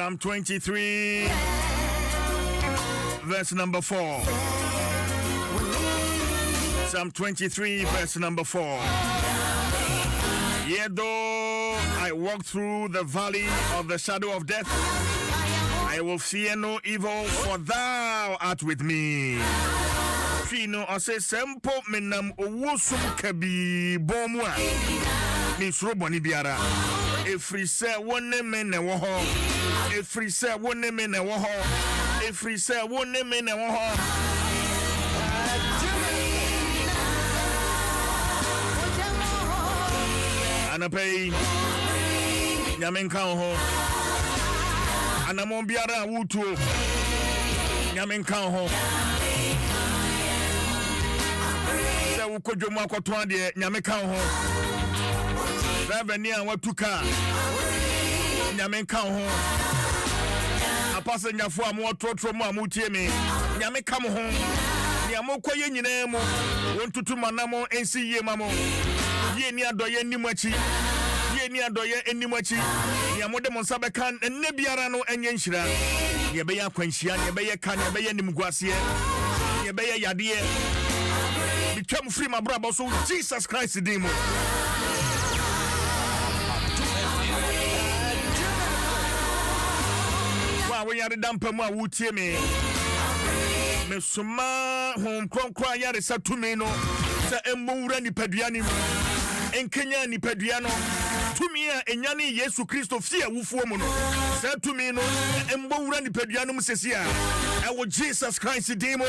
Psalm 23, verse number 4. Psalm 23, verse number 4. Yet though I walk through the valley of the shadow of death, I will fear no evil, for thou art with me. Trino ose sempo menam owusum kabi bomwa. Misro boni biara. Efri se wonne me ne wo ho. Efri se wonne me ne wo ho. Efri se wonne me ne wo ho. Anapei nyamenka ho. Anamon biara wutuo. Nyamenka ho. Se wukodwomu akoto ade nyamenka ho. Reverend a watuka nyamenka ho. Apase nyafo a mo trotro mu amutie me nyamenka mo ho. Ni amokoye nyina mu wontutu manamo ensi ye mamo. Ye ni adoye nimachi. Ye ni adoye enimachi. Ni amode monsa beka enne biara no enye nhira. Ye be ya kwanhia, ye be ye ka, ye be ye nimguase, ye be ye yade. Become free my brother so Jesus Christ demo. Wa we yare dampa mu a wutie me. Me soma hom kronkron yare satumi no. Sa emmowura nipadua nim. Enkenya nipadua no. Tumi a enyane Yesu Kristo fie awufuo mu no. Sa tumi no emmowura nipadua no sesi a. Ewo Jesus Christ demo.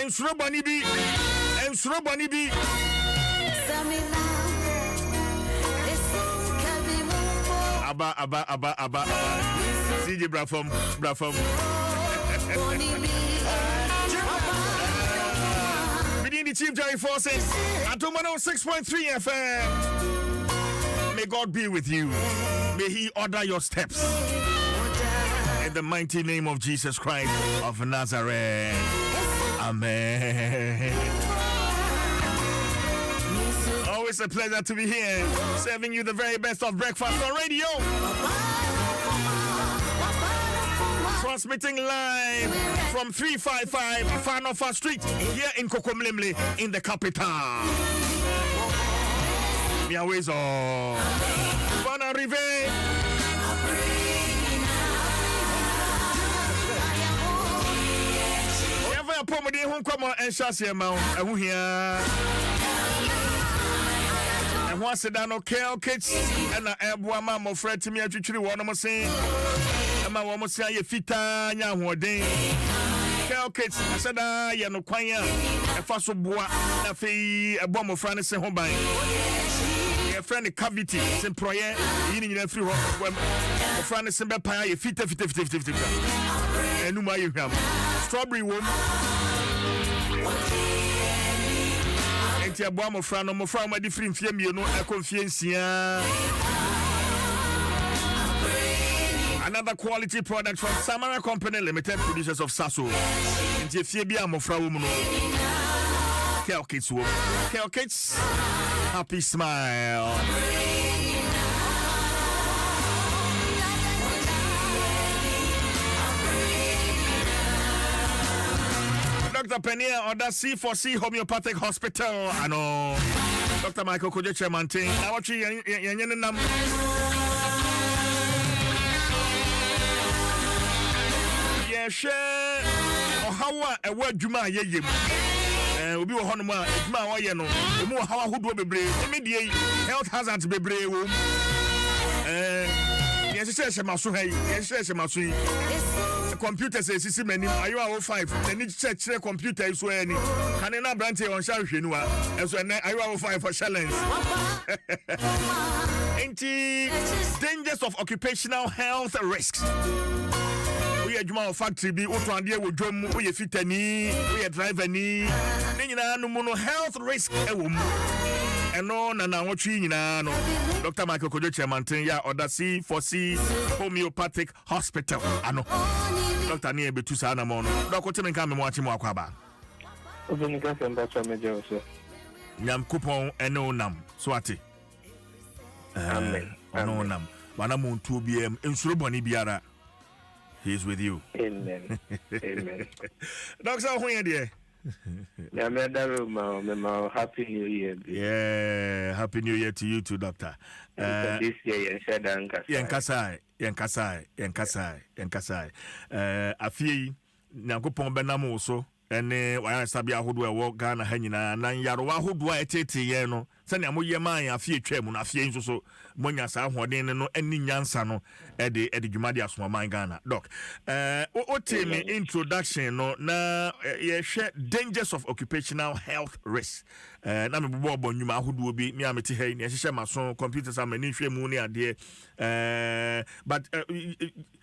Ensrobani bi. Aba. CJ Brafom. Within the Chief Jerry Forces, Adom 106.3 FM. May God be with you. May He order your steps. In the mighty name of Jesus Christ of Nazareth. Amen. Always a pleasure to be here, serving you the very best of breakfast on radio. Transmitting live from 355 Fanofa Street here in Kokomlemle in the capital. Miawezo. Bon arrivé. Pomode ho kwamo enhyase ma ehu hia ehu aseda no Kel Kids na eboa ma mofra timi atwitwiri wono mo se ma wo mo se aye fita nya hoden Kel Kids aseda ye no kwan a efa so boa na fei ebo mofra ne se ho ban ye friend cavity se proye yi ni nyina firi ho mofra ne se be pan aye fita enu ma ye hwam strawberry wom enti abo mofra no mofra ma di free mfie mienu akonfie nsia. Another quality product from Samara Company Limited, producers of Sasso. Enti fie bia mofra wom no Kel Kids wom. Kel Kids, happy smile. Dr. Penia or the C4C Homeopathic Hospital. I know. Dr. Michael Kojo Chairman. I watch you. Yeah, share. Or how a word Juma ye. Obi wo hono ma Juma wa ye no. Emu how ahodo bebre. Immediate health hazards bebre wo. Yes, maso hey. Yes, maso. Computer says sisi mani ayo 05 na ni check computer so any kan na branch on sha hwenu a eso na ayo 05 for challenge. Dangers of occupational health risks. We are Juma factory bi oto ade wo dwom we ye fitani we ye driver ni nyina no mu no health risk ewo mu eno na wotwi nyina no Dr. Michael Kojo Chairman ya order C4C Homeopathic Hospital ano Dr. ni ebetu sa na mo no dokote menka me mo achi mo akwaba obenika semba cha meje ose nyam kupon ene nam so ate Amen. ono nam wana muntu biem ensuro boni biara. He is with you. Amen. Amen. Doctor, how are you? Happy New Year. Yeah, Happy New Year to you too, Doctor. This year, Yankasai. Afie, Nankopon Benamo so. Ene waya sabi ahodo e wo Ghana ha nyina na yarowa ahodo a etete ye no se ne mo ye man afie twam na afie nso so monya sa hoden no ani nyansa no e de dwumade asoma man Ghana doc o tell me introduction no na ye hwe dangers of occupational health risk na me bobo nwuma ahodo bi me amete ha ni hye maso computers amani hwe mu ni ade but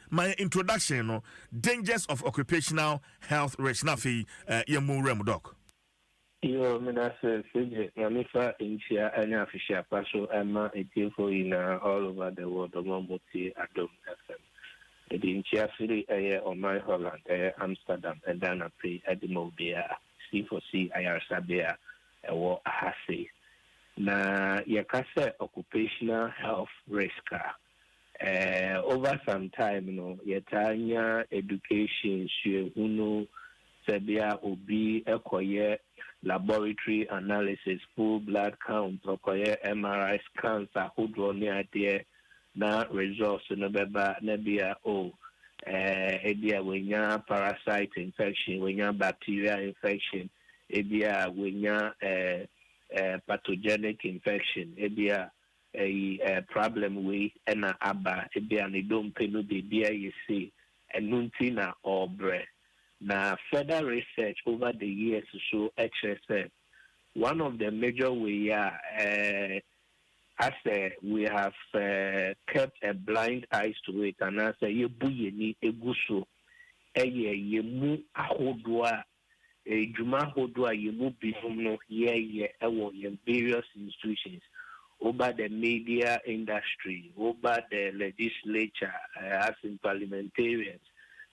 my introduction no dangers of occupational health risk na fi yemu rem doc. Yo menase seje namifa intia anya official paso ama etefo in all over the world omoti Adom FM. The intia city on my Holland Amsterdam and then I pay Adom C4C Ayarsabia wo ahase na yakase occupational health risk over some time yetanya education hunu sebia obi ekoye laboratory analysis full blood count okoye MRI scans ahodo ni ade na results no beba na bia edia wenya parasite infection wenya bacteria infection edia wenya pathogenic infection edia a problem we ena aba edia ni don't pay no de bia yesi enunti na obre. Now, further research over the years show HSF. One of the major we are, we have kept a blind eyes to it, and I say, you buyeni eguso, ye mu ahodwa, juma hodwa ye mu binuno ye in various institutions, over the media industry, over the legislature, as in parliamentarians.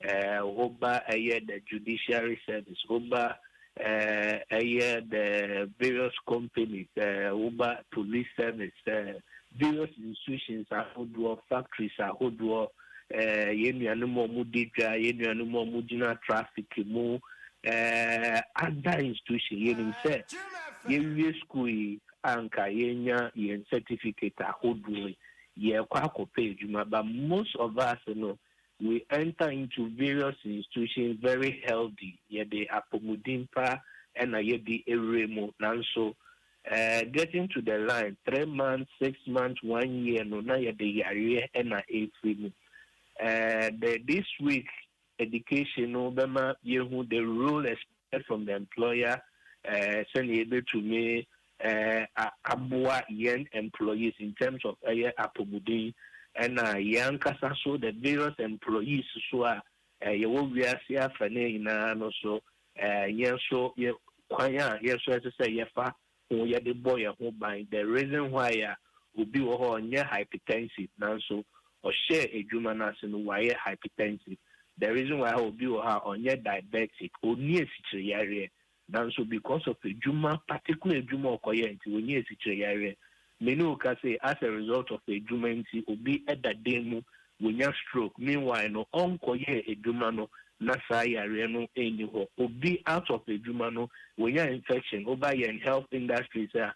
Over the judiciary service, over the various companies, over police service, various institutions, factories, traffic, other institutions, school, anka yen certificate, but most of us, we enter into various institutions very healthy. Yede apomudimpa and yede eremo. So, getting to the line, 3 months, 6 months, 1 year, no na yede yare and this week education obama yehu the role expected from the employer send able to me abua yen employees in terms of apomudin. And young Casa so the various employees so you will be a fane in so yes so you quite yes so as to say yefa who ya the boy who by the reason why will be on your hypertensive now so or share a human as in why hypertensive the reason why I will be on your diabetic or near situation now so because of a juma particular juma or coyent when near situation. Many can say as a result of a jumancy will be at that demo when you stroke. Meanwhile, no uncle ye a jumano, Nasaya Reno anyhow, will be out of a jumano when you're infection over in health industries. A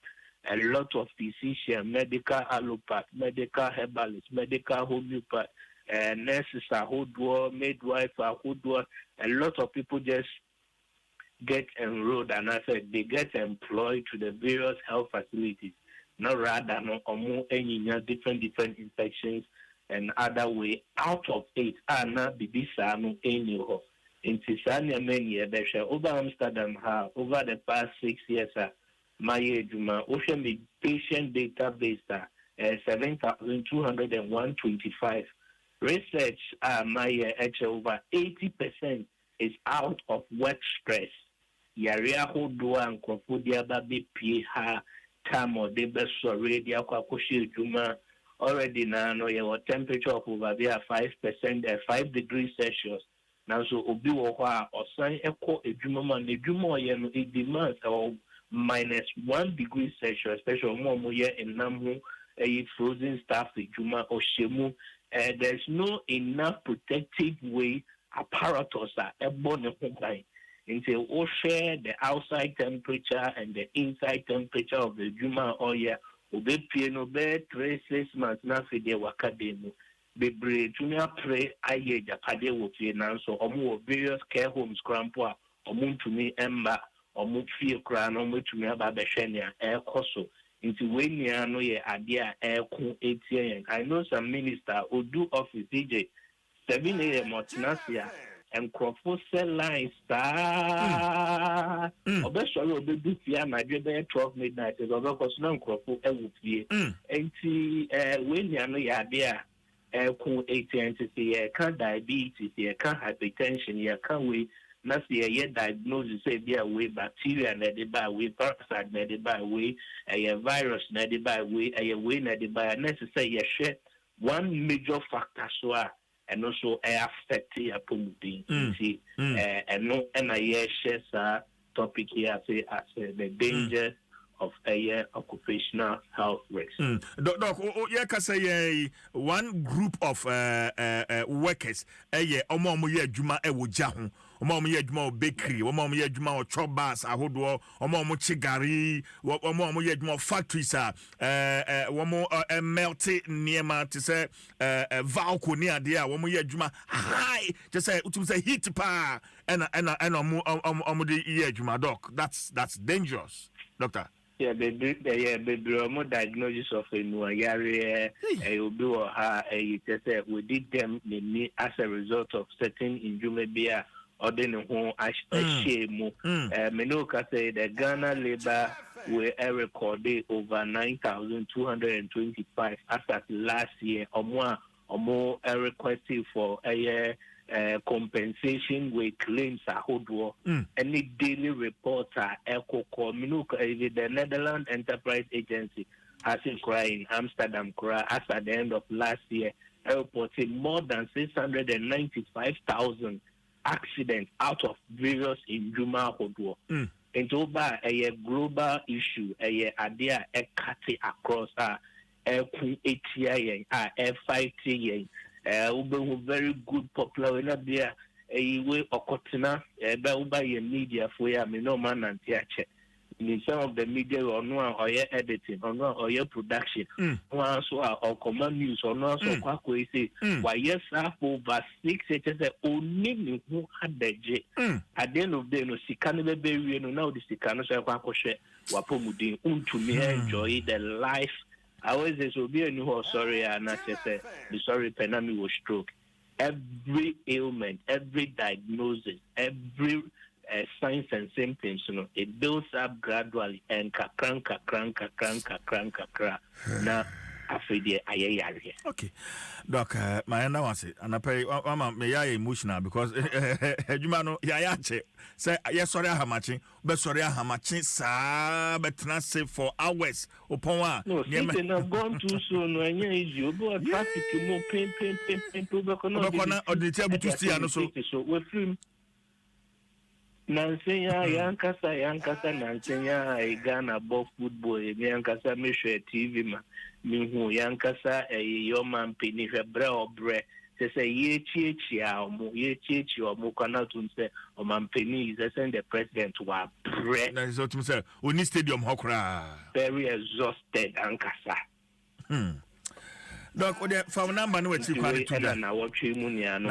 lot of physicians, medical allopath, medical herbalists, medical homeopath, nurses are hoodwa, midwife are hoodwa. A lot of people just get enrolled and I said they get employed to the various health facilities. No rather no more any different infections and other way out of it ana bibisa no anyhow in Tisania many over Amsterdam over the past 6 years my juma ocean me patient database 7,225 research my over 80% is out of work stress yarea ho do an kofodia ba be pie ha time or the best already already now your temperature of over there 5% 5 degrees Celsius. Now so obi wo or sign echo a juma man a juma it demands or -1 degree Celsius, especially more here in Namu, a frozen stuff with Juma or Shemu. There's no enough protective way apparatus that a bonnet until all share the outside temperature and the inside temperature of the Juma or year. Obe piano be 3-6 months na fi de wakademu. Bebre junior pray aye japade wo fie nan so omo various care homes crampo a omo ntumi emba omo fie kra na omo tumi aba be hwe ne a ekoso nti we nia no ye ade a eko etien. I know some minister odu office DJ 7 a.m. otnasia and crofo cell lines obesori obedu fie na dwe be 12 midnight is obekos na crofo ewu fie nti we nia no ye ade a eko etien ti se can diabetes ye can hypertension ye can we na se ye diagnosis say be away bacteria na dey by we parasite na dey by we a virus na dey by we a we na dey by necessary ye share one major factor so and also affect your pomudin and no and I share topic here say as the danger of occupational health risks. Doc, you can say one group of workers, omo ye adwuma e wo gya ho, omo ye adwuma o bakery, omo ye adwuma o chop bars ahodo, omo chigari, omo ye adwuma factories omo melt niema to say valco ni ade a omo ye adwuma high, just say utum say heat pa and omo de ye adwuma. Doc, that's dangerous, doctor. Yeah, baby, more diagnosis of a new area. You do we did them as a result of certain injury or then home as shame. Menoka say the Ghana labor were recorded over 9,225 as at last year or more requested for a compensation with claims any daily reporter echo the Netherlands Enterprise Agency has in Amsterdam as at the end of last year reported more than 695,000 accidents out of various in Juma Hodwo. And over a global issue, a idea across F5T very good popular in there a way okotina by your media for ya me no man and check in some of the media or no or your editing or no or your production one so or command news or no so kwakwe say why yes over 6 say only who had the j at the end of the day no sikane be bury no now the sikane so kwakoshe wapomudin to me enjoy the life. I always say, so be a new sorry, and I say, the sorry, penami was stroke. Every ailment, every diagnosis, every signs and symptoms, it builds up gradually and cranka. Now, after the ayayari. Okay, Doc, my end was it, and I pay may I emotional because you know, yayache say, yes, sorry, how much, but sorry, how much, sir, but not say for hours upon one. No, Satan, I've gone too soon when you go traffic to more pain, or the table to see, and so we're free. Nansenya yankasa Nansenya Ghana bo football yankasa me share TV ma me hu yankasa your man penny bre obre say ye chichi omo kana tun say o man penny is send the president wa bre na so tum say oni stadium hokra very exhausted ankasa Doc, what the phone number no wechi kwani to that. Na watwe mu nia no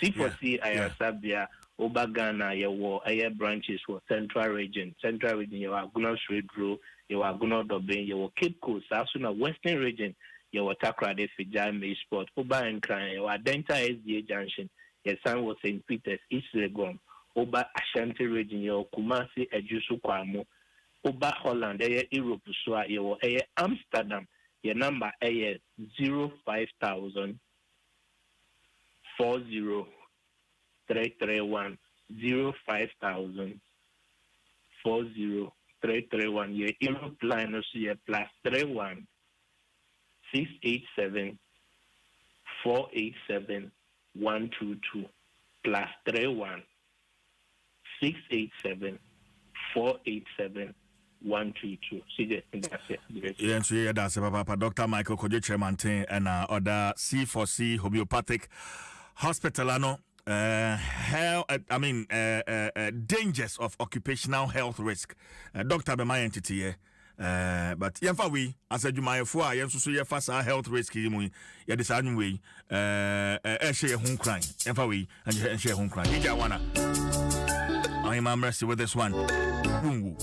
C4C Ayasabia Obagana yewo aye branches for Central region yewo Aguna Straight Road yewo Aguna Dobin yewo Cape Coast also na Western region yewo Takrade Fijame Sport Oba Nkran yewo Adenta SDA Junction ye San was St. Peters East Legon Oba Ashanti region yewo Kumasi Ejusu Kwamo Oba Holland, Europe, so Amsterdam, your number 05000 40331 05000 40331. Your Europe line also your +31 687 487 122 +31 687-487-122. That's it. Yes, yeah, that's Papa Dr. Michael Kojo Tremantin and other C4C homeopathic hospital. Dangers of occupational health risk. Doctor be my entity here. But yamfa we as a jumayefo a yenso so yefa sa health risk yi mu ye de sa nwe share home crime yamfa we and share home crime ija wana I am mercy with this one wungu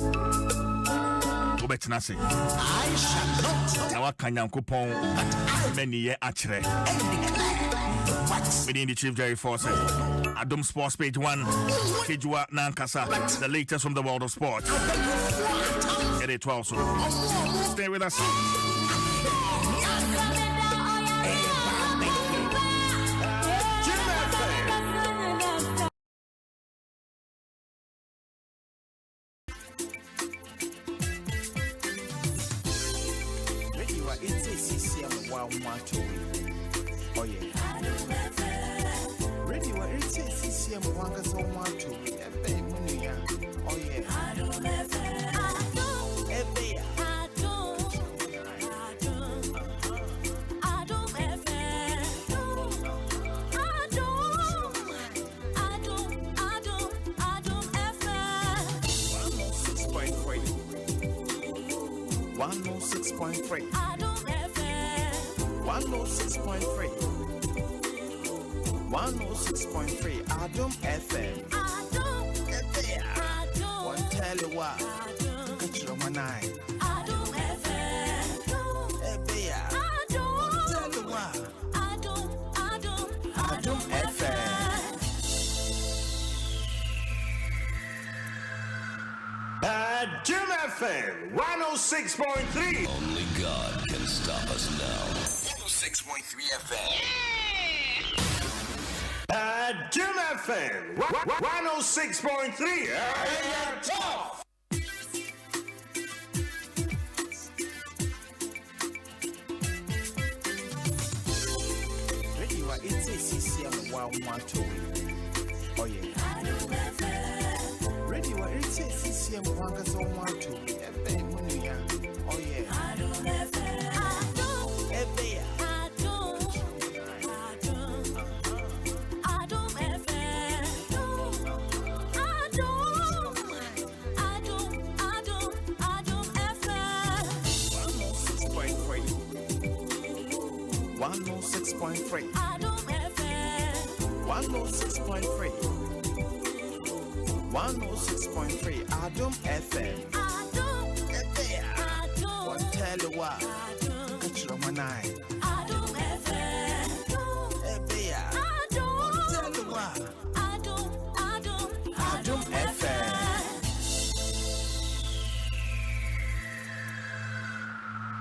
obetina say I shall not na wakanyankopon many ye akire within the Chief Jerry Force Adom Sports page 1 Kejua Nankasa, the latest from the world of sports. Get it 12 so stay with us. Oh yeah. Ready what it says CCM wanga so want to oh yeah. Adom 106.3 106.3 Adom FM. One tell you what, catch your man eye. Adom FM. Tell you what, Adom FM. Adom FM 106.3. Only God can stop us now. 106.3 FM. Adom FM 106.3. Top. Ready what it says CCM 112. Oh yeah. Ready what it says CCM 112. Oh yeah. Adom 106.3 Adom FM. One tell you what, catch your man eye. Adom FM. One tell you what, Adom FM.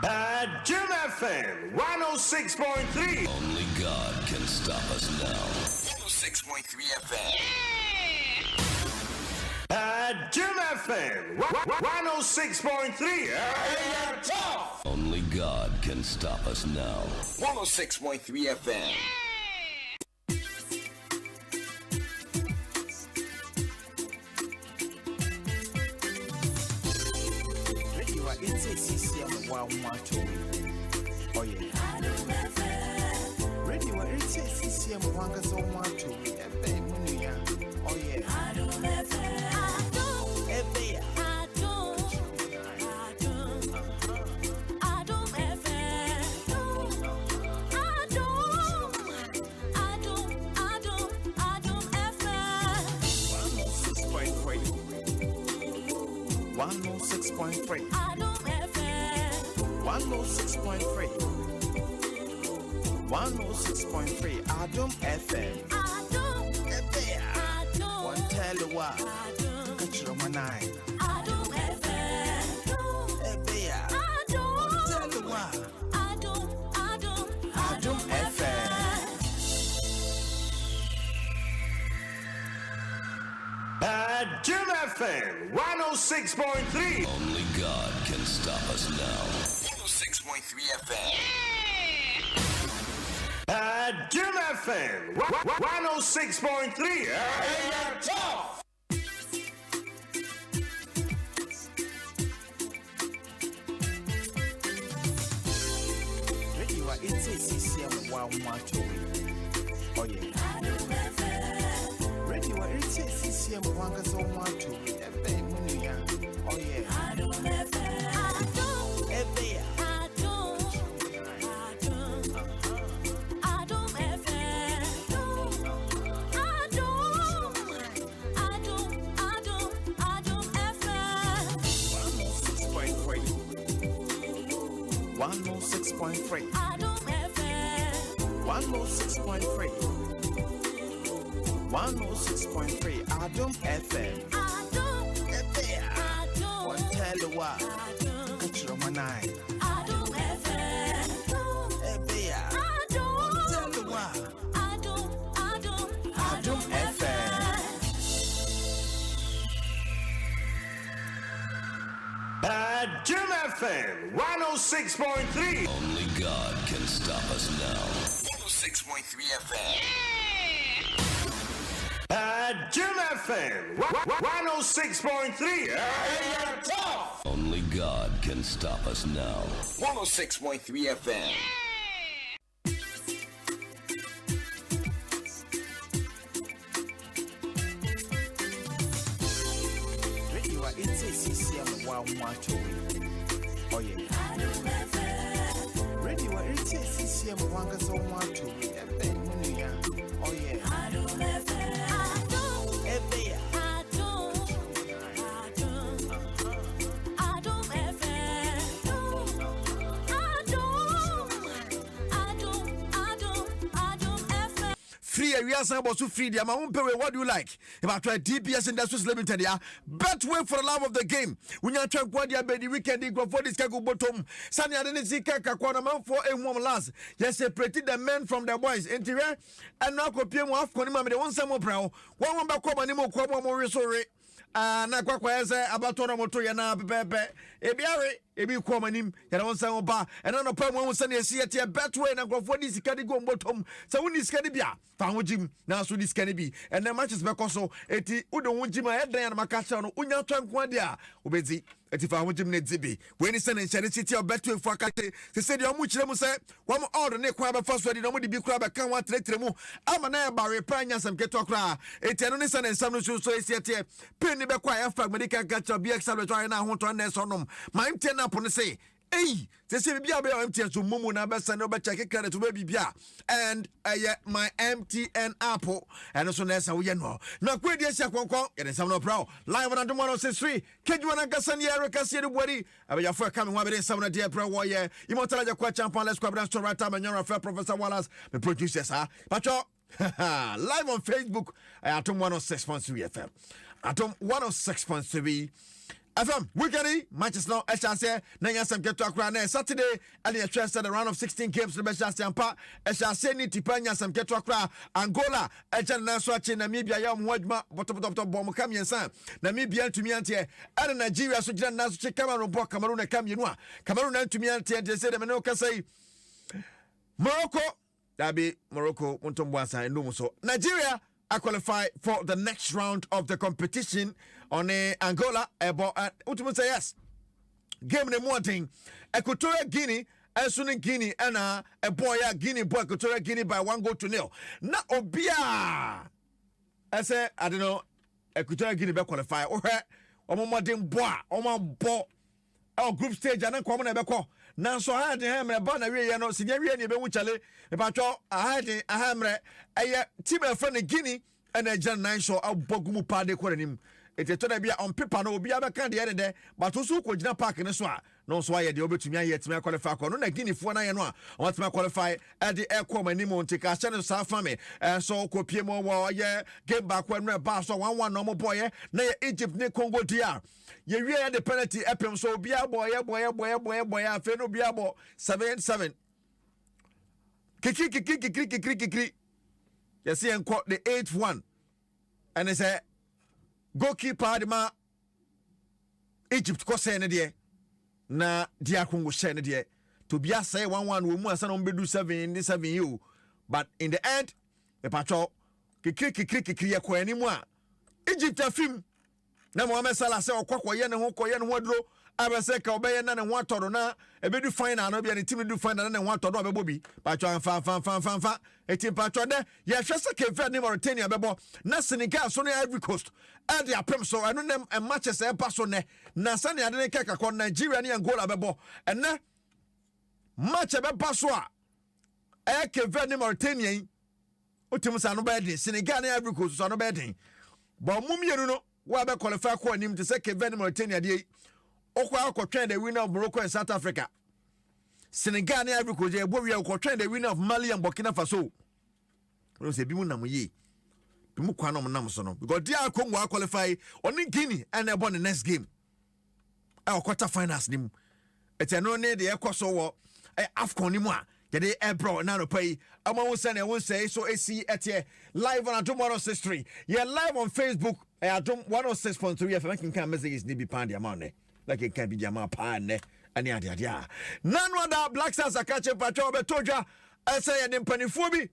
Adom FM 106.3. Only God can stop us now. 106.3 FM. Adom FM 106.3. Top. Only God can stop us now. 106.3 FM. Ready what it says CCM 112. Oh yeah. Ready what it says CCM 112. Oh yeah. Adom 106.3 Adom FM. One tell you what, catch your man eye. Adom FM. One tell you what, Adom FM. Adom FM 106.3. Only God can stop us now. 106.3 FM. Adom FM 106.3. Top. it's a CCM 112. Oh yeah. Radio it's a CCM 112. Oh yeah. Adom 106.3. Adom FM 106.3. 106.3. Adom FM. Adom FM. One tell the why. Adom 109. Adom FM. One tell the why. Adom FM. Adom FM 106.3. Only God can stop us now. 106.3 FM. Adom FM 106.3. Hey, tough. Only God can stop us now. 106.3 FM. Radio it's a CCM 112. Oh yeah. Radio it's a CCM 112. Oh yeah. Free we are some about to free the amount pay. What do you like? About DPS Industries Limited, yeah. Bet way for the love of the game. When you try what you be the weekend go for this kago bottom. Sani adeni zika kakwana man for a woman last. Yes, separate the men from the boys. Interior and now copy mo af konima me de won samo brow. One back come animo kwa mo resore. Na kwa eze abato na moto ya na bebe. Ebiare ebi kwa manim ya na won samo ba. Ena no pa mo won sane esi ete bet way na go for this kadi go bottom. So woni skadi bia. Fa ho jim na so this can be and the matches be so eti udo ho jim a edan na makacha no unya twanko ade a obezi eti fa ho jim na dzibi we ni sene nhyere city of betway for akate se se de omu kire mu se wo mo order ne kwa be fa so de no mo de bi kura be kan wa tretre mu ama na e bare pa nya sam keto kura eti eno ni sene nsam no so esi ete pen ni be kwa e fa medical gacha bi extra be na ho to na so nom man ten up no say hey, they say be MTN so mumu na be send over check credit to baby bia and my MTN Apple and so nessa we no na kwedi asia konkon ye sam no pro live on Adom 106.3 keju na gasan ye rekase de body abeya for coming wa be sam na dear pro wo ye immortal ja kwa champion let's go brand store right time and your Professor Wallace the producers pacho live on Facebook Adom 106.3 FM Adom 106.3 FM weekend matches now HSA na yasam keto akra na Saturday ali a the round of 16 games the best chance ampa HSA ni tipanya sam keto akra Angola eja na so ache Namibia ya mwadma botobotobto bom kam yensan Namibia ntumi ante ana Nigeria so gina na so che Cameroon bo Cameroon na kam yenu a Cameroon na ntumi ante de say de me no kasai Morocco dabi Morocco untombo asa ndum so Nigeria I qualify for the next round of the competition on Angola. Ultimate say yes. Game the more thing. Equatorial Guinea, Sunin Guinea, and a boy, Guinea boy, Equatorial Guinea by 1-0. Na Obia. I say, I don't know, Equatorial Guinea be qualify. Or more than boy, or my boy. Our group stage and common ebeko na so ha de hamre ba na we no sinya we ni be wu chale e ba cho ha de hamre eye team e fa na Guinea and a jan nine so abogumu pa de koranim it to na bia on paper no obi abeka de de but so ko gina park ne so a no so aye de obetumi aye timi qualify ko no na Guinea fo na ye no a on timi qualify e de e ko mani mo ntika che no sa fa me so ko pie mo wo ye game back when ba so 1-1 no mo boy na ye Egypt ne Congo DR ye wie the penalty epem so obi boy afa no obi abo 7-7 kiki yes he enko the 8-1 and it's a goalkeeper ma Egypt ko say ne de na dia Congo share ne de to be say 1-1 we mu asa no bedu 7 you but in the end the patrol kiki ye ko animu a Egypt afim na Mohamed Salah say okwakoye ne ho duro abese ka obeye na ne ho atoro na ebe do final no bia ne team do final na one to do bebo bi patwa fa etim patwa de ye hwese Cape ne Mauritania bebo na Senegal so na Ivory Coast and ya prem so eno nem matches e pass so ne na sane ade ne keka kon Nigeria ne Angola bebo ene match e be pass so a e Cape ne Mauritania yi otim sa no be de Senegal ne Ivory Coast so no be de but mumienu no wa be qualify ko anim te se Cape ne Mauritania de okwa akotwen the winner of Morocco and South Africa. Senegal and Ivory Coast ebo wi akotwen the winner of Mali and Burkina Faso. We say bi mu nam ye. Bi mu kwa no nam so no because dia Congo qualify oni Guinea and ebo the next game. Quarter finals nim. Ete no ne de ekoso wo AFCON nim a ye de ebro na no pay. Ama won say so AC ete live on Adom 106.3. Yeah, live on Facebook Adom 106.3 if I can messages ni bi pan dia man. Like it can be Jama Pane and Yadia. None other Black Stars are catching Patrol Betoja. I say an impanifobi.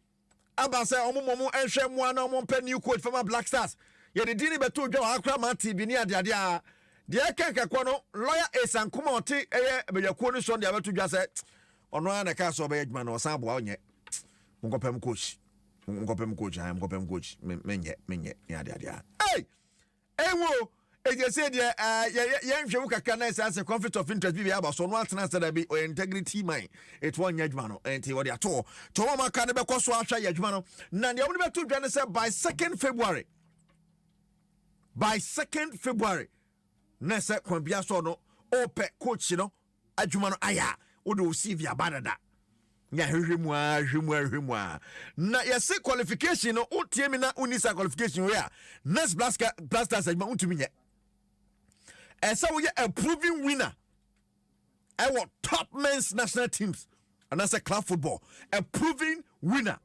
Abasa Omomo and Shem one on new quote from a Black Stars. Yet the Dini Betoja Akramati Binia Dia. Dear Kankakono, lawyer is and come on tea, but your corner son the other to just say on one a castle bedman or Sambo. Mungopem coach. Mungopem coach. I am Gopem coach. Menye, Yadia. Hey! Hey, whoa! You said, young Shawuka can as a conflict of interest. Be about so one answer that be or integrity mine. It's one Yajmano, and what they are told. Toma Canada Coswasha Yajmano. Nan the only two Janus by 2nd February. By 2nd February. Nessa Quambiasono, Ope coach, you know, Ajumano Aya, Udo Sivia Banada. Ya himwa. Na ya se qualification no utiemi na unisa qualification where next blasters ajma untumi. And so we are a proven winner. Our top men's national teams. And that's a club football. A proven winner.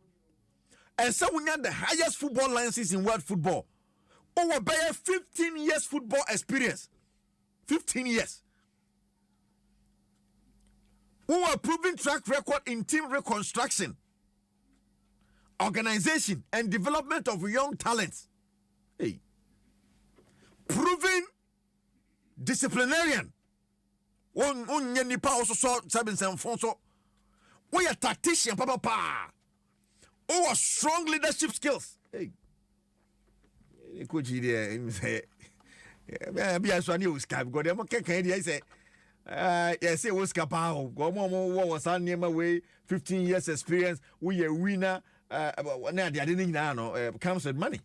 And so we have the highest football licenses in world football. Over by 15 years football experience. 15 years. Who are proven track record in team reconstruction, organization, and development of young talents. Hey. Proven disciplinarian. One nipa also saw 774. We are tactician, papa. Who are strong leadership skills. Hey. Coach there say, be as one you Skype. Go there, I say. Yes, it was Capao. Go was our name away, 15 years experience. We a winner. Now, didn't know comes with money.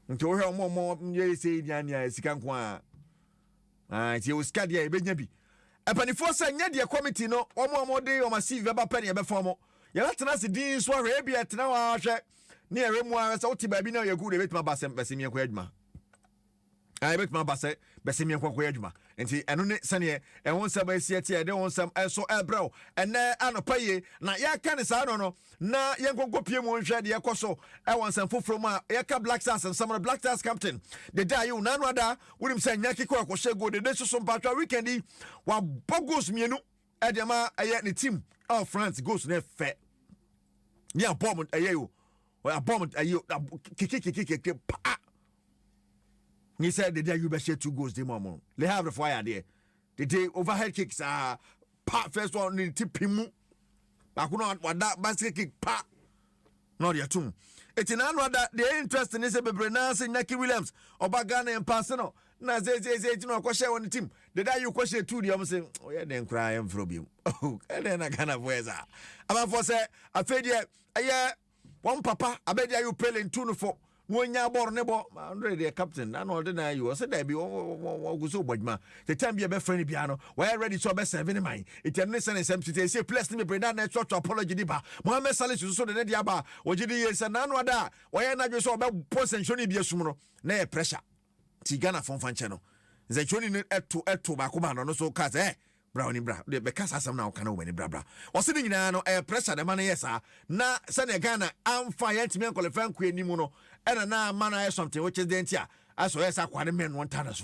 Until her more, you say, Yanya, Sikanqua. It was Cadia, Benjabi. A penny for saying, Yadia committee, no, or more day or my see Veba Penny, a beformo. You're not to Dean Swarabia at now, near Remoire, as Otibabino, you're good with my bassem, Bessimia Quedma. I bet my basse, Bessimia Quedma. And see, and on it, Sunny, and once I see it, I don't want some so bro, and now I don't pay. Now, ya can I don't know. Now, young go Piemo and Shady Acoso. I want some food from my Yaka Black Stars and some of the Black Stars captain. The day you none rather, with him saying Yaki Kwako Shego, the Nation some Patra weekendy, while Bogos Mienu, Adama, a yet team of France goes near fair. Yeah, bomb a you, or a bomb a you, kick. He said the day you best 2 goals the moment. They have the fire there. The day overhead kicks are first one in tip him. I could not want that basket kick pa. Not your tomb. It's an annual that the interest in Isabel Brennan and Naki Williams or Bagana and Passano. Now say you know question on the team. The day you question 2 the saying, oh yeah, then cry and from you. Oh, and then I kind of wears that. I'm for say I fed yeah, one papa, I bet you play in 2 for. When you are born, Andre, the captain, and all the you said there be so bad. The time be a best friend piano, we're ready to best 7 mine. It's a listen and some to say, please me bring that next to apology. Mohammed Salih is so the Nediaba, or GD and Nanwada, why not just about post and Shoni be a sumo, nay pressure. Tigana from Fanchano. The Shoni at to Bakuman, no so cast, Brownie bra, the because as I'm now can win bra. Or sitting in a pressure the money, yes, na Senegana, I'm fire to me call a fan queen Nimuno, and now man something which is the entire. As well as I quite a man 1 ton. It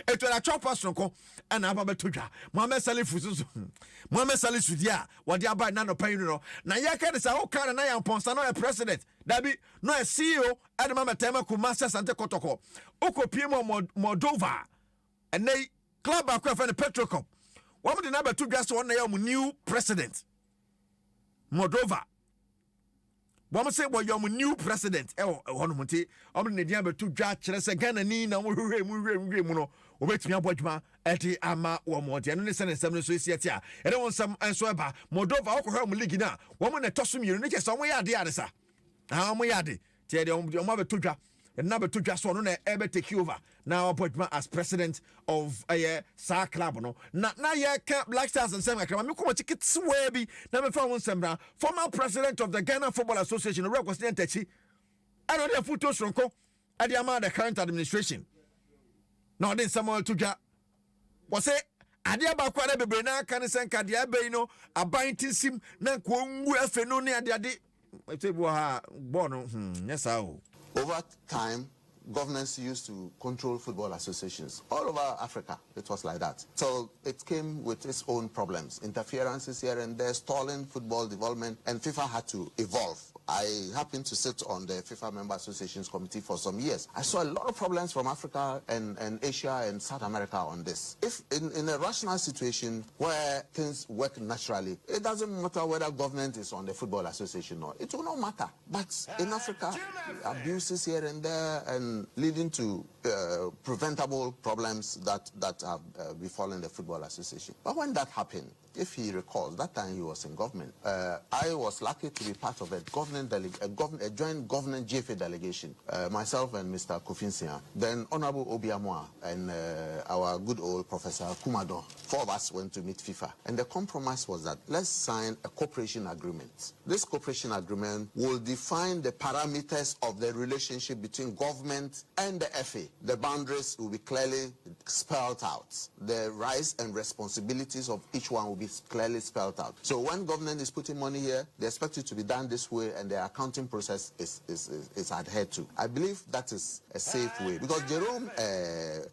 was a chop us and I'm about to jar. Mamma Sally Fusus, Mamma Sally Sudia, what you are by none of Payno. Now, Yaka is a whole car and I am Ponsano, a president. That be no a CEO at Mamma Tamaku Master Santa Kotoko, Oko Pimo Moldova, and they. Club Aqua and the Petrocom. What the number 2 just one new president. Moldova. One say well your new president. One monte. The number 2 just say Ghana ni na no. Obetumi abodjuma eti ama wo mode eno ne se ne nsem no so esiati a ene won nsem enso eba Moldova okohwa mu league na wo mo ne toso miru ne kese wo yade ade sa wo yade tie de wo abetodwa na betodwa so no na ebe take over now abodjuma as president of sa club no na ye Black Stars nsem akra me ko tickets we bi na me fa won nsem na former president of the Ghana Football Association no request entachi ano de futo sonko ade ama the current administration. No, then Samuel Tuja was say, Adia Bakwana Bebrena can send Kadia Beno, a binding sim, Nanku, Fenoni, and Yadi. I say, Bono, yes, how. Over time, governments used to control football associations. All over Africa, it was like that. So it came with its own problems, interferences here and there, stalling football development, and FIFA had to evolve. I happened to sit on the FIFA Member Associations Committee for some years. I saw a lot of problems from Africa and Asia and South America on this. If in a rational situation where things work naturally, it doesn't matter whether government is on the football association or it will not matter. But in Africa, abuses here and there and leading to preventable problems that have befallen the football association. But when that happened, if he recalls, that time he was in government. I was lucky to be part of a joint government GFA delegation. Myself and Mr. Kofi Nsem, then Honorable Obiamwa and our good old Professor Kumado. 4 of us went to meet FIFA. And the compromise was that let's sign a cooperation agreement. This cooperation agreement will define the parameters of the relationship between government and the FA. The boundaries will be clearly spelled out. The rights and responsibilities of each one will be clearly spelled out. So when government is putting money here, they expect it to be done this way and the accounting process is adhered to. I believe that is a safe way because Jerome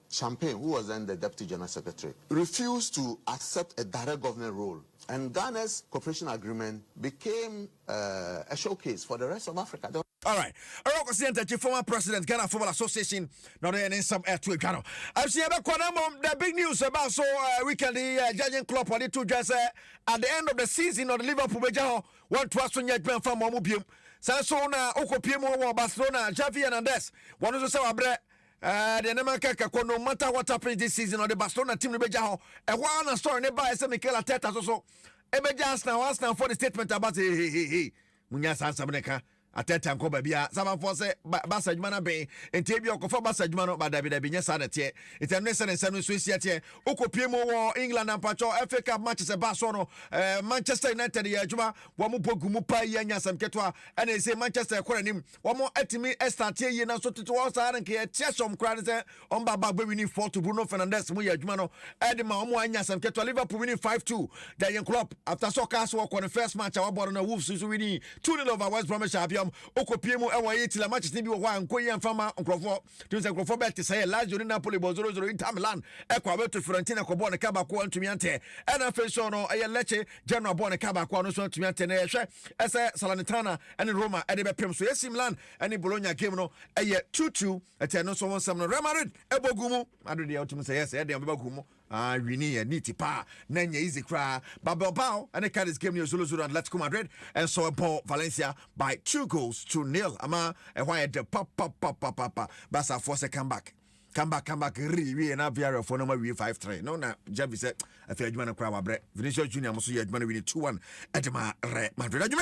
Champagne, who was then the Deputy General Secretary, refused to accept a direct government role. And Ghana's cooperation agreement became a showcase for the rest of Africa. All right. The former president, Ghana Football Association, not in some air to Ghana. I've seen the big news about so weekend judging club on it to just at the end of the season of the Liverpool Bejaho, one to us on your grand farm Mobium. Sansona, Okopimo, Barcelona, Javi Hernandez, one of the Sabre. The Namaka, no matter what happens this season on the Barcelona team, Bejaho, and one story nearby is Mikel Arteta. So, Ebejas now for the statement about hey, Munyas Sabaneka. Ateta nko babia sama for say basa djuma na ben enti bi okofo basa djuma no bada bi da binya sa na tie enti ne se ne nsam so sia tie okopie mo wo England and Pacho FA Cup matches e ba so no Manchester United ya djuma wo mo bogumu pa ya nya sam ketwa ene say Manchester koranim wo mo atimi start ye na so tutu wo sa ran ke tie som kra ne say on ba gbe winning 4 to Bruno Fernandes mo ya djuma no edema wo mo anya sam ketwa Liverpool winning 5-2 Jurgen Klopp after soccer so ko the first match our born na Wolves so winning 2-0 over West Bromwich Albion Okopiemu ewa ye tila matches ni bi wo hwa nkoyi amfama nkrofo to say nkrofo bet say Lazio ni Napoli bo 0-0 Inter Milan ekwa beto Fiorentina ko ball ne kaba ko antumi ante ena feso no eye Lecce Genoa ball ne kaba ko no so antumi ante na ehwe ese Salernitana ene Roma ede be pem so AC Milan ene Bologna game no eye 2-2 ete no so won sam no Real Madrid ebogumu Madrid ya utumi say yes ede ebogumu Winnie and Niti Pa, Nanya easy cry, Babao, and the Cadiz game near 0-0 and Atletico Madrid, and so Paul Valencia by 2-0. Ama, and why the pop, Basa force a comeback. Come back, really, and I've here for number 5-3. No, Javi said, I feel you want to cry about Vinicius Junior, must you money winning 2-1 at Madrid.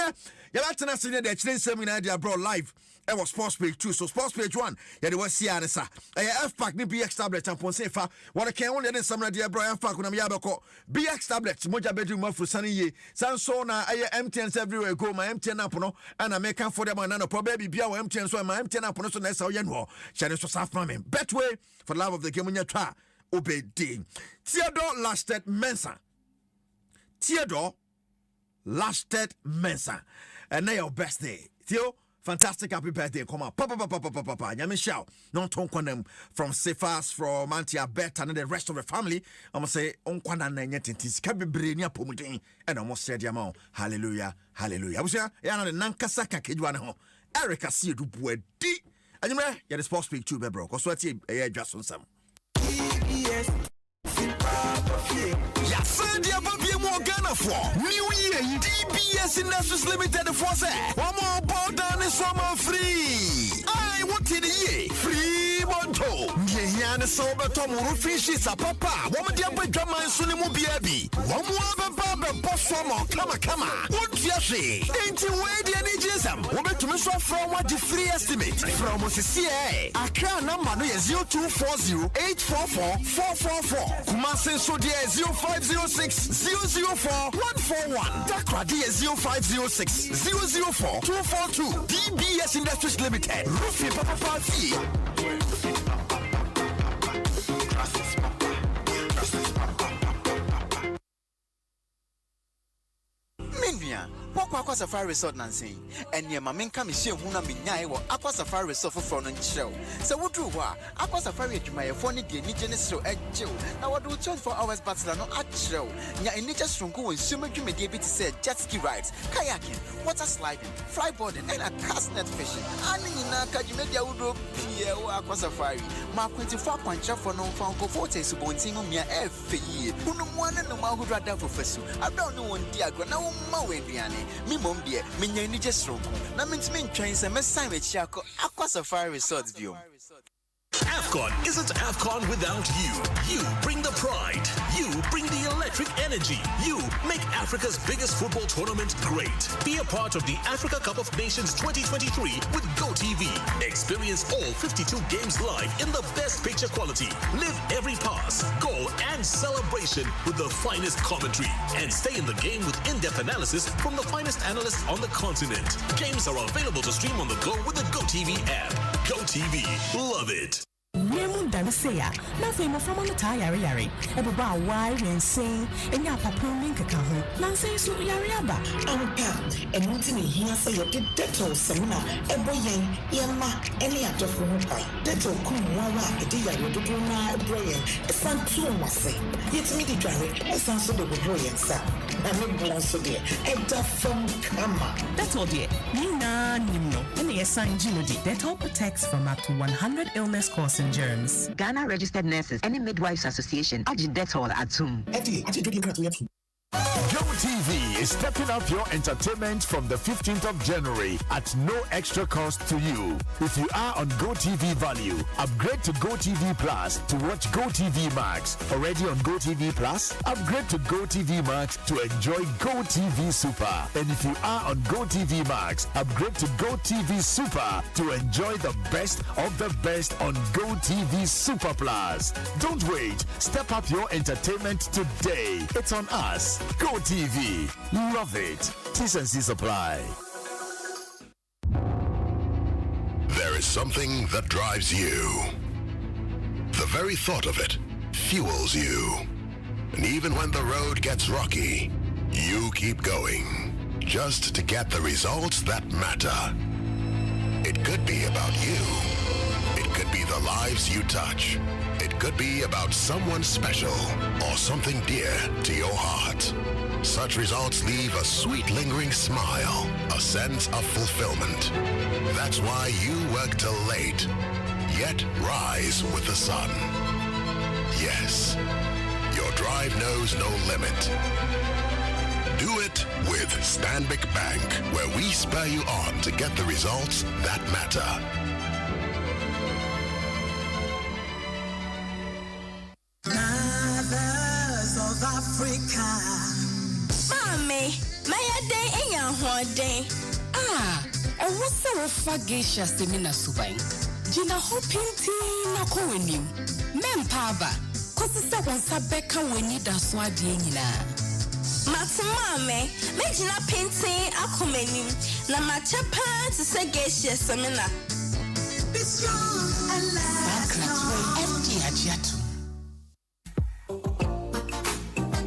You're not to see the Chilean seminar they brought live. It was Sports Page 2, so Sports Page 1, yeah, there was Sianesa. F-Pack, ni BX tablet, and Ponsefa. What I can't want to some idea, Brian Fack, when I'm Yabako. BX tablets, Moja bedroom for Sunny Ye. Sansona, I MTNs everywhere go, my MTN Apono, and I make up for them, and probably be our MTN, so my MTN Apono, so that's how you know. Channel so soft, mammy. Betway. For love of the game when you try, obey Dean. Theodore lasted Mensa. And now your best day. Theo, fantastic happy birthday. Come on, papa. Yami shout. Non ton them from Cephas, from Mantia Bet, and the rest of the family. I'm gonna say, on Kwana Nanyatintis, Kabi Brenia Pomudin, and almost said Yamon. Hallelujah. I was here, Yana the Nankasaka Kidwana. Erica see du Di. And you know, you're the sports speak to bro. Because what's a Dwaso Nsem. Yasandia Babia Morgana for New Year DBS Industries Limited for say one more ball down is summer free. I want in the year free monto. Yana sober Tom Rufishes a papa. Woman dear Drama and Sunimu Biabi. One more Baba Bossomo. Come. What you say? Ain't you waiting any jism? Woman to miss from what the free estimate from CCA. Account number no 0240-844-444. Kumasi so dear 0506-004-141. Dakra dear 0506-004-242. DBS Industries Limited. Rufi Papa Fee. Aqua Safari Resort Nancy, and your Maminka Michelle Huna Minyai or Aqua Safari Resort for Front and Show. So, what do Aqua Safari to my phone again, Nigenis show at Joe. Now, what do 24 hours Battle no at show? Ya in Niger Strungu and Summa you may be able to say jet ski rides, kayaking, water sliding, flyboarding, and a cast net fishing. And in Naka, you made your Udo Pierre Aqua Safari. Mark 24.5 for no found go 40 so going single me every year. Who no one and no more who rather professor. I don't know one diagram, no more Indiana. Me mom dear, me nyani just strong. Na means me trains and me sign with Chako Aqua Safari Resorts view. AFCON isn't AFCON without you. You bring the pride. You bring the electric energy. You make Africa's biggest football tournament great. Be a part of the Africa Cup of Nations 2023 with GoTV. Experience all 52 games live in the best picture quality. Live every pass, goal, and celebration with the finest commentary. And stay in the game with in-depth analysis from the finest analysts on the continent. Games are available to stream on the go with the GoTV app. GoTV. Love it. Nemu Darisea, nothing more from on the tire, about why when saying, and your papa Minka Nancy so Yariaba. Our pal, and wanting me here say you did detto, Samina, a boy, Yama, any actor from Hopa, detto, Kumwa, a dear, you do not brilliant, a son too must say. Yet me the driver, a son so the brilliant son. I mean, belongs so dear, a duff from Kama. That's all, dear. Nina, Nimno, and the assigned Ginody that all protects from up to 100 illness causing germs. Ghana Registered Nurses and Midwives Association. Ajidetol Atum. GoTV is stepping up your entertainment from the 15th of January at no extra cost to you. If you are on GoTV Value, upgrade to GoTV Plus to watch GoTV Max. Already on GoTV Plus, upgrade to GoTV Max to enjoy GoTV Super. And if you are on GoTV Max, upgrade to GoTV Super to enjoy the best of the best on GoTV Super Plus. Don't wait. Step up your entertainment today. It's on us. GoTV. Love it. T&C Supply. There is something that drives you. The very thought of it fuels you. And even when the road gets rocky, you keep going just to get the results that matter. It could be about you. It could be the lives you touch. It could be about someone special or something dear to your heart. Such results leave a sweet lingering smile, a sense of fulfillment. That's why you work till late, yet rise with the sun. Yes, your drive knows no limit. Do it with Stanbic Bank, where we spur you on to get the results that matter. South Africa. Mommy, my day in your day. And what's the refa geisha semina subai? Gina hoping tea na kowenim. Mempaba, cause the second sabeka we need a swadina. Matumame, Majina painting akumenim, na machapa to say geisha semina. Be strong and last. Empty ajiatu.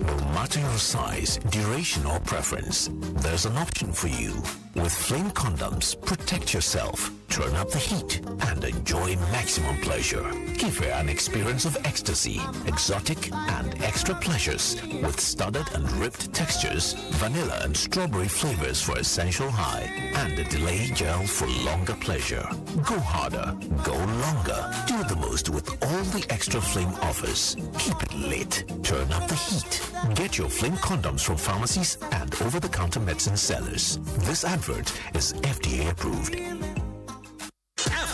No matter your size, duration, or preference, there's an option for you. With Flame Condoms, protect yourself, turn up the heat, and enjoy maximum pleasure. Give her an experience of ecstasy, exotic and extra pleasures with studded and ripped textures, vanilla and strawberry flavors for essential high, and a delay gel for longer pleasure. Go harder, go longer. Do the most with all the extra flame offers. Keep it lit. Turn up the heat. Get your flame condoms from pharmacies and over-the-counter medicine sellers. This advert is FDA approved.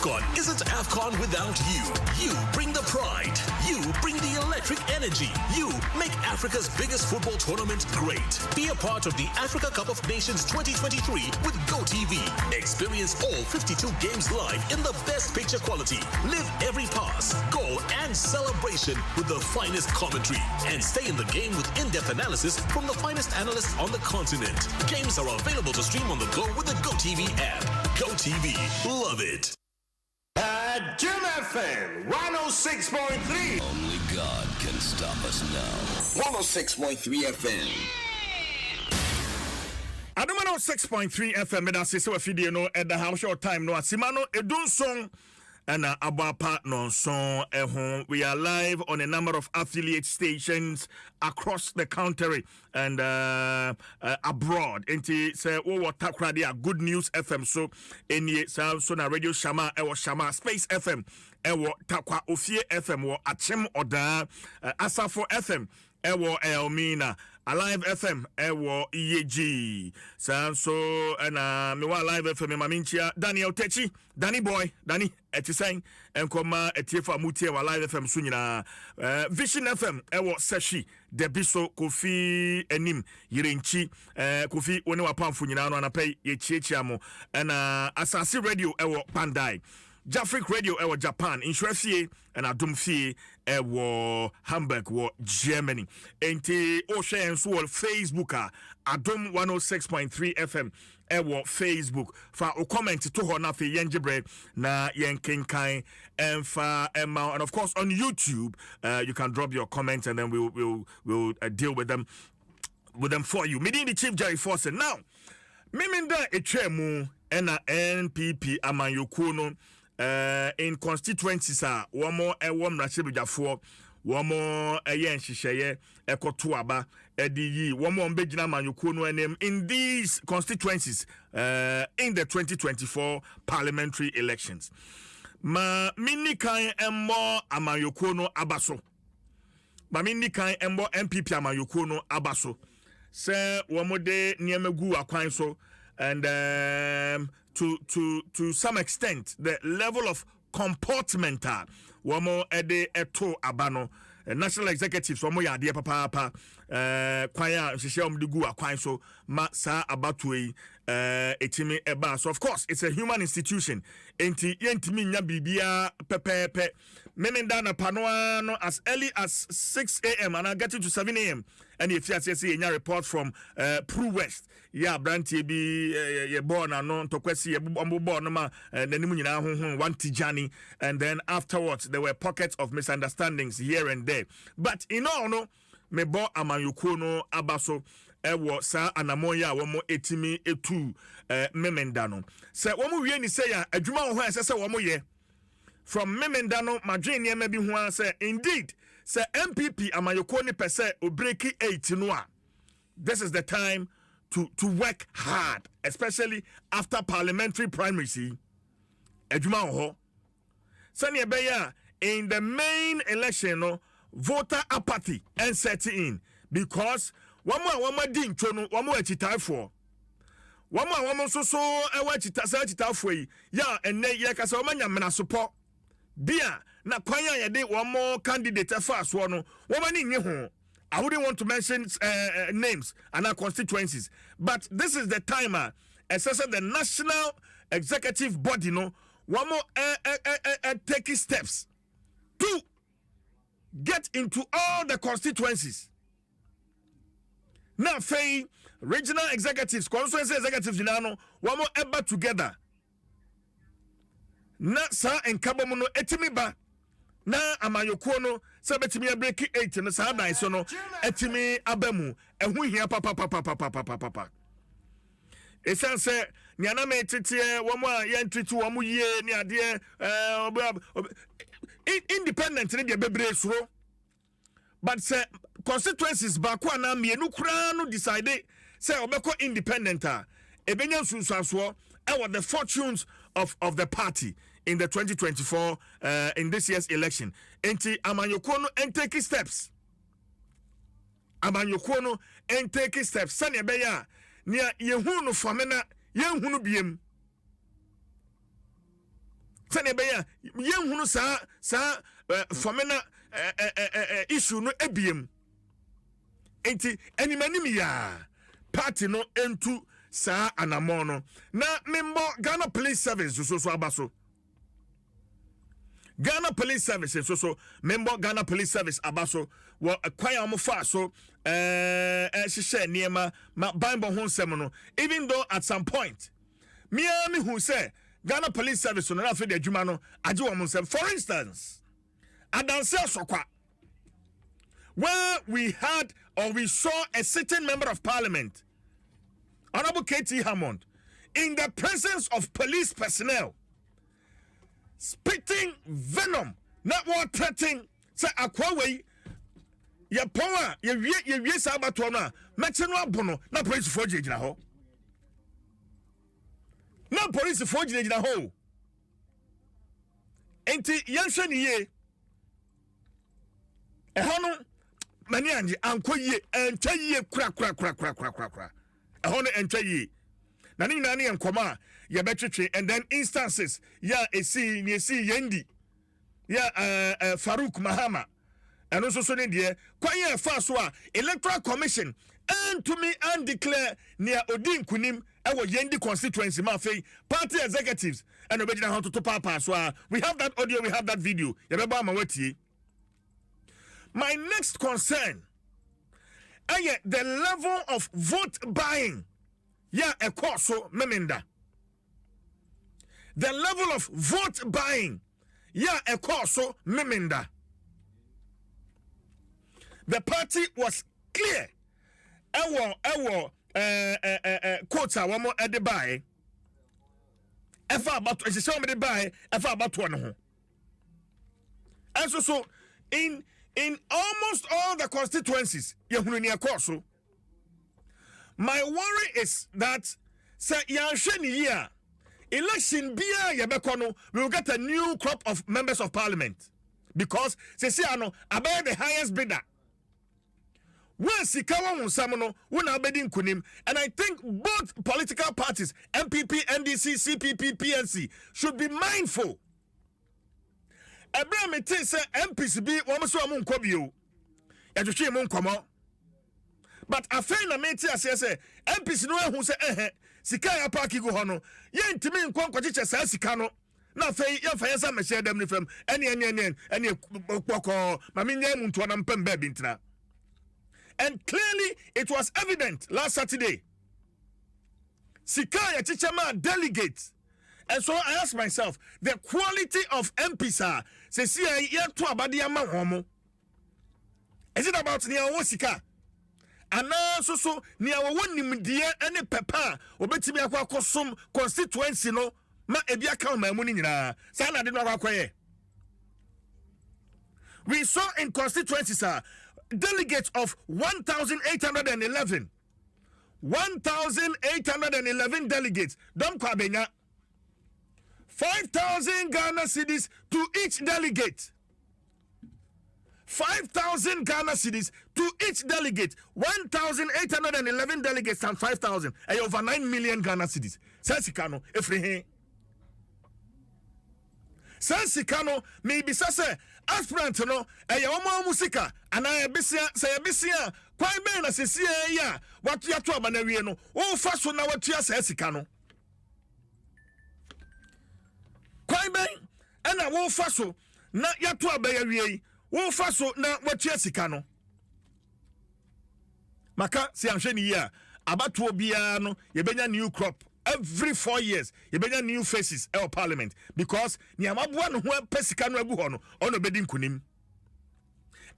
AFCON isn't AFCON without you. You bring the pride. You bring the electric energy. You make Africa's biggest football tournament great. Be a part of the Africa Cup of Nations 2023 with GoTV. Experience all 52 games live in the best picture quality. Live every pass, goal, and celebration with the finest commentary. And stay in the game with in-depth analysis from the finest analysts on the continent. Games are available to stream on the go with the GoTV app. GoTV. Love it. Adom FM 106.3. Only God can stop us now. 106.3 FM. Adom 106.3 FM. Me da se se wa fidie no at the house short time no asima no edun song and abapa non song ehon. We are live on a number of affiliate stations across the country and abroad. Enti say wo takra dia Good News FM so eni so na Radio Shama ewo Shama Space FM ewo takwa Ofie FM wo Achem Oda Asafo FM ewo Elmina Alive FM ewo Iyeji so na me wa Alive FM maminchia Daniel Techi Danny boy Danny etiseng enkoma etiefa mutie wa Live FM so nyina Vision FM ewo Seshi Debiso Kofi Enim Yirenchi Kofi one wa pamfo nyina no anapay ye chiachiamo na Asasi Radio ewo Pandai Jafric Radio ewo Japan Insurefie and Adom Fie ewo Hamburg wo Germany enti o share enso Facebook Adom 106.3 FM ewo Facebook fa o comment to ho na fe yenjebre na yenkenkan emfa emma and of course on YouTube you can drop your comments and then we'll deal with them for you. Me the Chief Jerry Forsen now miminda etwemu ena NPP amanyoku no in constituencies womo ewom rachebujafo womo eye nhihye ekoto aba ediyi womo mbegina amanyoku no enem in these constituencies in the 2024 parliamentary elections ma minikan emmo amanyoku no abaso ma minikan emmo NPP amanyoku no abaso se womo de niemegu akwan so and to some extent the level of comportment womo ede eto abano national executives womo ya de papa kwan a hihye omdigu akwan so ma sa abatoi etimi eba so of course it's a human institution enti yentimi nya bibia pepepe memenda na panoa no as early as 6 a.m. and I get to 7 a.m. and if you see a report from Pru West yeah brantie bi ye born no tokwesi ye born no ma nanimu nyina honhon one tijani and then afterwards there were pockets of misunderstandings here and there but in all no me bo amanyoku no abaso ewo sa anamoya womo etimi etu memenda no se womo wie ni say ya adwuma ho ese womo ye from memendano madwene ma bi ho say indeed say MPP amayoko ni pese o break 8 no a this is the time to work hard especially after parliamentary primaries adwuma ho sani ebeya in the main election no voter apathy and setting in because wama di ncho no wama achitaifo wama so ewa achitaifo yi ya enne ye kasa wama nyamena support bia na kwanya ye de wama candidate afa so no wama ni nye ho I wouldn't want to mention names and our constituencies but this is the time especially the national executive body no wama taking steps to get into all the constituencies. Now, Faye, regional executives, constituency executives, you know, one more ever together. Na sa and Kabamono etimiba. Na amayokono, sabetimi break 8 and sa na isono etimi abemu. And we hear papa. esan se niana me tete wo mo a ye ntreat wo mo ye ni ade independent ne de bebre suro but say constituencies ba ko na mienu kura no decide say obeko independent a ebenya sunsuaso the fortunes of the party in the 2024 in this year's election. Enti amanyoko no and take steps. Amanyoko no and take steps. Sanya beya nia yehunu famena yehunu biem. Sanya beya yehunu sa famena issue no ebiem. Enti animani ya party no entu sa anamono na membo Ghana Police Service so abaso Ghana Police Service so member Ghana Police Service abaso wo kwaya mo fa so hihye niema ma Bible ho nsem no even though at some point me who say Ghana Police Service no na fe de adwuma no age wo nsem. For instance, adanse sokwa where we had or we saw a sitting member of parliament, Honorable K.T. Hammond, in the presence of police personnel, spitting venom, not what threatening, say Aquaway, your power, your Sabatona, Machino Bono, not police forging in a hole. No police forging in a hole. Ain't it Yansan ye? A hono, Manianji, Uncle ye, and tell ye crack. Ehone entwe nani enkoma ya betwetwe and then instances ya esi yendi ya Farouk Mahama and also so ne de kwanye fa so a electoral commission and to me and declare near odin kunim ewo yendi constituency ma fei party executives and obedina how to papa so we have that audio, we have that video ya beba ma watie. My next concern, the level of vote buying, a course so memenda. The level of vote buying, a course so memenda. The party was clear. Quota one more at the buy. Ever about to show me the buy. Ever about one. And so in almost all the constituencies, my worry is that election we will get a new crop of members of parliament because about the highest bidder. And I think both political parties, MPP, NDC, CPP, PNC, should be mindful. Abraham say MPs be one so amun kwabio. Ya twetwe mu nkomo. But afei na meti ase say MPs no hu say sika ya park go ho no. Ye ntimi nkwankwachiche sa sika no. Na afei ye fa yesa me share dem ni fam. Ene pokọ ma me nya mu nto na mpem ba bi ntina. And clearly it was evident last Saturday. Sika ya chichema delegates. And so I ask myself, the quality of MPs are, say, see, to abadiama homo. Is it about near Wosika? And now, so near one dear any pepper, or betty me a some constituency, no, ma ebia count my money na. Sana did not acquire. We saw in constituencies, delegates of 1,811. 1,811 delegates. Don't kwabenya. 5,000 Ghana cedis to each delegate. 5,000 Ghana cedis to each delegate. 1,811 delegates and 5,000. Over 9 million Ghana cedis. Sensikano, Efrehe. Sensikano, maybe sase, aspirant no, Omo Musika, and I Bisia, quite ben as a ya, what you are to Abanariano, oh, first one, what you are Sensikano. Quite bang, and I won't faso, not yet to a bayery, won't faso, not what Chesikano. Maka, Siamsheni ya, about to Biano, you bring a new crop every 4 years, you bring a new faces our parliament because Niamabuan who Pesicano Buhono on a bedding kunim.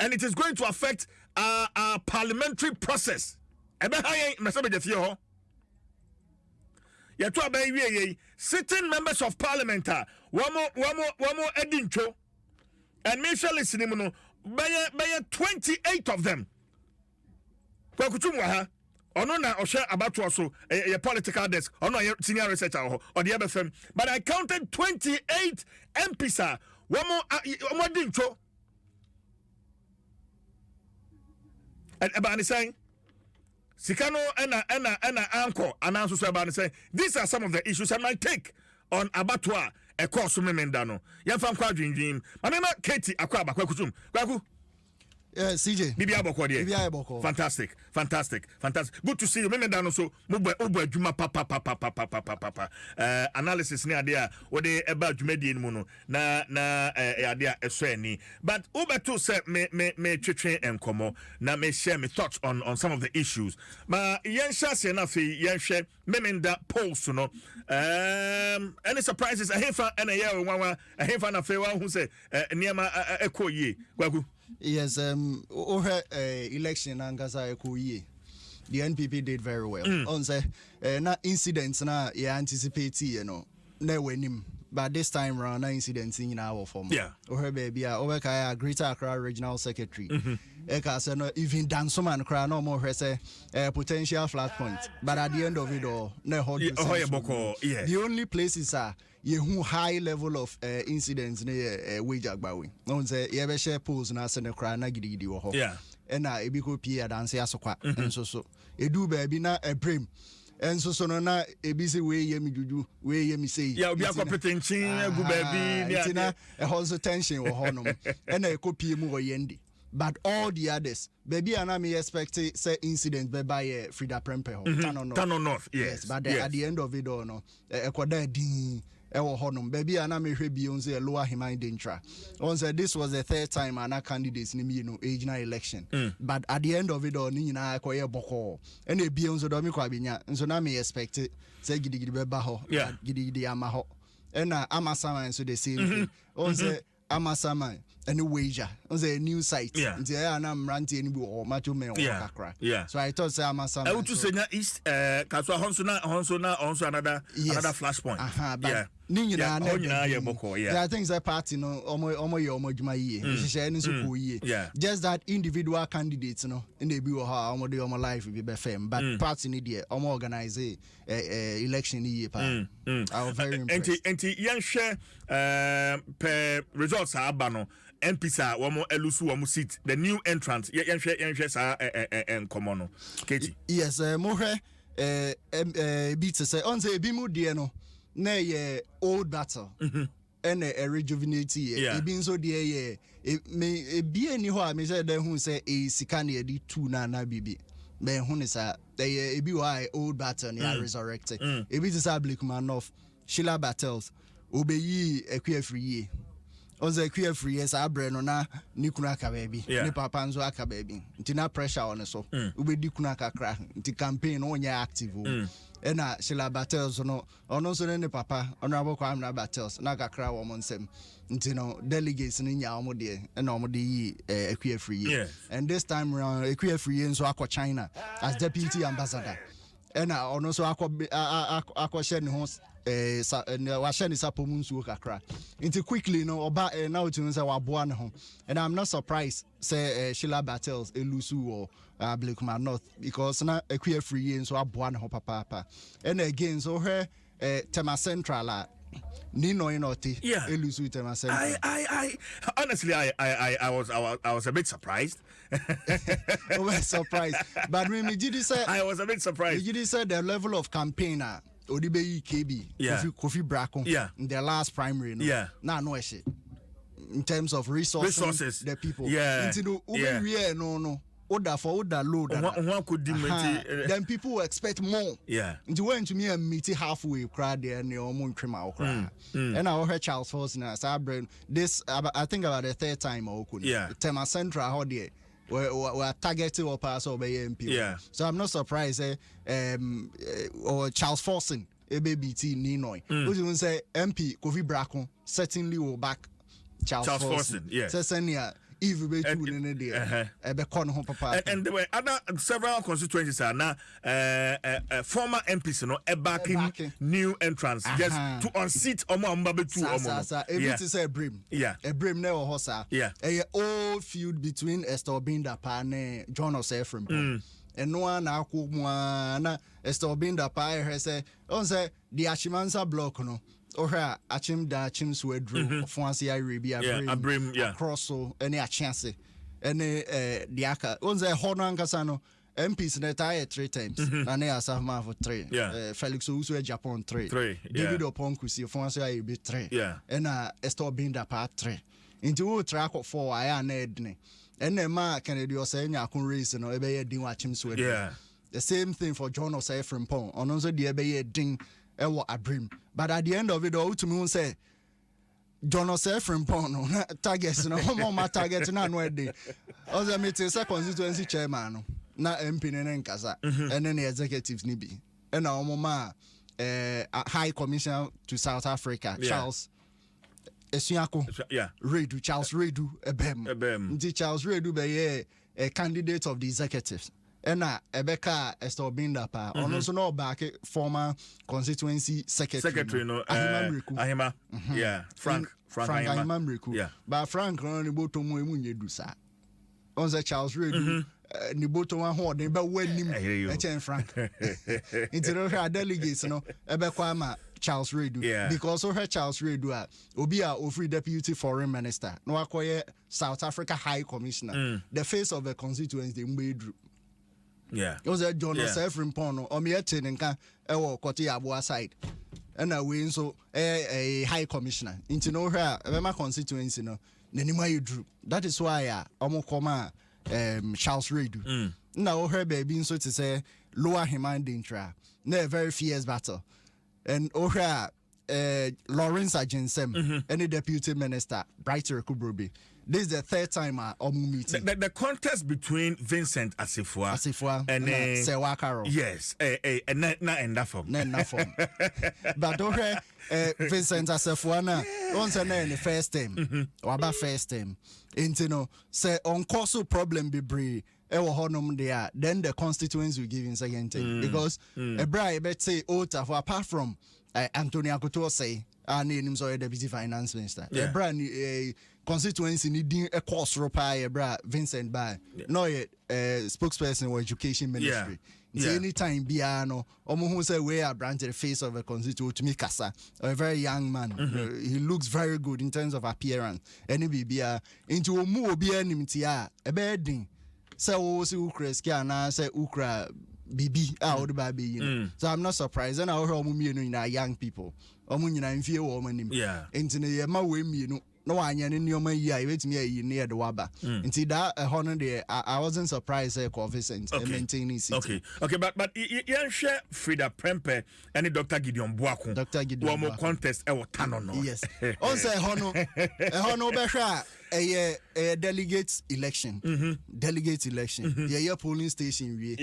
And it is going to affect our parliamentary process. to abɛwie sitting members of parliament wamo edincho and me shall listening no by 28 of them kwakutum wa ha ono na ohwe abato so a political desk ono senior researcher or the BFM, but I counted 28 MPs wamo dincho and about saying Sikano ena anko ananso so about say these are some of the issues I might take on abattoir e course memendano yamfa kwa dwindwin mamema Katie akwa abakwa kutum kwaku CJ Bibi aboko fantastic good to see you memendano so mubo adwuma papa analysis ni ade a wode eba adwumadi mu no na ade a eso ani but ubeto say me twetwe enkomo na me share me thoughts on some of the issues ma yensha se na fe yenhwe memenda polls no any surprises ahefa na ye wanwa ahefa na fe wa hu say niema ekoyie kwaku. Yes, election angasa ekoyie. The NPP did very well. On say na incidents na anticipate na wenim. But this time round na incidents in our form. Yeah. Baby Obeka Greater Accra Regional Secretary. Eka say no even dance man cry no more say potential flat point. But at the end of it all, na hold the only places are you high level of incidents near wage agbawi. On say you ever share polls na send a cry na gidi wo ho. Yeah. And na ebiko pia dance asokwa. And so edu baby na a brim. And so no na ebisi we yemi juju we yemi say. Yeah, obi akopetenshin gu baby. Itina a whole tension wo honom. And na ekopi mu wo yendi. But all the others, baby, and I may expect say incident by Frida Prempe. Tano North, yes. But at the end of it, all no, baby, and I may be on the lower Himai Dintra. On said this was the third time and our candidates in age election. But at the end of it, all Nina acquire Boko and a be on the Domico, and so now may expect it, say Gidi Baho, Gidi Amaho, and Amasama, and so the same thing. On the Amasama. A new wager on the new site. Yeah. And I'm ranting or Macho Mayo. Yeah. So I thought Amasama. I would to say East Kaswa Honsona also another flashpoint. But yeah, I think that party no just that individual candidates in the view how my life will be befem but party need the organize election year. I was very impressed. And young share per results are bano MPSA one more elusu one more seat the new entrant young share sa en common Katie. Yes more beats say on say bimu de no na ye old battle and a rejuvenate ye been so dear me be any ho me say then who say a sikani di 2 na bibi me hu ne sa e bi why old battle na resurrected e bi say Blackman of Sheila battles obeyi ekwe free ye on the ekwe free yes abre no na ni kunu aka baby ni papa nzo aka baby nti na pressure on so obedi kunu aka kra nti campaign no nya active and Sheila battles no ono so ne papa honorable Kwame battles na kakra wo monsem nti no delegates ni nya omo de na omo de yi ekwe free and this time around ekwe free nso akọ China as deputy ambassador and ono so akọ share ne ho washani sapomu nsuo kakra into quickly no oba now to say waboa ne ho and I'm not surprised say Sheila battles elusu or Blackman North because na ekwe free nso aboa ne ho papa and again so her Tema Central Nino inoti elusu Tema Central. I honestly I was a bit surprised. I was surprised, but when me did say I was a bit surprised. You did say the level of campaigner Odibe KB, Kofi Bracon, in their last primary, no shit. In terms of resources, the people, no. Order for order load. One could then people expect more. Into when to me a meeting halfway crowd there and your own criminal crowd. And I heard Charles Forson as I bring this. I think about the third time I could. Tema Central how there. We're targeted or pass over MP. So I'm not surprised. Or Charles Forson, ABBT Ninoy. Who's going to say MP Kofi Bracon certainly will back Charles Forson. Yes. Sesenia if be two in there ebe kon ho papa and there were other several constituencies are now former MPs no backing new entrants just to unseat omo ambabe two omo it is a brim na ho sa a old feud between Esther Binda pa and John Osefrim and no one na Esther Binda pa say on say the Achimansa block no Ora achim da achim swedru fonse Arabia abrim across so any a chance any diaka onze hono ankasa no MPs net 3 times and Asafma for 3 Felix Ouswe Japan 3 David Oponkusi fonse Arabia 3 and Esther Binda part 3 into track 4 I na edne and ma Kennedy Osenya kun race no ebe din achim swedru the same thing for John Osei from Pon onzo de ebe din ewo abrim but at the end of it all to me say John Osei from Pon targets no more target na no dey ozo me say constituency chairman na MP ne nkasa and then the executives ni bi and na omoma high commissioner to South Africa Charles Esuako Redu Charles Redu ebem ndi Charles Redu be a candidate of the executives Ena Ebeka Esther Binda pa also no back former constituency secretary no Ahima Frank Ahima but Frank no ni boto mu emu nyedu sa on the Charles Redu ni boto wan ho den ba wanim e chen Frank into the delegates no ebekwa ma Charles Redu because her Charles Redu obi a ofri deputy foreign minister no akoye South Africa high commissioner the face of the constituency mbedru it was a John Osefrim Pono or me nka ewo Kote Abua side and we so a high commissioner into no her my constituency no nenima you drew that is why omokoma Charles Redu now her baby so to say lower human danger na very fierce battle and her Lawrence Nsem any deputy minister Brighter Kubrubi. This is the third time meeting. The contest between Vincent Asifua and Sewakaro. Yes, na enda form. But okay, Vincent Asifua na once in the first time, waba first time. Into no say on cause problem be brave. There, then the constituents will give in second time because a bribe say apart from Antonio Akoto say name so deputy finance minister. A brand constituency needing a course ropa bra Vincent by no spokesperson or education ministry. Anytime biano omo say we are branch the face of a constituent to me kasa a very young man he looks very good in terms of appearance any bibia into omu obi animtia a bedding so see ukra na say ukra bibi would baby so I'm not surprised and our home young people omunyina mfie wo manim into ne ma we mienu no anya ne nyoma yi a betimi ayi near the waba into that honor there I wasn't surprised say Vincent maintaining city okay but yan share Frida Prempe and Dr. Gideon Boako one more contest e wotano no yes on say honor be hwa a delegate election yeah polling station we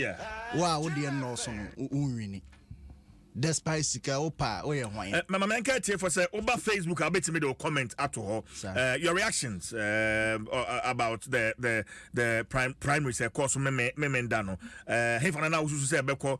wow the no so unwini despite sika opa oye hwan mama menka tie for say over Facebook I bet me the comment at all your reactions about the primary say course me ndano he for na ususu say beko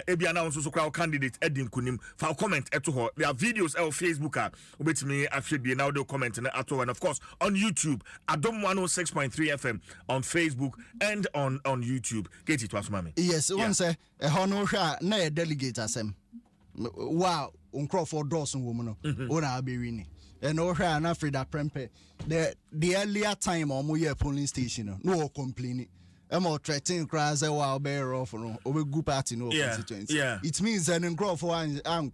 ebia na ususu kwa candidate Edin Kunim for comment at all there are videos on Facebook bet me afie now the comment at all and of course on YouTube Adom 106.3 FM on Facebook and on YouTube get it was mama yes one say e hono hwa na delegate asem wow Crawford Dawson woman ona be winning and over na Frida Prempe the earlier time on your polling station no complaining more threatening cries wow bear off no over good party no constituency it means that in Crawford and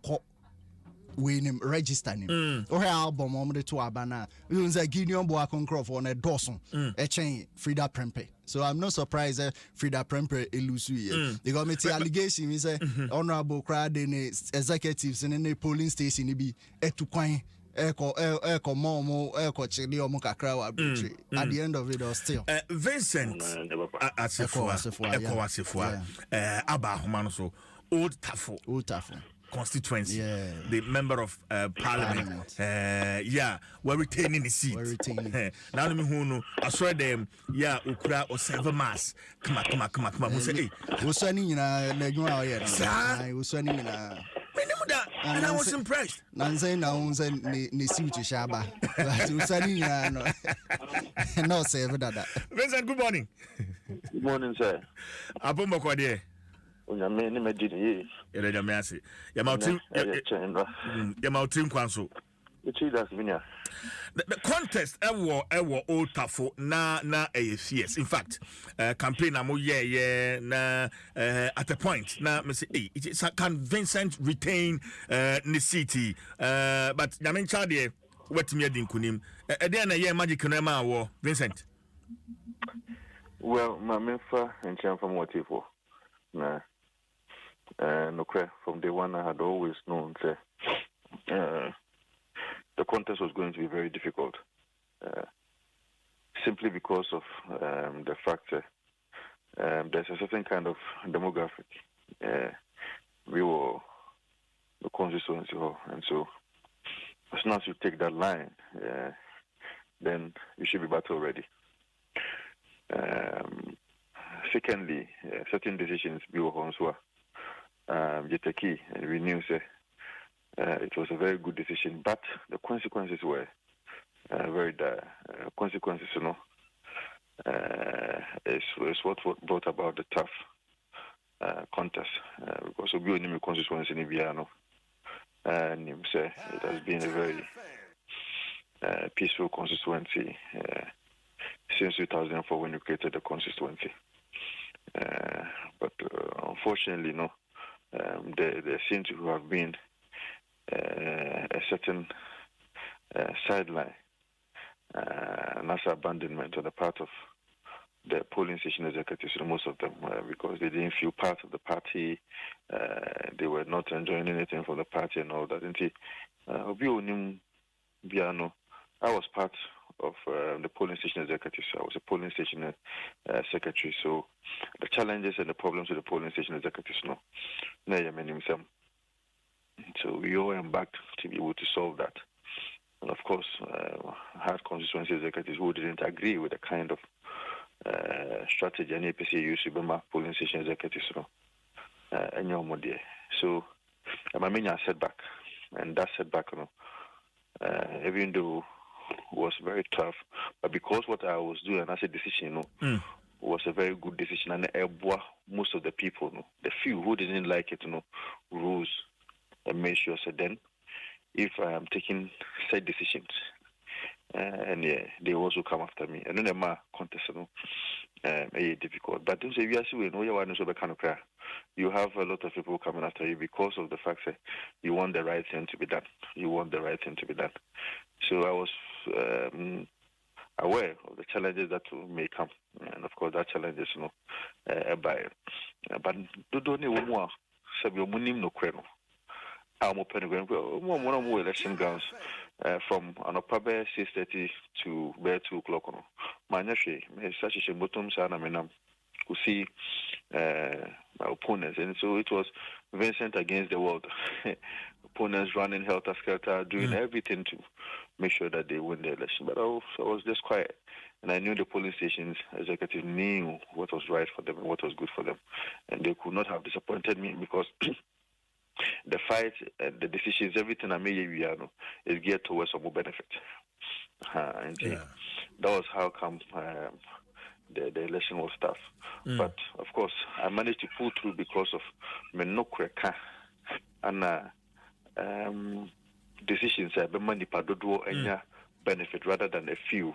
winning registering or her album on the two abana we say Gideon Boakon Crawford on a Dawson a chain Frida Prempe. So I'm not surprised that Frida Prempe elusu they got me the allegation is honorable crowd in executives in the polling station be etukwan eko momo eko chili omo kakra wa betray at the end of it all still Vincent Asifua aba homa no so old tafo constituency, the member of parliament. We're retaining the seat. Now me who know, I saw them. Ukura or seven mass. Come on. We say, and I was impressed. Nansen now ne suit shaba. No say that. Vincent, good morning. Good morning, sir. Abombo kwa die. Onyame ne medine ye. Ele nyame ase. Ya mautim kwanso. The contest ewo Old Tafo na fierce. In fact, campaign amo na at a point na me say can Vincent retain the city but nyame ncha de wetimi adi nkunim e na magic na ma wo Vincent. Well, my menfa ncha from what for na no from day one I had always known say the contest was going to be very difficult, simply because of the fact that there's a certain kind of demographic. We were the constituency, and so as soon as you take that line, then you should be battle ready. Secondly, certain decisions we were on so key, and we knew say. It was a very good decision, but the consequences were very dire. Consequences, is what brought about the tough contest. Because we only constituency in Ibiano, and it has been a very peaceful constituency since 2004 when we created the constituency. But unfortunately, there seems to have been a certain sideline and that's abandonment on the part of the polling station executives, most of them, because they didn't feel part of the party, they were not enjoying anything from the party and all that. I was part of the polling station executives. I was a polling station secretary, so the challenges and the problems with the polling station executives, so we all embarked to be able to solve that. And of course, had constituency executives who didn't agree with the kind of strategy and APC used to be my polling station executives. So I mean, a setback. And that setback, even though was very tough, but because what I was doing as a decision, was a very good decision, and most of the people, the few who didn't like it, rose and made sure. So then, if I am taking said decisions, and they also come after me, and then my contest, difficult. But those areas you have a lot of people coming after you because of the fact that you want the right thing to be done. So I was aware of the challenges that may come, and of course that challenges, but don't know more. I'm open more election grounds from an upper 6:30 to 2 o'clock. My such a bottom sana could see my opponents, and so it was Vincent against the world. Opponents running helter skelter, doing everything to make sure that they win the election. But I was just quiet, and I knew the polling stations executive knew what was right for them and what was good for them, and they could not have disappointed me because. The fight, the decisions, everything I made is geared towards some more benefit. And that was how come the election was tough. But of course, I managed to pull through because of Menokweka and decisions and benefit rather than a few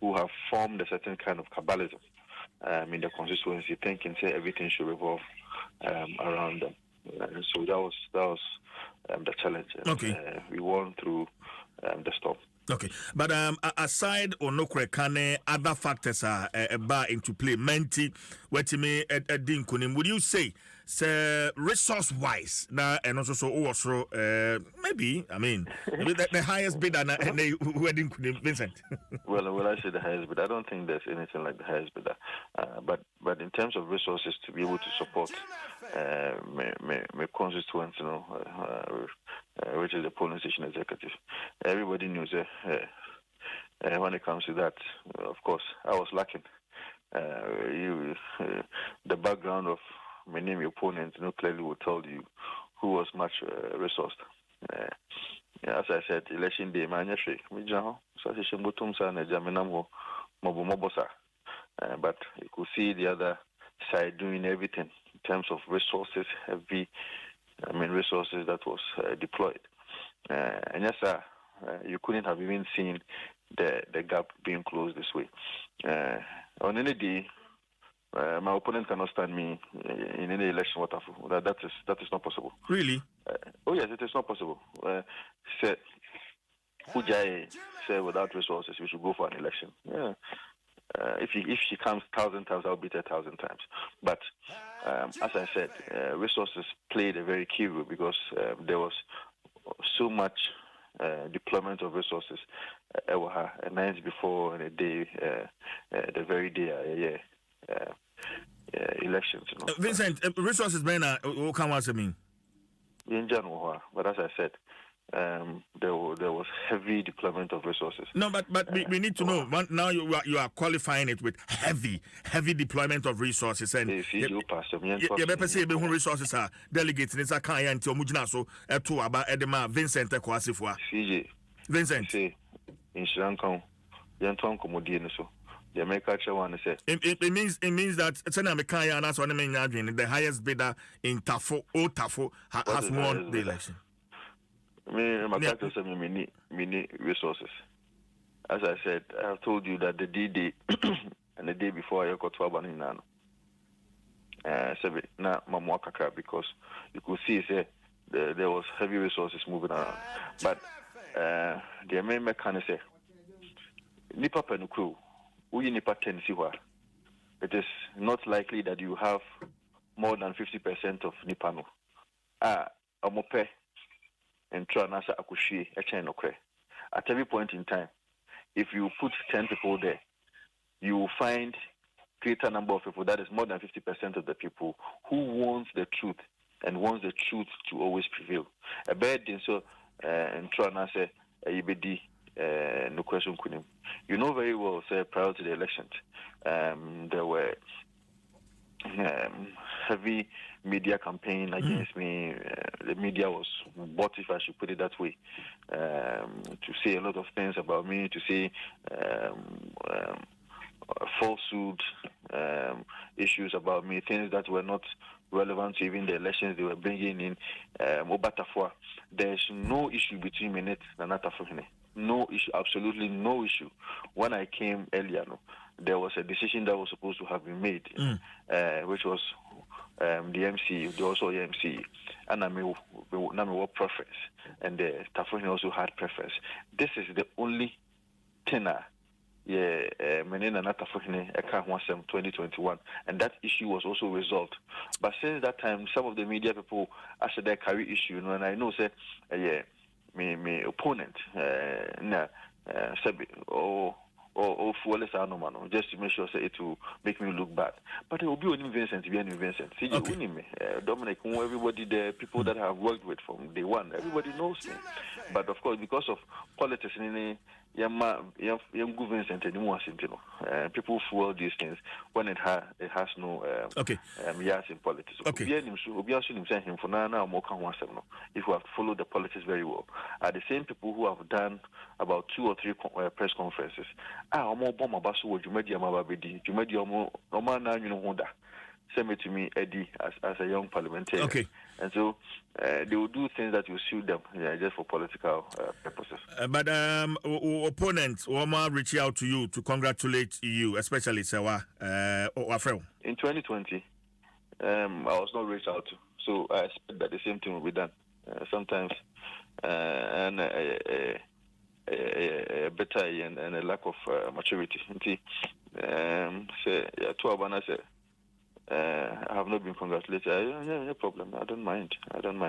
who have formed a certain kind of cabalism in the constituency, thinking say everything should revolve around them. So that was the challenge. Okay. We won through the storm. Okay, but aside or no krekane, other factors are bar into play. Menti, wetime edin kunim. Would you say, resource wise, now and also maybe maybe the highest bidder na wedding kunim, Vincent. Well, I say the highest bidder. I don't think there's anything like the highest bidder. But in terms of resources to be able to support my constituents, which is the polling station executive, everybody knows when it comes to that. Of course, I was lacking. The background of my name opponent, clearly will tell you who was much resourced. As I said, election day, but you could see the other side doing everything in terms of resources, resources that was deployed. And yes, sir, you couldn't have even seen the gap being closed this way. On any day, my opponent cannot stand me in any election. That is not possible. Really? Oh yes, it is not possible. Say without resources, we should go for an election. Yeah. If she comes 1,000 times, I'll beat her 1,000 times. But as I said, resources played a very key role because there was so much deployment of resources nights before and a day, the very day, elections. Vincent, resources, what can I mean? In general, but as I said, there was heavy deployment of resources. No, but we need to know. Now you are qualifying it with heavy deployment of resources, and resources are delegates. It's a kind until Mujina so to about Edema Vincent Ekwasifwa. Vincent. In Sri Lanka, Yanton Komodian so. The American one say it means that Senamekaya and that's what I mean. The highest bidder in Tafo has won the election. Many resources. As I said, I have told you that the D-Day and the day before I got to Abaninano. Because you could see there was heavy resources moving around. But the main mechanic say, Nipa Penukru, Nipa Tensiwa. It is not likely that you have more than 50% of Nipano. Amope. And try and answer Akushi, at every point in time, if you put 10 people there, you will find greater number of people, that is more than 50% of the people who wants the truth and wants the truth to always prevail. A bad thing, so and try and answer no question kunim. You know very well, say prior to the elections, there were heavy media campaign against me. The media was bought, if I should put it that way, to say a lot of things about me, to say falsehood issues about me, things that were not relevant to even the elections they were bringing in. There's no issue between me and Nanata. No issue, absolutely no issue. When I came earlier, there was a decision that was supposed to have been made, which was the MC, the also MC, and I mean, preference, and the Tafoni also had preference. This is the only tenor. Menena Natafoni Eka 2021, and that issue was also resolved. But since that time, some of the media people actually they carry issue, and I know say, my opponent, just to make sure say it will make me look bad. But it will be only Vincent, See, Dominic, everybody, the people that I have worked with from day one, everybody knows me. But of course, because of politics, young Vincent anymore, people fuel these things when it has no yes in politics. If you have followed the politics very well, are the same people who have done about 2 or 3 press conferences. Send it to me, Eddie, as a young parliamentarian. Okay. And so they will do things that will suit them, just for political purposes. But opponents will reach out to you to congratulate you, especially Sewa Wafrel. In 2020, I was not reached out to, so I expect that the same thing will be done. Sometimes, and better and a lack of maturity. Say to Abana say I have not been congratulated. No problem. I don't mind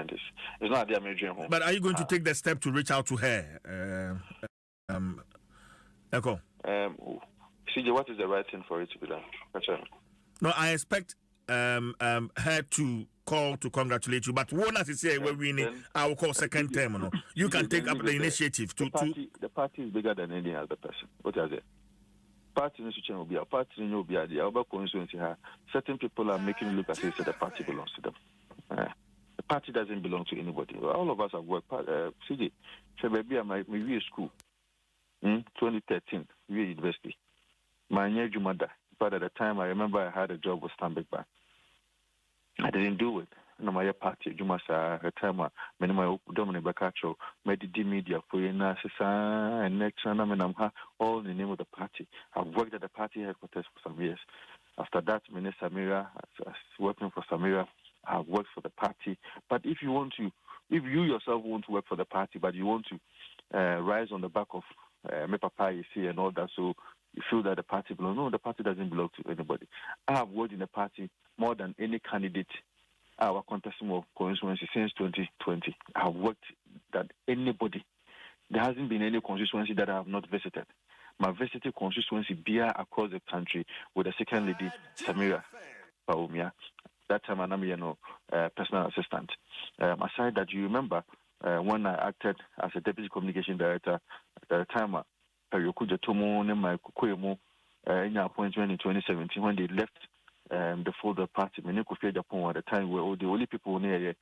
this. It's not the American home. But are you going to take the step to reach out to her? Echo. CJ, what is the right thing for it to be done? No, I expect her to call to congratulate you, but one as you say we're winning, I will call second term. No, you can take up the initiative to. The party is bigger than any other person. What is it? Party will be a party, will be a constituency. Certain people are making it look as if the party belongs to them. The party doesn't belong to anybody. All of us have worked. CJ, so maybe my school, 2013, university. My near Jumada. But at the time, I remember I had a job with Stanbic Bank. I didn't do it. No, my party, Jumasa, a time, many my dominant Bakacho, Medidi Media, Puyena, and next time, all in the name of the party. I've worked at the party headquarters for some years. After that, Minister Samira, working for Samira, I've worked for the party. But if you yourself want to work for the party, but you want to rise on the back of me papa you see and all that, so you feel that the party belongs. No, the party doesn't belong to anybody. I have worked in the party more than any candidate our contesting of constituency since 2020. I have worked that anybody. There hasn't been any constituency that I have not visited. My visited constituency beer across the country with the second lady, Samira Paumia. That time I'm personal assistant. Aside that, you remember when I acted as a deputy communication director at the time, Periokuja Tomo and my Kukuemo in appointment in 2017 when they left the folder party. Meneko Japan at the time were the only people near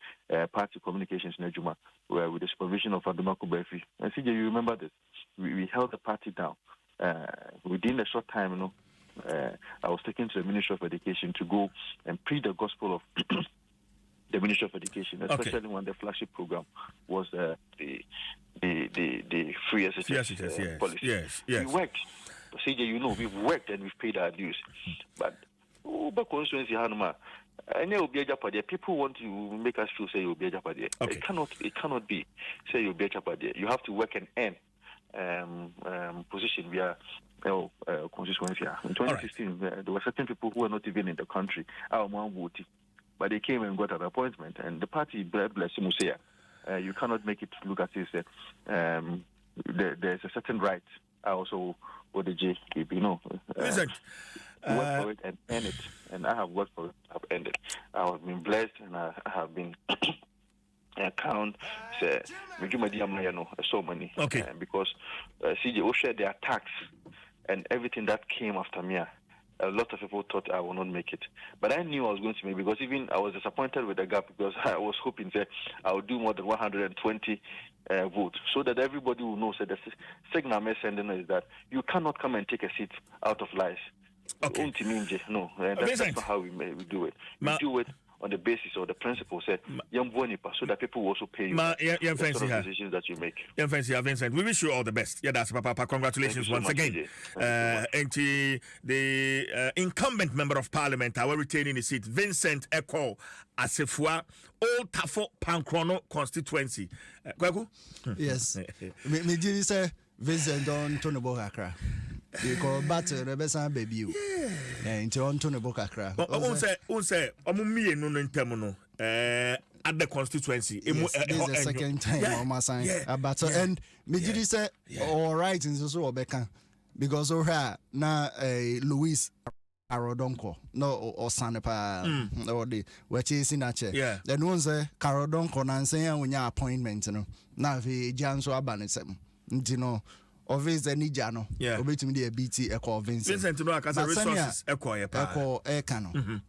party communications in Ejuma were with the supervision of Adom Befi. And CJ, you remember this? We held the party down. Within a short time, I was taken to the Ministry of Education to go and preach the gospel of the Ministry of Education, especially when the flagship program was the free SHS policy. Yes. We worked. CJ, we've worked and we've paid our dues. But people want to make us feel say you'll be a Japadia. Okay. It cannot be say you'll be a Japadia. You have to work and earn position via constituency. In 2016, there were certain people who were not even in the country. But they came and got an appointment, and the party bless him say, you cannot make it look as if there's a certain right. I also work for it and earn it, and I have worked for it. I've earned it. I have been blessed, and I have been account so many. Okay. Because CJ Osha their tax and everything that came after me. A lot of people thought I will not make it. But I knew I was going to make it because even I was disappointed with the gap because I was hoping that I would do more than 120 votes so that everybody will know. So the signal I'm sending is that you cannot come and take a seat out of lies. Okay. No, that's not how we do it. We do it on the basis or the principle so that people will also pay you the sort of decisions that you make. Vincent, we wish you all the best. Yeah, that's Papa. Congratulations once again. And the incumbent member of parliament, our retaining his seat, Vincent Eko Asefua, Old Tafo Pankrono constituency. Kwaku? Yes. Me did say Vincent don't turn about Accra. Because battle the best baby you. Yeah, into on Tony Bokakra. Unse omumi no ntemu at the constituency. Yes, this is the second time on my sign a battle and me did say all right in so Obeka because na Louis Arodonko no or Sanepa or the we're chasing at chair. Then one say Carodonko and say when your appointment now if Janso Abanisem Obviously, any jano. Obey me the BT Echo Vincent. Vincent, no, because resources Echo Ekano.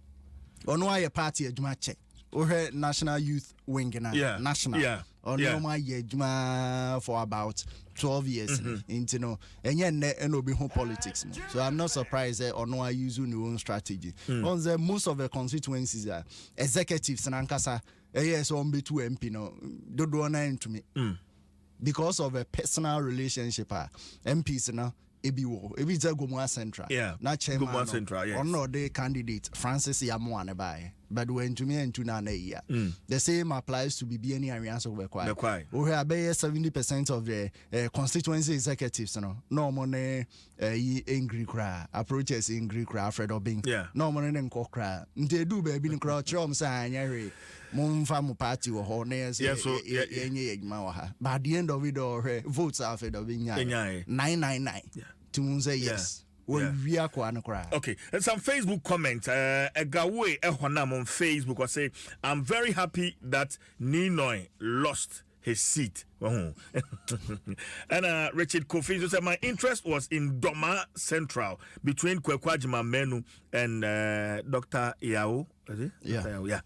Ono aye party adwuma che. Ohe National Youth Wing na national. Ono ma ye adwuma for about 12 years into no enye no be home politics. So I'm not surprised that ono are using their own strategy. On the most of the constituencies are executives and ankasa yes on be 2 MP no do na into me. Because of a personal relationship, MPs now ebi tell Gomua Central. Yeah. Na chairman. Gomua Central, yes. Or no, the candidate Francis Yamuane by. But when to me and to Nana year. The same applies to BBN areas of Bequai. We have 70% of the constituency executives, no money angry cry, approaches angry cry, Fred Obing. Yeah. No money and cock cry. They do baby in crowd, chum sign, Mum famu party or horners, but at the end of it, all votes are fed of 999 to say yes. We are okay, and some Facebook comment. Gawe Ehonam on Facebook was say, I'm very happy that Ninoy lost his seat. And Richard Kofi said, my interest was in Doma Central between Kwekwajima Menu and Dr. Yao. Yeah.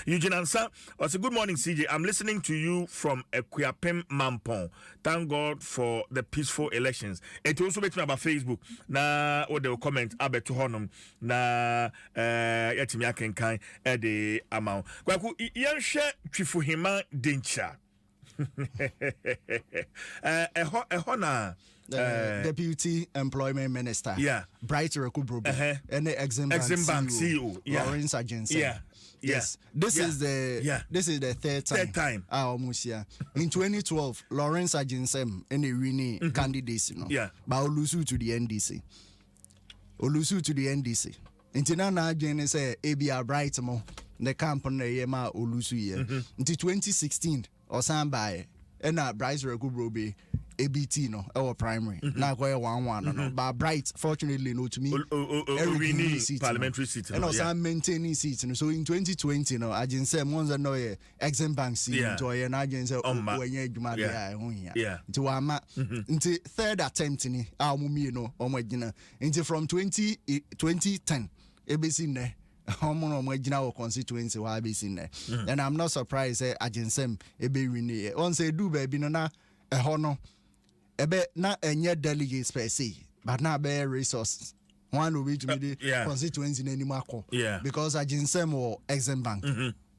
Eugene Ansa was a good morning, CJ. I'm listening to you from Ekuyapem Mampong. Thank God for the peaceful elections. It also makes me about Facebook. Na what they will comment about to honum na yetimi akenkan e de amount. Kwaku yanshe twifuhima dencha. Deputy Employment Minister. Yeah. Bright Rekubrobe. And the Exim Bank CEO. Lawrence Agency. Yes. This is the third time. Almost in 2012, Lawrence Agency and the winning candidates, but Olusu to the NDC. International Agency say ABR Bright mo the company yema Olusu year. Until 2016 or somebody and Bryce Rekubrobe. ABT no our primary na go 1-1 no but Bright fortunately no to me winning parliamentary seat and also maintaining seats so in 2020 no agency monza no exim bank seat to ye na agency wenye adwuma dia ho hia nti wa ma nti third attempt ni amumi no omagina nti from 2010 ebesi ne homo omagina wo constituency wa ebesi ne and I'm not surprised agency ebe win on say do baby no na no ebe na enye delegates per se but na be resources one will be to be the constituency in any because aginsem or exim bank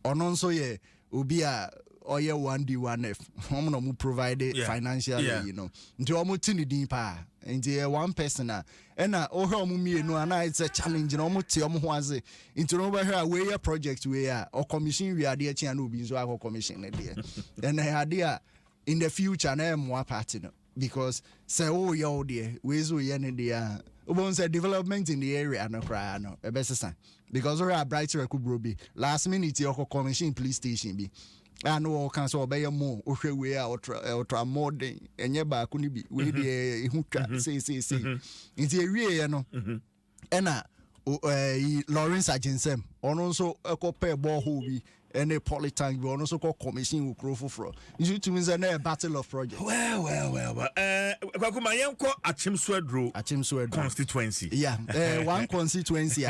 ono nso ye obi a oye 1D1F omo no mu provide financially you know nti omo tini din pa nti one person na na o he omo mienu ana it's a challenge na omo te omo ho ase nti no be here we project we a o commission we ade achi na obi nso akọ commission na de and ade a in the future na more party no because say oh yo there we so ye ne there obon say development in the area no cry no e be sesa because we are bright Rekubrobe last minute your commission police station bi and no can so obey more ohwe we a ultra modern enye ba ko ni bi we dey hu twa say nti ewie ye no na Lawrence Agency ono so ekope borehole bi any polytank we also call commission will grow for you to mean a battle of projects. Well. Kwakuma yenko Achimswedro constituency. One constituency.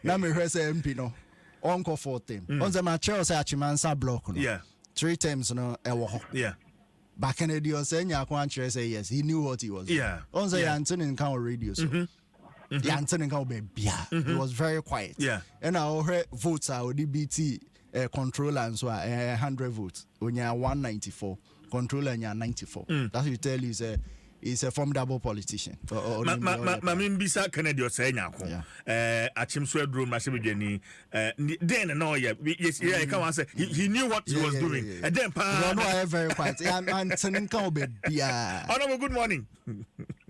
Na me hwe say MP no. Onko 14. On the mature say Achimansa block no. 3 times no ewo ho. Back in the day say nya kwa say yes, he knew what he was. On the Anthony in count radio so. The Anthony count be bia. He was very quiet. And I heard votes are DBT controller and so 100 votes onya 194 controller nya 94 that will tell you is a formidable politician Bisa Kennedy say nyako Achimswedro Masebedeni then no yes I can say he knew what he was doing and then no very quiet and turning can be bia Honorable good morning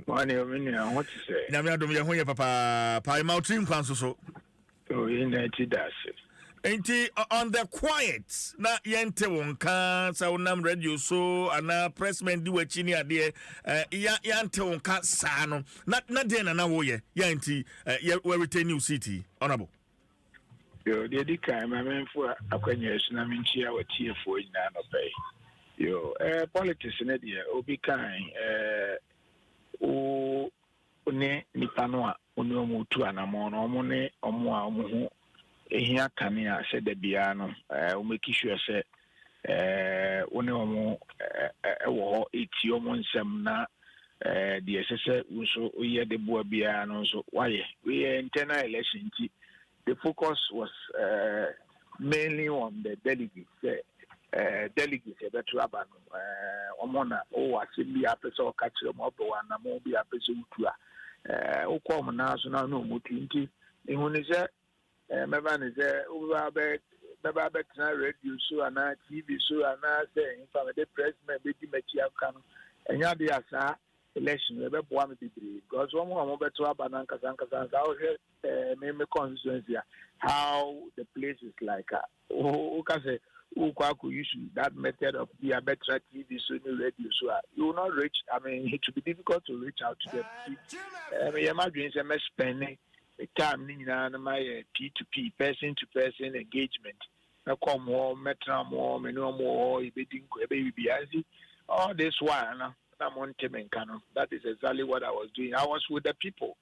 what to say na me adom ye ho ye papa pa mautrim kwan so in that Enti on the quiet na yente wonka sa unam radio so ana pressman di wachini ade yante wonka sa no na de na wo ye yanti we retain new city honorable yo de di kai ma menfo akwanya su na menchia watie fo nyina no pay yo politics na de obi kan o ne nipa no a onu mu tu anamo no omo ne omo a omo ho ehia kania se de bia no o make sure se one omo wo eti omo nsem na de sese so oye de boa bia no so why we internal election the focus was mainly on the delegates delegates better abano omona o assemblly apesa o kachire mo bo na mo bi apesa utua ukom na so na no mutu nti ehunu se meba ne se uba be tena radio show ana TV show ana say infame the president be di machi aka no enya de asa election be bo am bibiri because one more better abana nkasa how me constituency how the place is like who can say who could use that method of the better TV so radio so you will not reach. I mean, it will be difficult to reach out to them. I mean, my dreams are spending time in my P2P person to person engagement. I come home, metro more, no more, baby, all this while. I'm on Temenkano. That is exactly what I was doing. I was with the people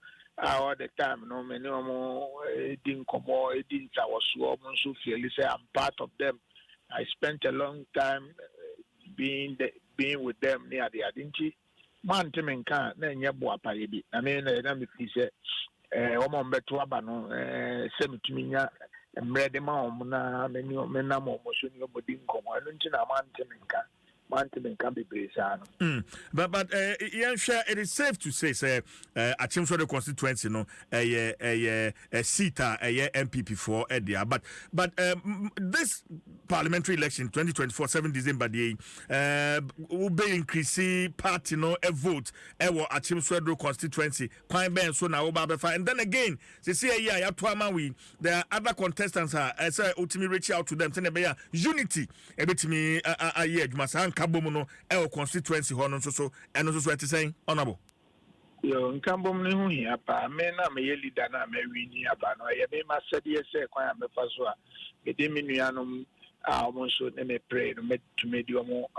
all the time. No, no more. It didn't come more. It didn't. I was so feel. Say I'm part of them. I spent a long time being with them near the Adinchi. Man, Temenka, then you boa paybi. I mean, let me say, Omo Betu Abano, Semituminia, and Redema, Mona, Menamo, Mosunio Bodinko. I don't know, Man Temenka. Can be based on. But yeah, sure, it is safe to say, Achim for the constituency, no, a seat, a MPP for Edia. But this parliamentary election, 2024, 7 December, will be increasing party, no, a vote, Achim for the constituency, Quine Ben, so now, and then again, they say, yeah, there are other contestants, I say, ultimately reach out to them, unity, a bit me, a year, Masan. Kabomuno constituency hono so eno so ete saying honorable yo nkambom ne hu hia pa me na me leader na me wini aba no ye me ma sede se kwan me fa so a me de me nuanom a omo so ne me pray no me to me di omo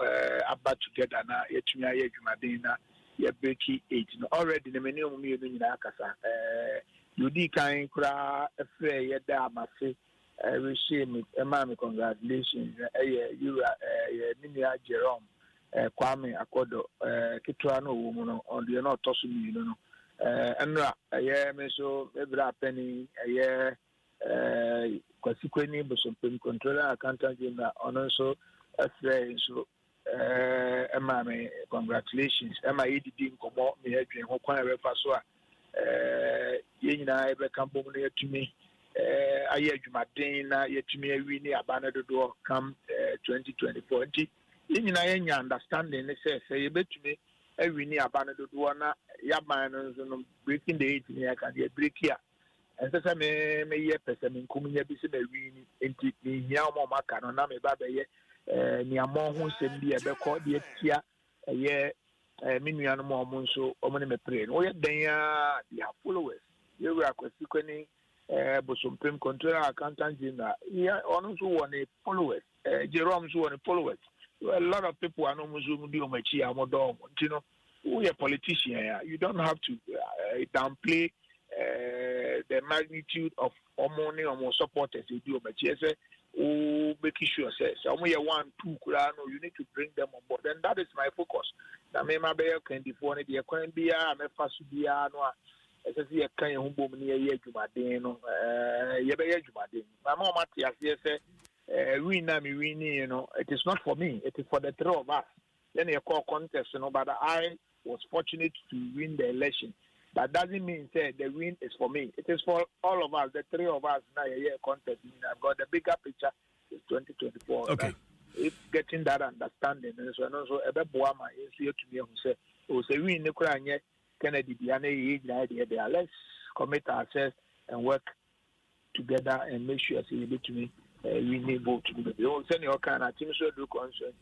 aba together na yetumi aye adwumaden na ye breaki 8 no already ne me ne omo me no nyina akasa yudi kan kura efre ye da amase we see me mama congratulations you Minia Jerome Kwame Akodo Kitwa no wo no on the no tosu mi no enra me so ebra penny kwasikweni bosompem controller accountant na ono so afre so mama congratulations ema yidi nkomo me adwen ho kwan refa so a ye nyina ebe kambo no yatumi aye adwumaden na yetumi awi ni abana dodo come 2024 nti nyina yenya understanding ne say yebetumi awi ni abana dodo na yaban no breaking the 8 ni aka dey break here ensese me ye pese me nkomunya bi se na awi ni nti ni hia mo maka no na me ba be ye ni amon ho sem bi ebekọ de tia ye me nuanu mo nso omo ne me pray no ye dan ya they have followers you were kwasikweni bosompem controller accountant general yeah also one followers Jerome so one followers a lot of people are no musumu di omachi amodom you know who a politician you don't have to downplay the magnitude of money or supporters you do omachi say oh making sure say somewhere 1 2 no you need to bring them on board and that is my focus na me ma be can before the kwan bia me fasu bia no especially a kind of home near Jumaden, Jumaden. My mom say, we you know, it is not for me, it is for the three of us. Then a call contest, you know, but I was fortunate to win the election. That doesn't mean say the win is for me. It is for all of us, the three of us now a year contest. I've got the bigger picture is 2024. Okay. If getting that understanding, and so a bit boama is here to me who say we in the Ukraine. Kennedy, let's commit ourselves and work together and make sure we need vote to the whole senior kind of things. So do concern,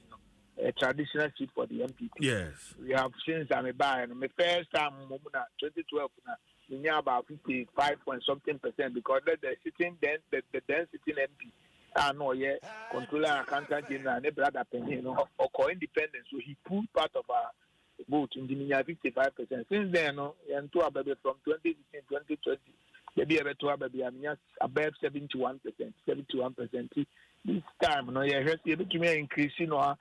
a traditional seat for the MPP. Yes, we have since I'm a buyer. My first time, 2012, we have about 55 point something percent because the sitting then the then sitting MP. I know, yeah, controller accountant general, and brother Penny, or independent. So he pulled part of our vote in the 55%. Since then, no, and to about from 2016, 2020, maybe about to above 71%, 71%. This time, no, yeah, has able to be increasing or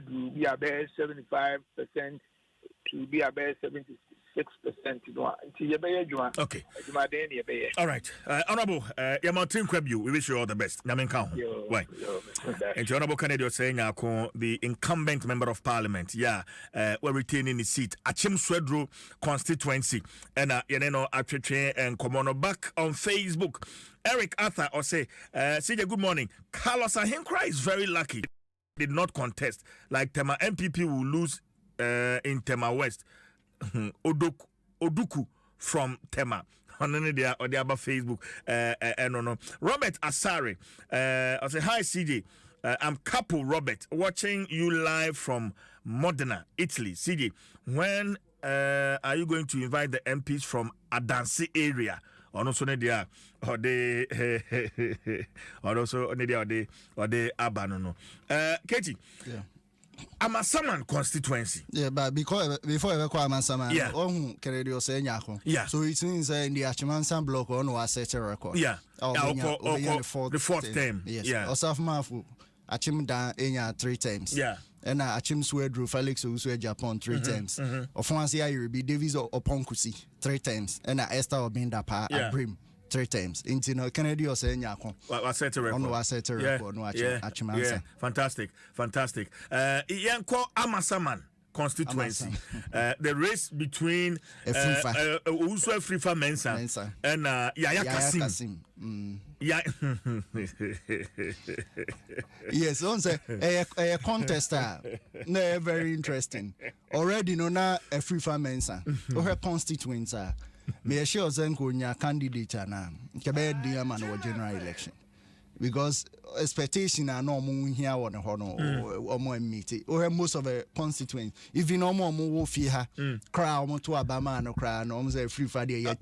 be about 75% to be about no nti yebeye adwuma okay adwuma den ne yebeye all right honorable Yamartin Kwebu, we wish you all the best na menka ho why and honorable Kennedy saying the incumbent member of parliament we're retaining his seat Achim Swedru constituency and yeneno atwetwe and komono back on Facebook. Eric Arthur or say CJ, good morning. Carlos Ahinkra is very lucky did not contest like Tema MPP will lose in Tema West. Oduku from Tema on the other Facebook. No. Robert Asare, I say hi CJ. I'm Capo Robert, watching you live from Modena, Italy. CJ, when are you going to invite the MPs from Adansi area? Or also Nedia or the or also Nedia or the Abanono. Katie. Yeah. Amasaman constituency. Yeah, but because before I call Amasaman, yeah. So it means in the Achimansan block on was set a record. Yeah. The fourth term. Yes. Yeah. Osaf Mafu, Achim da Enya 3 times. Yeah. And Achim Swedru Felix Uswe Japan 3 times. Of once here be Davis upon Kusi 3 times. And Esther Obinda Pa Abrim 3 times. Into Kennedy or saying Yako. Was set a record. Was set a record. Yeah. Fantastic. Yanko Amasaman constituency. The race between Uswe Frifa Mensa and Yaya Kasim. Yes, on say a contest very interesting. Already no na a free mensa or her constituents me sure zenko nya candidate na kebe diaman or general election. Because expectation are no more here on the hono or more meeting or most of the constituents. If you know more fear crowd to Abama no crowd no say free Friday I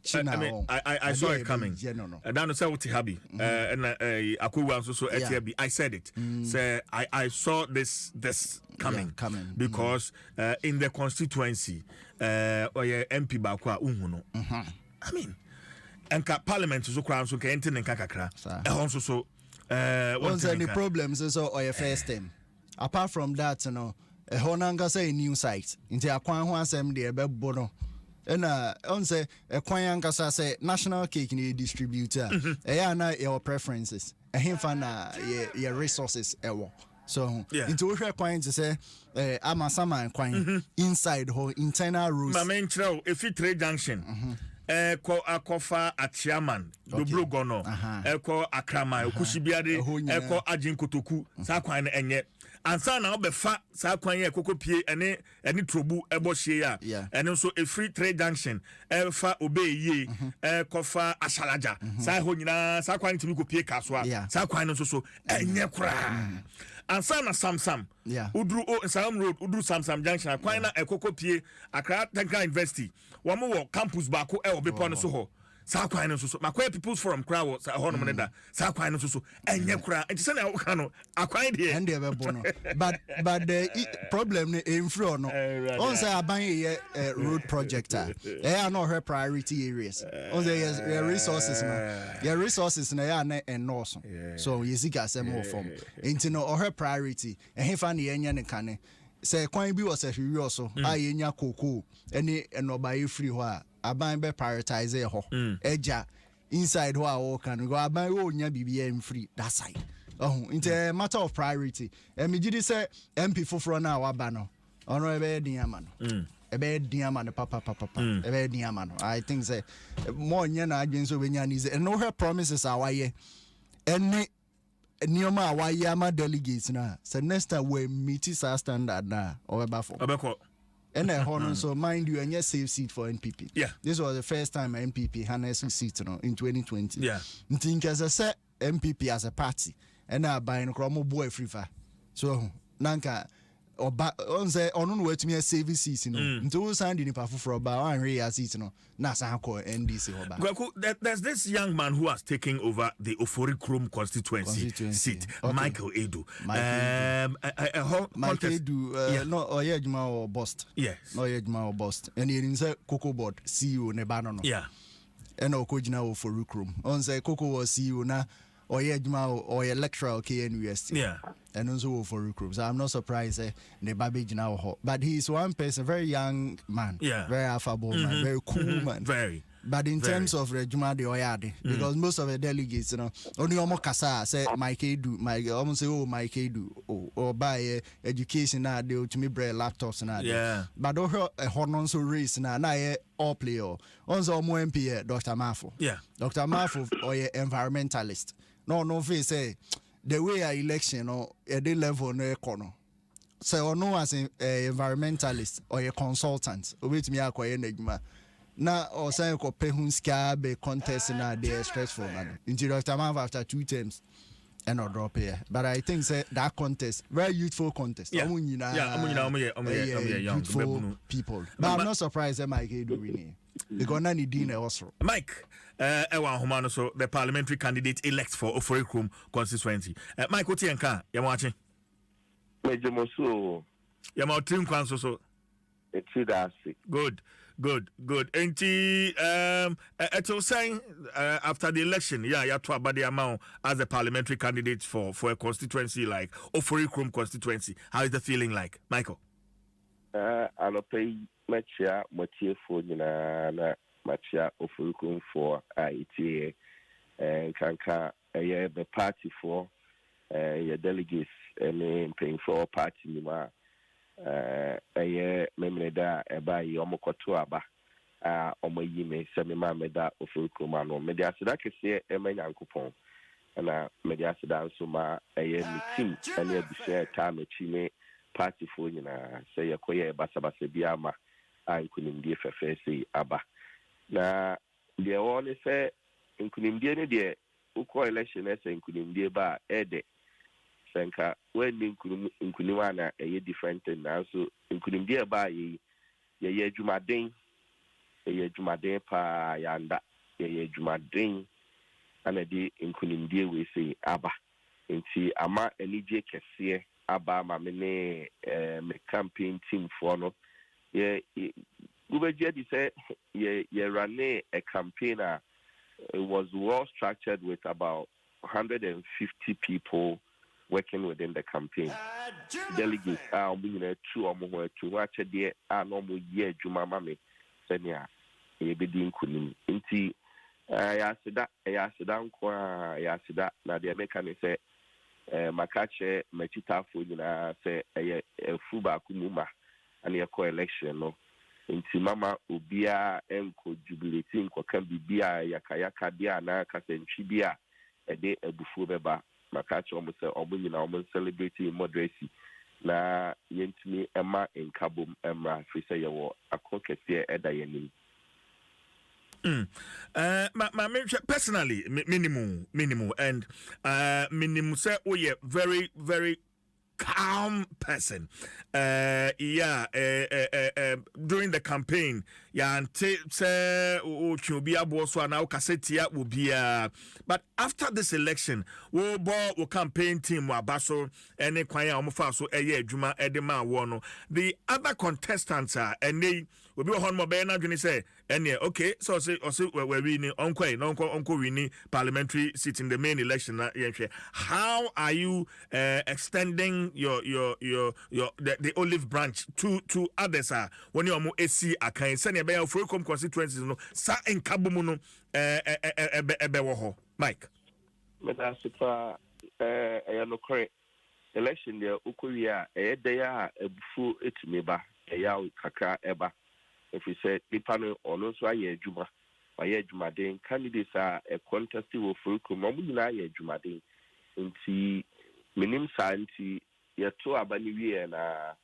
saw it coming. And down to say what happy and Akuwa so ATB I said it. Say I saw this coming because in the constituency or MP Bakwa Umuno. I mean and parliament so crown so can enten kakakra also so once any problems is or your first time apart from that you know a honanga say new site into akwan ho asem de ebebo no and on say a kwan ankasa say national cake ni distributor na your preferences him fan your resources ewo so into where kwan to say amasama kwan inside ho internal rules mamenchro if it trade junction Eko akofa achiaman dobro gono eko akrama okusibiade eko ajinkotoku sa kwan na enye ansa na obefa sa kwan ye kokopie ene trobu ebohye ya ene so a free trade junction efa obeye ekofa ashalaja sa ho nyina sa kwan timi kopie kaswa sa kwan no so enye kura ansa na samsam udru Sam road udru samsam junction kwan na ekokopie Accra Technical University wamo wo campus bako e obepo no so ho sa kwan no so makoy people's forum crowd sa ho no meda sa kwan no so enye kura enti se na wo ka no akwan de and dey be no but the problem ne infro no on say aban ye road projector no her priority areas on say your resources na ya na enoso so yesika asem ho form enti no her priority hefa na yenye ne kane say kwan bi was a hwiwi also ayenya koko ene enobaye free ho a aban be prioritize ho eja inside ho a wo kan go aban wo nya bibia free that side it's a matter of priority me gidi say MP foforo na waba no ono ebe diama no ebe diama no papa ebe diama no I think say more nya na adwen so be nya ni say no her promises awaye ene nioma awaye ama delegates na say next time we meet our standard na obeko and so mind you, and yes, save seat for NPP. Yeah, this was the first time NPP had a seat in 2020. Yeah, I think as I said, MPP as a party, and now buying a chromo boy free fire. So Nanka or on say on way to me a save seat, into Sandy in Pafu for about 1 year seat, Nasako NDC. There's this young man who has taken over the Ofori Krom constituency seat, Michael Edu. Michael Edu, no, Oyejma or Bust. Yes, Oyejma or Bust. And he is a Cocoa Board CEO Nebano. Yeah, and Okojina Ofori Krom. On say Coco was CEO na or a lecturer KNUST. Yeah. And also for recruits. So I'm not surprised the Babbage now. But he's one person, very young man. Yeah. Very affable man, very cool man. Very. But in terms of the Juma de Oyade, because most of the delegates, only Omo Kasa say Mike Edu, almost say, oh, Mike Edu, or buy education now, they to me bread laptops now. Yeah. But don't a hornonso race now, all player. Also, more MP, Dr. Mafo. Yeah. Dr. Mafo, or a environmentalist. No, face say, the way a election or at the level no econo. So, no, as an environmentalist or a consultant, which me acquire enigma. Na or say ko pehunska be contest na they stressful man. Into Dr. Mav after 2 terms and not drop here. But I think say that contest, very youthful contest. Yeah, youthful people. But I'm not surprised that Mike do winning. Because none need also. Mike, Ewan Humano, so the parliamentary candidate elect for Oforikrum constituency. Mike, what's your car? You're watching? Major Mosu. You're my team council, so it's that. Good. And it was saying after the election, you have to about the amount as a parliamentary candidate for a constituency like Oforikrum constituency. How is the feeling like, Michael? I don't pay much for na machia Oforikrum for ITA and kanka the party for your delegates and paying for party memene da eba yi omokoto aba omoyi me se me ma meda Oforikrum no me dia seda kese emanya nkopon na me dia seda nso ma mi team ene abise ta me chi me party fo nyina se yekoye basabasa bia ma ankunimdie fefe se aba na de woni se nkunimdie ne de uko election ese nkunimdie ba ede senka when nkunimwa na eye different na so nkunimdie ba ye adwumaden pa yanda ye adwumaden ana di nkunimdie we say aba nti ama enije kese aba ma me ne me campaign team for no ye gubeje di say ye run a campaign it was well structured with about 150 people working within the campaign. Delegates are moving to watch a dear normal year Juma Mami Senia Ebedin Kunim. Inti Yasida Yasida na the American say Makache Mechita Fudina say a Fuba Kumuma and a co-election no. Inti Mama Ubia Enko jubilating ko can be Bia Yakayaka Dia na Kasenchibia a day a Bufubeba. Makachi almost almost celebrating moderacy na yentimi Emma in Kabum Emma Frisa Yawo a cocketier Eda Yenim. Personally, minimum, and minimum say, oh, yeah, very, very calm person. During the campaign, say but after this election, we campaign team baso any kwanya omofaso juma edema wono. The other contestants are and they will be on mobile na say okay, so say we winning uncle winning parliamentary seat in the main election. How are you extending the olive branch to others when you are more AC akan send your Oforikrum constituencies no sa enkabomu no ebewo Mike Medasipa no correct election there ukoria dey a ebufu etumeba eya kakra eba if we say dipano ono so aye adwuma aye adwumaden candidates a contest wo Oforikrum mo nyina aye adwumaden nti minim santi yeto abani wie na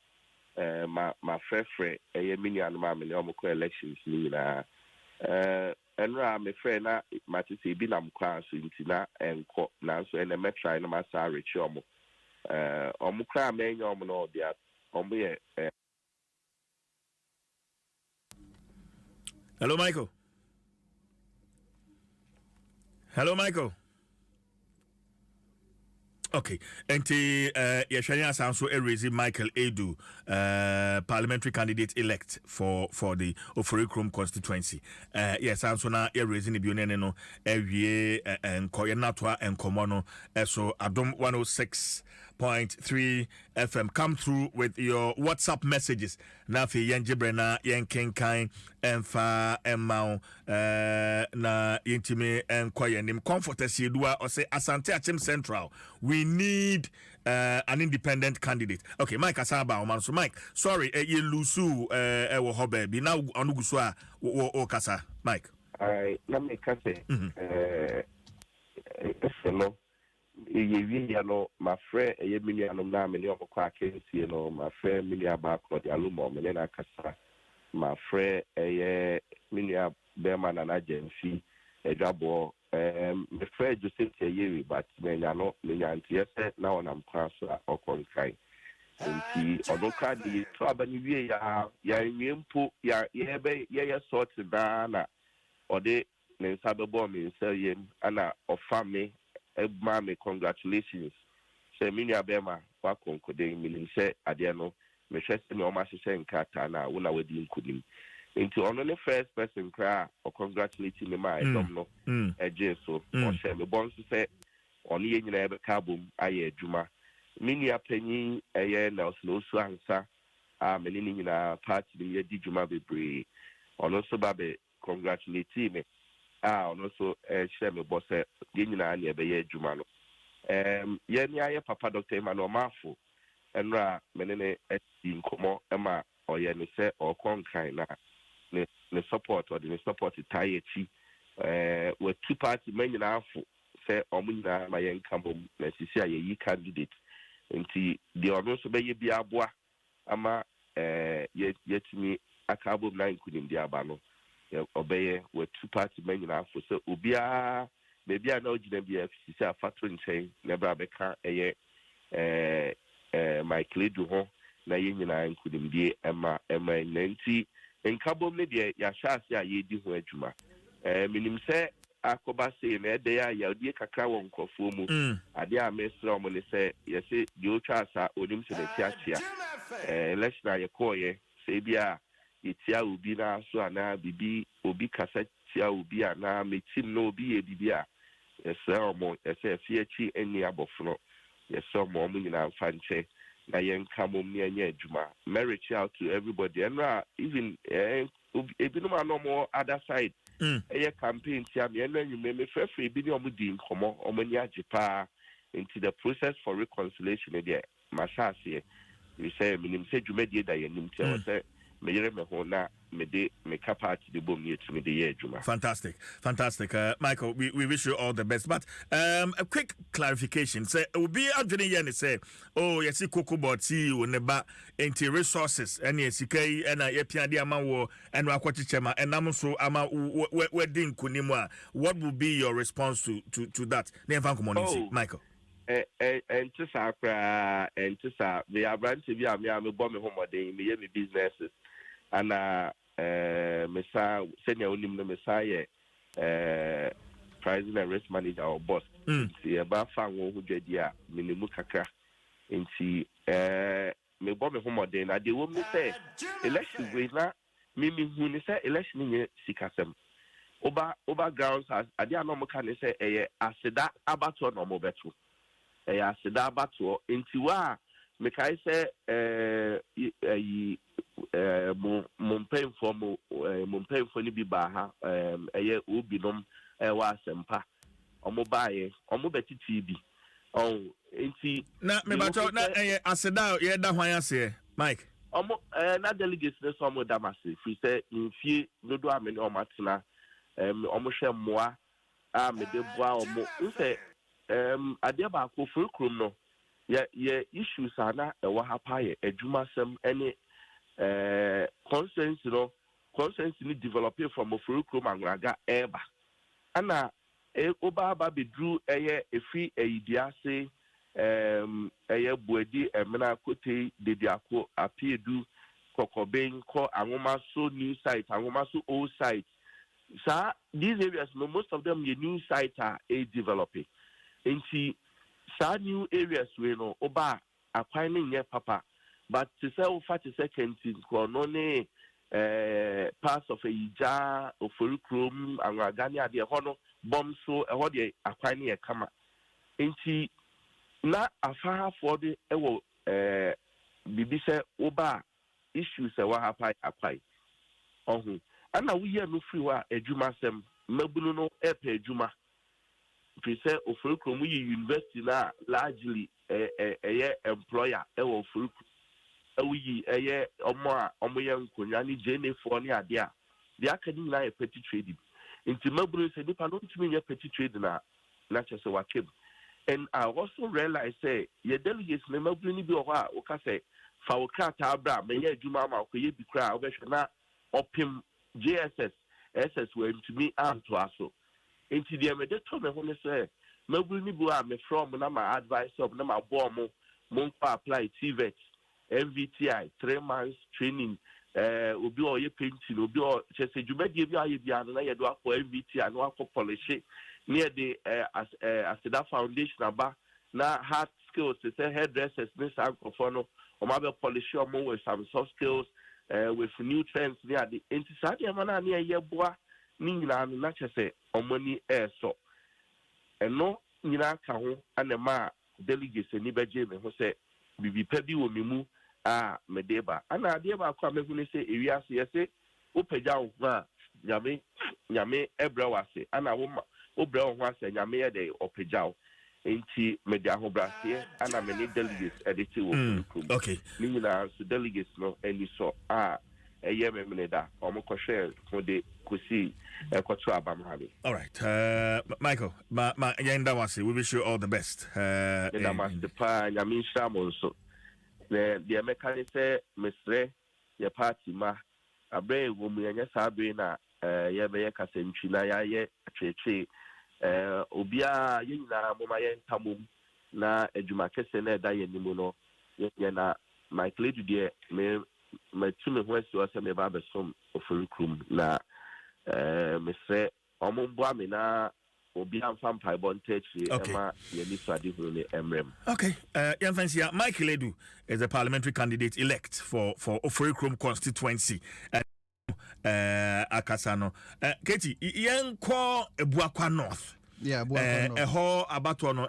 ma frefre mini anuma me omko elections ni na enra me frɛ na mate se bi na mkwa so ntina enko na so ene metry na masa rechi omo omkwa amenya omo no dia omo ye Hello Michael. Okay, and Yeshania Sanso Erezi Michael Edu, parliamentary candidate elect for the Oforikrom constituency. Yes, Sanso na Erezi ni bionene no ewie enkoyenatwa enkomono so Adom 106.3 FM. Come through with your WhatsApp messages. Nafi yenjibrena yenkenkan emfa emau na yentime enkoyenim comforters yedua or say Asante Achim Central. We need an independent candidate. Okay, Mike Asaba Oman. So Mike, sorry, you lusu ewo hobe bi na onuguswa o kasa. Mike. Na me kase hello. Ye no my friend ye mini anum na me ne obokwa akensie no my friend mini aba ko de alumo me na kasa. My friend mini abema na agency edwabo me friend Joseph Yeri but me nya ntie se na onam kwa so okonkai nti odoka di to abani wie ya nwempo ya be ye sort na ode ne nsabebo me nsayem ana ofame mami congratulations say mini abema wa konkode minim say ade no me hwese me o ma hwese nkata na wo na wadi nkudim nti ono ne first person kra o congratulate me ma edom no eje so o hye me bon so say ono ye nyina ebe ka bom aye adwuma mini apanyi eye na oslo so ansa a me ni nyina party bi ye di dwuma bebre ono so ba be congratulate me ono so hye me bo say ye nyina na ebe ye adwuma no ye ni aye papa Dr. Emmanuel Mafo enra menene eti nkomo ema oye ni se okonkan na ne support or the support tayechi with two party men nyina afo se omunyina ma yen kambom na sisi aye yi candidate nti the ono so be ye bia aboa ama yetimi akabom na nkunim dia aba no obeye with two party men nyina afo se obia maybe I know gina bia sisi afato nchen na bra beka eye Michael Edu ho na ye nyina nkunim die ema nti nkabom ne de ya hyase a ye di ho adwuma minim se akoba se na ede ya die kakra won krofo mu ade a mesra omo ne se ye se di otwa asa onim se ne tiatia election ye koye se bia itia obi na so ana bibi obi kasa tia obi ana metim no obi e bibia ese omo ese fiechi eni abofno yese omo nyina mfanche na yenkamom ne anya adwuma reach out to everybody and even ebinum anomo other side campaign tia me me frefre bi ne omudi nkomo omani agipa into the process for reconciliation there masase we say minim se dwumadi da yanim tia we say meyere me ho na me de me capacity de bom ne tumi de ye adwuma. Fantastic. Michael, we wish you all the best, but a quick clarification say obi adwene ye ne say oh yes koko boti wo ne ba enti resources ene esikai ena ye piade ama wo eno akwachichema enam so ama wedding kunimu a what will be your response to that ne fan community Michael entisa akra entisa me abranche bi a me bo me homoden me ye me businesses ana mesa senior onim no mesa ye president risk manager or boss nti e ba fa won ho dwadi a minimu kakra nti me bo me homoden na de wo me say election we na mimi hu ni say election nye sikasem oba grounds ade anom ka ne say eye aseda abato no mo beto eye aseda abato nti wa me kai say mompemfo ni bi ba ha eye obinom wa asempa omo baaye omo betiti bi enti na me bacho na eye aseda ye da hwan ase Mike omo na delegates ne so omo damase fi say mfie dodo amene omo atena omo hwe mmoa a me de boa omo nse ade ba ko furukrum no ye issues ana e wa ha pa ye adwuma sem ene consensus ni developing from Ofurukrom Angraga eba ana oba ba bedru eye efi eyidiase eye buedi emena kote dediako apiedu kokoben ko anwomaso new site anwomaso old site these areas most of them ye new site are developing nti some new areas we know oba acquiring your papa, but to sell 40 seconds in Cornone, parts of a jar of full chrome and Ragania, the honor bomb so a hobby acquiring a camera. Ain't na afar for the bibisa oba issues a wahapai apai. Oh, and now we are no free wa ejuma sem mebuno epe ejuma. Prise ofurukrom university na largely employer ofuruk awi omoye nkonya ni jene for ni ade a the academy na petty trading nti maburu say nipa no ntumi nya petty trade na chese wakem. And I also realize say your delegates na maburu ni bi o ha o ka say fa o krata abra me ye adwuma ma ko ye bi kra o be hwe na opim JSS SS we ntumi anto aso. Into the medical me say, Mabuni Bua me from my advice of Nama Bomo, Monpa apply TVET, MVTI, 3 months training, Ubi or ye painting, Ubi or just say, you may give you a do for MVTI and one for polish near the Aseda Foundation about now hard skills, to say hairdressers, Miss Ancofono, or maybe polish or more with some soft skills, with new trends near the Intisadi Amana near your boy. Nina nacha say omoni so eno nyina ka ho anema delegates ni beje me ho say bibi pedi wo memu a medeba ana ade ba kwa mehu ne say ewia se yese opagya wo a nyame ebra wase ana wo obra wo ase nyame ye de opagya wo enti mede ahobrase ana me ni delegates editi wo okay nina so delegates no eni so a eye me meneda omokohwe for the kusi ekoto abamhabi. All right, Michael, ma yenda wase, we wish you all the best. The pa nyami shamo so the mechanic say mesre ye party ma abre wo mu nya sabe na ye be ye kasentwi na ya ye atwetwe obia ye nyina mo ma ye ntamum na adwuma kese na da ye nimu no ye na Michael de me tume ho asi o se me ba besom ofurukrum na Mr. Omumbo Amina obi amfam paibon techi ema yeni swadi hu ne emrem. Okay, Yanfansia Michael Edu is a parliamentary candidate elect for Ofurikrom constituency. Akasano. Katie, yenko Ebuakwa North. Yeah, Eho Abato no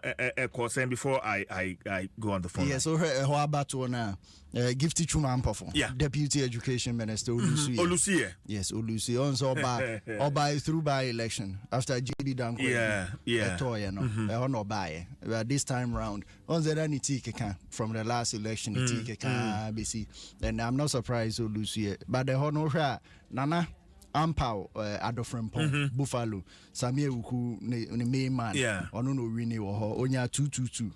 course before I go on the phone. Yeah, so Eho Abato na Gifty Chuma Ampofo. Yeah. Deputy Education Minister Olusi. Olusi. Yes, Olusi. Also by through by election after JD Danko. Yeah. Eho no by. This time round, on the Niti from the last election, BC. And I'm not surprised Olusi, but the Hono Nana. Ampao Adofrempon Buffalo Samir Uku ne main man ono no wini wo ho onya 222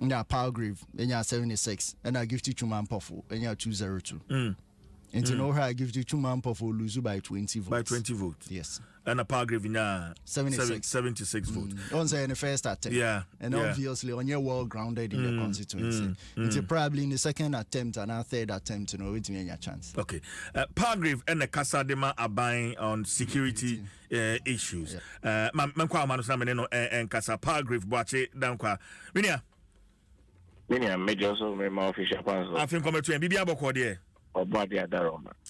onya Palgrave onya 76 and I give to Chuma Ampofo onya 202 into no I give to Chuma Ampofo lose by 20 votes. By 20 votes. Yes. And a Palgrave in 76 votes. On the first attempt. Yeah. And obviously on your well grounded in the constituency. It's probably in the second attempt and a third attempt, it's me a chance. Okay. Palgrave and the Casadema are buying on security issues. Mankwa Manusameneno and Casa Palgrave Boache Dankwa. Minia, major so my official passport. I think come to Bibia Bokode.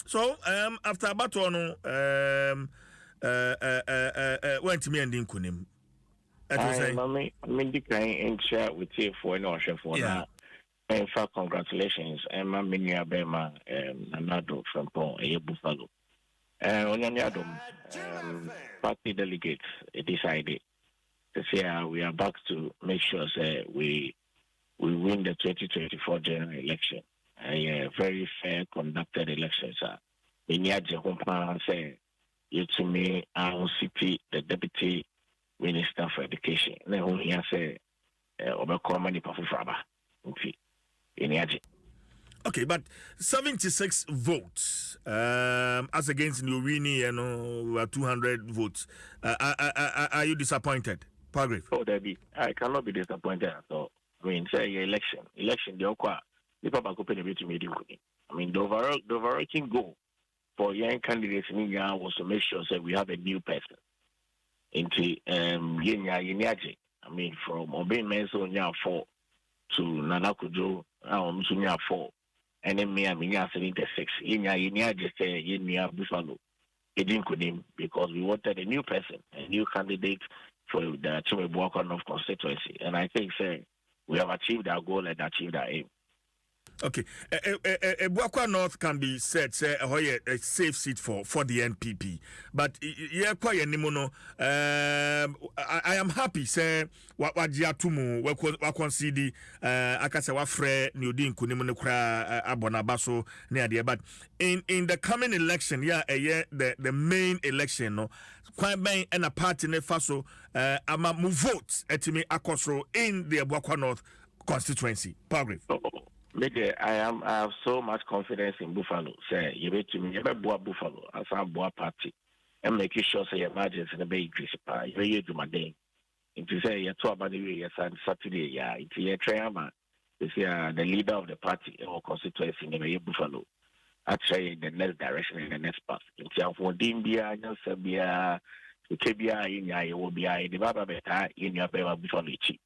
So after Batono went to me and Dinkunim. I decline share with you for an ocean for now. In fact, congratulations. I'm Minia Bema Nanado from Buffalo. On Adom, party delegates decided this year we are back to make sure we win the 2024 general election. A very fair conducted election, sir. In Yajahumpa say, you to me, our city, the deputy minister for education. Then who he say, overcome money for Fraba. In Yaji. Okay, but 76 votes as against Nurini and 200 votes. Are you disappointed, Palgrave? Oh, Debbie, I cannot be disappointed at all. I mean, say election, the Okwa. The Papa I mean, the overarching goal for young candidates in India was to make sure that we have a new person. Into I mean, from Obey Menso Nya 4 to Nanakujo, Sunya 4, and then me, I mean, 76. Inya just say, Inya Buffalo. It didn't him because we wanted a new person, a new candidate for the Chimebwaka North constituency. And I think, say, we have achieved our goal and achieved our aim. Okay, Buakwa North can be said say a safe seat for the NPP, but yeah, quite animono. I am happy say wajiatumu wa concede akase wa frɛ ne odi nkunimu ne kura abonabaso ne ade, but in the coming election, yeah, the main election no kwan ben and a party ne faso ama move vote etimi akosro in the Buakwa North constituency. Paragraph. I have so much confidence in Buffalo. Say you bet to me, you bet Buffalo as a boa party, and making sure say your margins in the bay increase. You do my day. Into say you talk about the way you Saturday, yeah. Into your triama, you see the leader of the party or constituency in the Buffalo. Actually, in the next direction, in the next path. Into your for Dimbia, Sabia, Kebia, in your will be the Baba Beta in your Buffalo chief.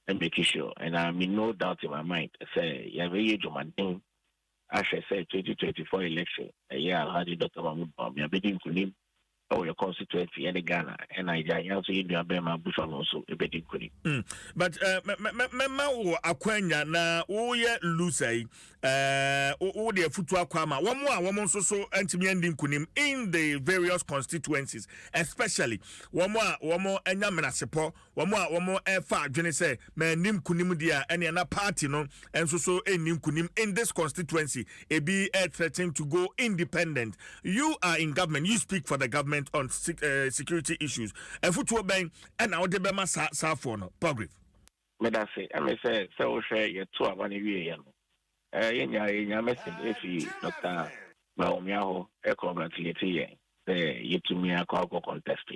And making sure, and I'm in no doubt in my mind. Say, you have a age of my thing. As I said, 2024 election, a year I had Dr. Mahmoud Bam, you're bidding to him, or your constituency, and Ghana, and I also in your Bema Buffalo also, a bidding to him. But, Mema Aquenya, na, Oye Lusay, Ode Futua Kwama, one more so, and to me ending kunim in the various constituencies, especially one more, and Yamana support. One more far Jenny say man nim kunimudia any other party no and so nim kunim in this constituency a be threatening to go independent. You are in government, you speak for the government on security issues. And futu bang and our debema sa for no paragraph. Me that say I may say so share your 2 1 year yenya message if you Dr. Baomiaho e congratulate ye say you to me akọ contest.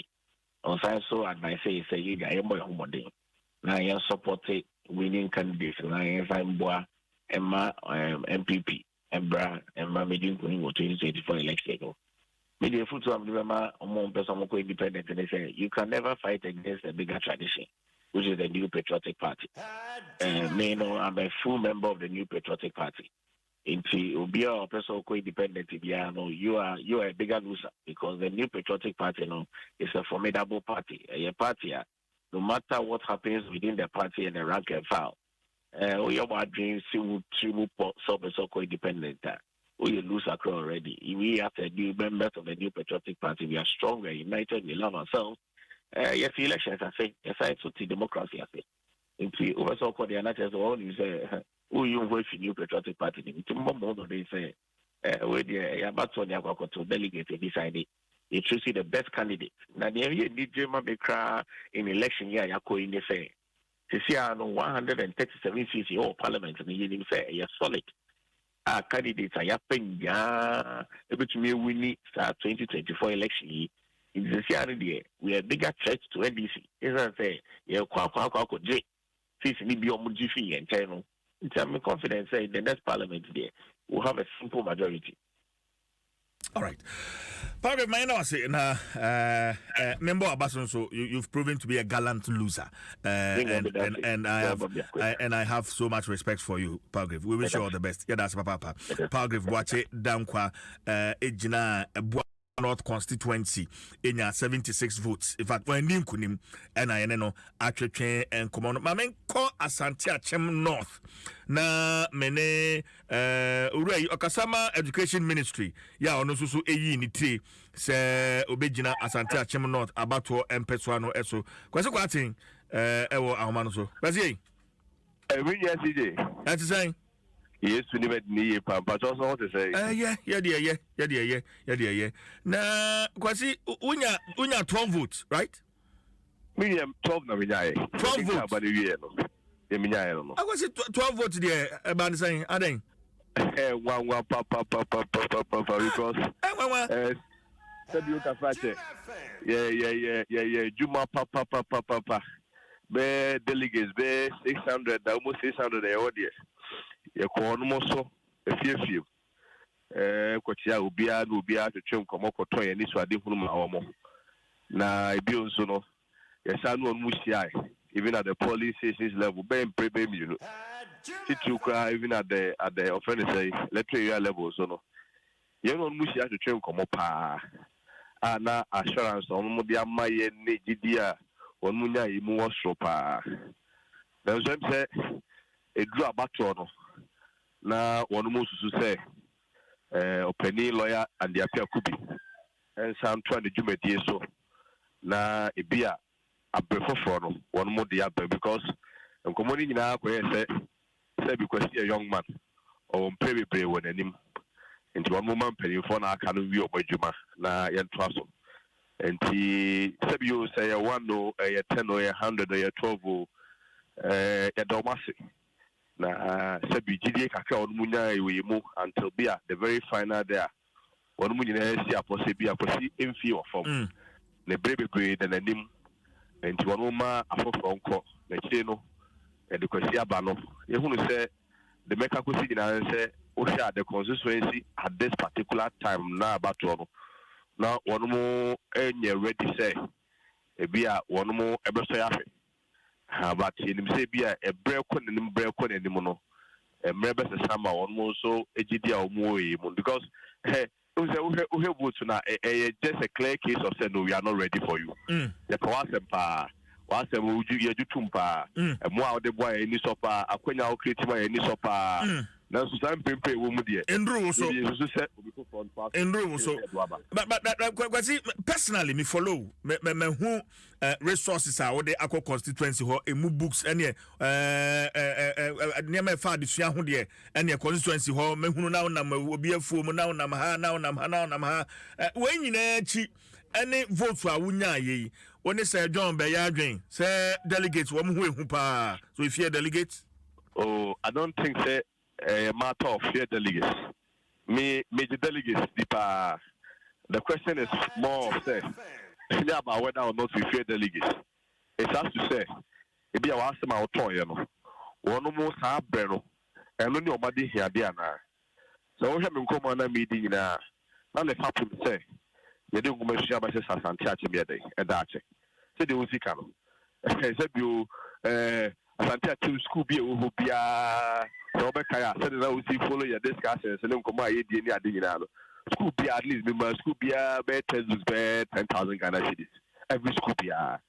Also, advice say you got a boy homoding. Now you support winning candidates. Now you find boy Emma MPP Embra Emma Medin Kuning 2024 election. Media foot of the Emma among person independent and they say you can never fight against a bigger tradition, which is the New Patriotic Party. Me know I'm a full member of the New Patriotic Party. Into Ubia or person independent, you are a bigger loser because the New Patriotic Party is a formidable party. A party, no matter what happens within the party and the rank and file, we are dreams to so independent. We lose across already. We have the new members of the New Patriotic Party. We are stronger, united, we love ourselves. Yes, elections I say, yes, I to democracy I say. Into overall the analysis all you say. Who you vote for New Patriotic Party? To more they say, where the Abaton to delegate decided they choose the best candidate. Now the DJ Mabekra in election year Yako in the say. To see 137 seats in parliament and the say you're solid. Our candidates are yapping able to me winning 2024 election year. In the year we are bigger threat to NDC. As I say, you're quite J. Since we be on Mujifi and Channel. I'm confident saying the next parliament there will have a simple majority. All right. Paragraph minor say member Abason, so you've proven to be a gallant loser. And I have so much respect for you, Paragraph. We wish you all the best. Yeah, that's Papa. Paragraph Boache Dankwa Ejina North constituency in your 76 votes. In fact, when Nim Kunim and I know actually and command Mamen call Asante Achem North. Na mene Uri Okasama Education Ministry. Ya ono susu eyi ni tri se obejina Asante Achem North abato empeswano eso. Kwase kwatin ewo ahomano so. Kwase we yes DJ. That's saying yes, we never need pampa. Just want to say. Yeah. Na kwasi unya 12 votes, right? Medium 12 na minya. 12 votes. But we no. E minya no. I was 12 votes there about saying aden. One papa because said you can fight it. Yeah. Juma papa. Be delegates be 600, almost 600 audience. Ye ko no so efie ko tia obia to twem komo koto ye ni so ade hunu ma wo mo na ebi onso no ye sa no mu sia even at the police stations level, even at the offender say electoral level, so no. You don't wish to train come up. Na assurance on the amaye negidia on munya imu wasropa. Then some say a draw battle na one most to say openi lawyer and the appeal could be and some 20 jumeti so na ebia abrefo for no one more the other because commonly na say because a young man or pay when him into one moment penny for na can we obejuma na yentwaso enti sabi you say 1 no 10 or 100 or 12 ya domasi na sabi gidi kakra on munya we mu until bia the very final there on munya na si apose bia aposi emfi of form na brebe na nanim enti one ma afofo nko na kire no e de kwasi aba no ye hunu say the meka kwasi gina say the constituency at this particular time now about one now one more ready say ebia one more ebeso but him say bia e break on anymore no e mrebe se sama one more so ejidi a omo because we vote na just a clear case of saying no, we are not ready for you. The power sempa was a you tumpa a more the boy any sopa a quenya o create my any sopa. Now, some people will be in rules. So, but personally, me follow me who resources are the Aqua constituency or a move books any near my father, the any constituency hall, me who now will be a fool now, Namha. When you any vote for Wunya ye, when they say John Bayadrin, say delegates, one who pa. So if you're delegates, oh, I don't think say. A matter of fear delegates. Major delegates, the question is more of say, about whether or not we fear delegates. It has to say, if you ask them out, one more have breno, and only your body here, Diana. So we have been come on a meeting now. Now the happen to say, you don't go to my sister and chat me a day, and that's it. Say the Uzikano. I said you, Santia to school be who be Robert Kaya said that we follow your discussions and then come my idea. School be at least member school be a better 10,000 Ghana cedis. Every school be a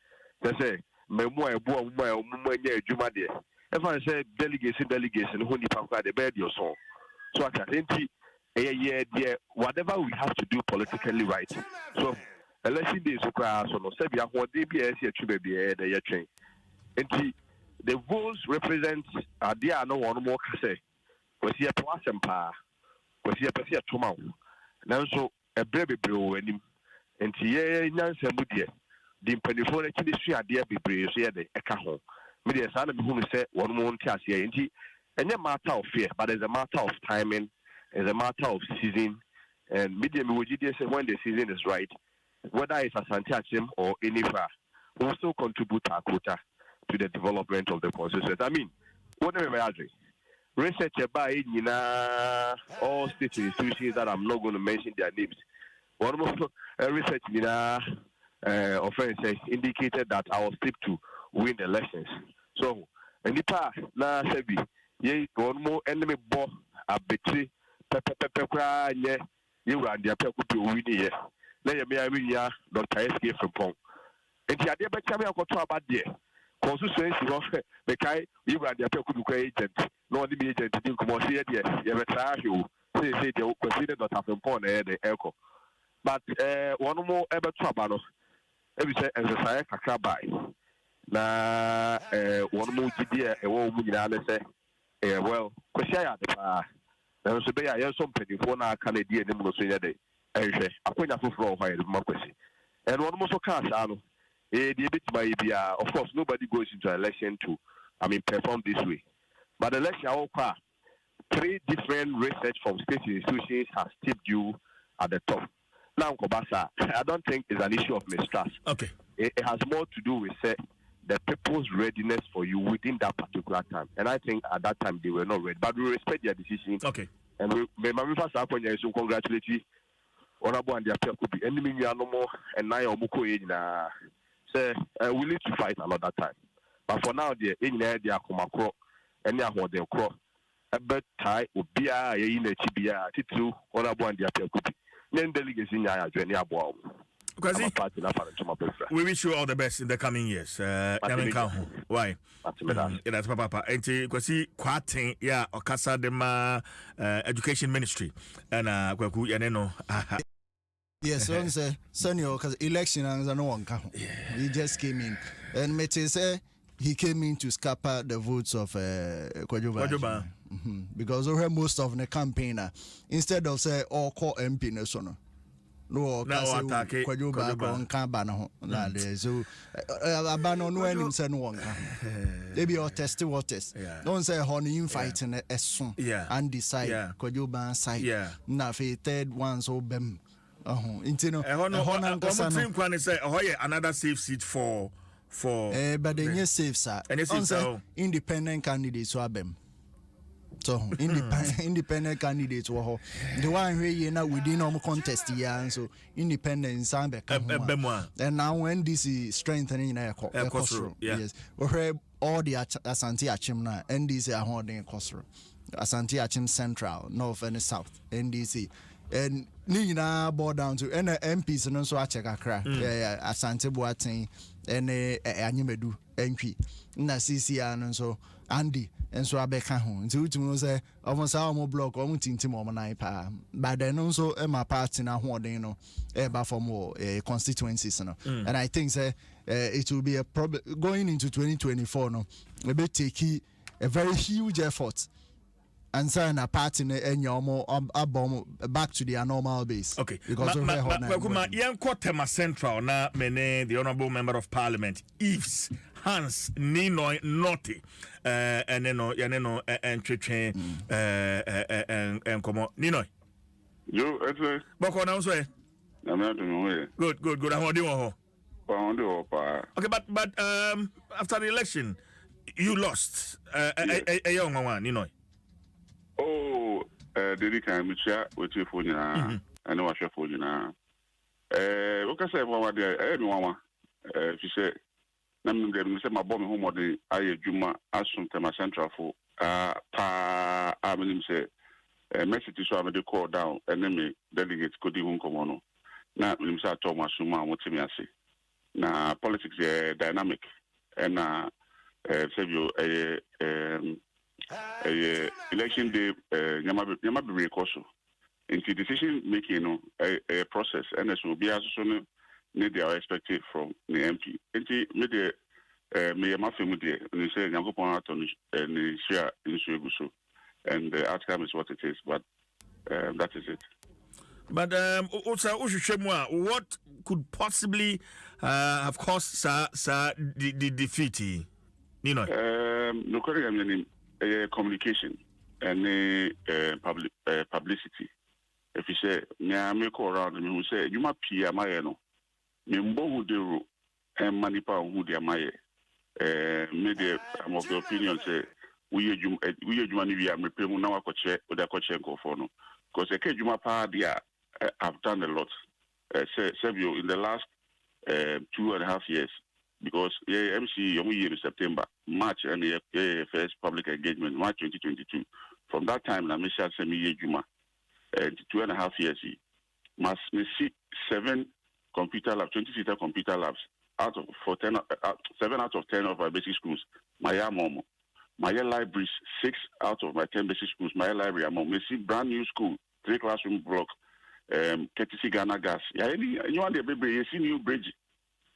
they say me mo e bo mo nya adwuma de. If I say delegation who ni papa the bed your song. So I think whatever we have to do politically right. So election day so no say be a dey be e see atwe be e dey train. The votes represent there no one more say was here to asempa was here to see a tomorrow. Now so a baby bro and ye nyansemu de the penifone actually see a dear be here the ekaho. Media son who say one more task here and a matter of fear, but it's a matter of timing, it's a matter of season and media say when the season is right, whether it's a Santiachim or any far, we also contribute our quota to the development of the constituency. I mean, whatever I do, research by all state institutions that I'm not going to mention their names. One more research offense indicated that I was tipped to win the elections. So, and the past, na sebi, ye one more enemy bo a betray, pepper, ye were the apple could be winning here. Let me ya Dr. S.K. from Pong. And the idea by coming out about there. Constituency of the Kai, you and the Apple agent, no the agent to come on here, you have a try you say they consider not having pon the echo. But one more ever trouble. Every say as a sire Kakabai. Na one more GD, a woman say, well, Kosia the pa. There was a bay, I have something for now Canadian in the day. I quit a full while democracy. And one more cast, of course, nobody goes into election to, perform this way. But election, 3 different research from state institutions has tipped you at the top. Now, Kobasa, I don't think it's an issue of mistrust. Okay. It has more to do with the people's readiness for you within that particular time. And I think at that time they were not ready. But we respect their decision. Okay. And we congratulate you. Honorable and their people could be enemy no more and now we need to fight another time. But for now, the in there, the Akomakro, and the Ahoden Cro, a bed tie, Ubia, in the Chibia, Titu, or a one, the Apple Cookie. Then delegates in Yaya, Jenny Abo. We wish you all the best in the coming years. Why? That's Papa. And Kwasi Kwatin, yeah, Okasa Dema Education Ministry. And Kwaku Yaneno. Yes, so say senior because election and no one come. He just came in. And Mete say he came in to scupper the votes of Kwajoba. Because over most of the campaigner, instead of say all call MP National. No, attack Kwajoba on Cabana. So Abano no any send one. They be all tested waters. Don't say honey in fighting as soon. And decide Kwajoba side. Now third one so bem. Another safe seat for but then yes safe sir. Independent candidates so abem. So independent candidates were the one where you now within our contest yeah so independent and now when this is strengthening yes we all the Asante Achim na NDC are holding Kosro Asante Achim Central North and South NDC and Nina board down to MPs and also check akra Asante Boateng and Anyimedu NP na CCR and so Andy and so abeka ho nti utumu say almost our block o mutintim o nine pa but then also my party na hoden no eba for more constituencies no and I think say it will be a problem going into 2024 no we be take a very huge effort and sign a party and your back to their normal base. Okay. Because Tema Central na mene the honorable member of parliament Eves Hans Ninoy Naughty and yaneno and Chichen and come on Ninoy. Yo, it's Boko now say. I'm not doing Good. I'm doing okay, but after the election, you lost. A young one, Ninoy. Oh, Didi can be chat with your phone now. I know I share phone now. What can I say about everyone? If you say, Nam them say my bomb home or the Aye Juma Asum Tema Central for pa Aminim say message to have the call down enemy delegates could even come on. Now Limsa Thomas Suma what me say. Na politics dynamic and Savio election day nyama be rekoso into decision making a process and as will be as soon need they are expected from the MP into me me ma femu de and say Nyankopon aton and share in so and the outcome is what it is but that is it. But what could possibly have caused the defeat? You know, communication and publicity. If you say, me call around and you say, you might pay a mayeno, me who do and manipa who they are media of the opinion say, we money we are repaying now a coach with a coach and go for no. Because a Kejuma pa dia have done a lot. Savio in the last 2.5 years. Because MC only in September, March, and the first public engagement, March 2022. From that time, I miss Semi Juma, 2.5 years. Must see 7 computer labs, 20-seater computer labs out of 7 out of 10 of our basic schools. My momo, my libraries 6 out of my 10 basic schools. My library, I see brand new school, 3 classroom block, courtesy Ghana gas. You want the baby, you see new bridge.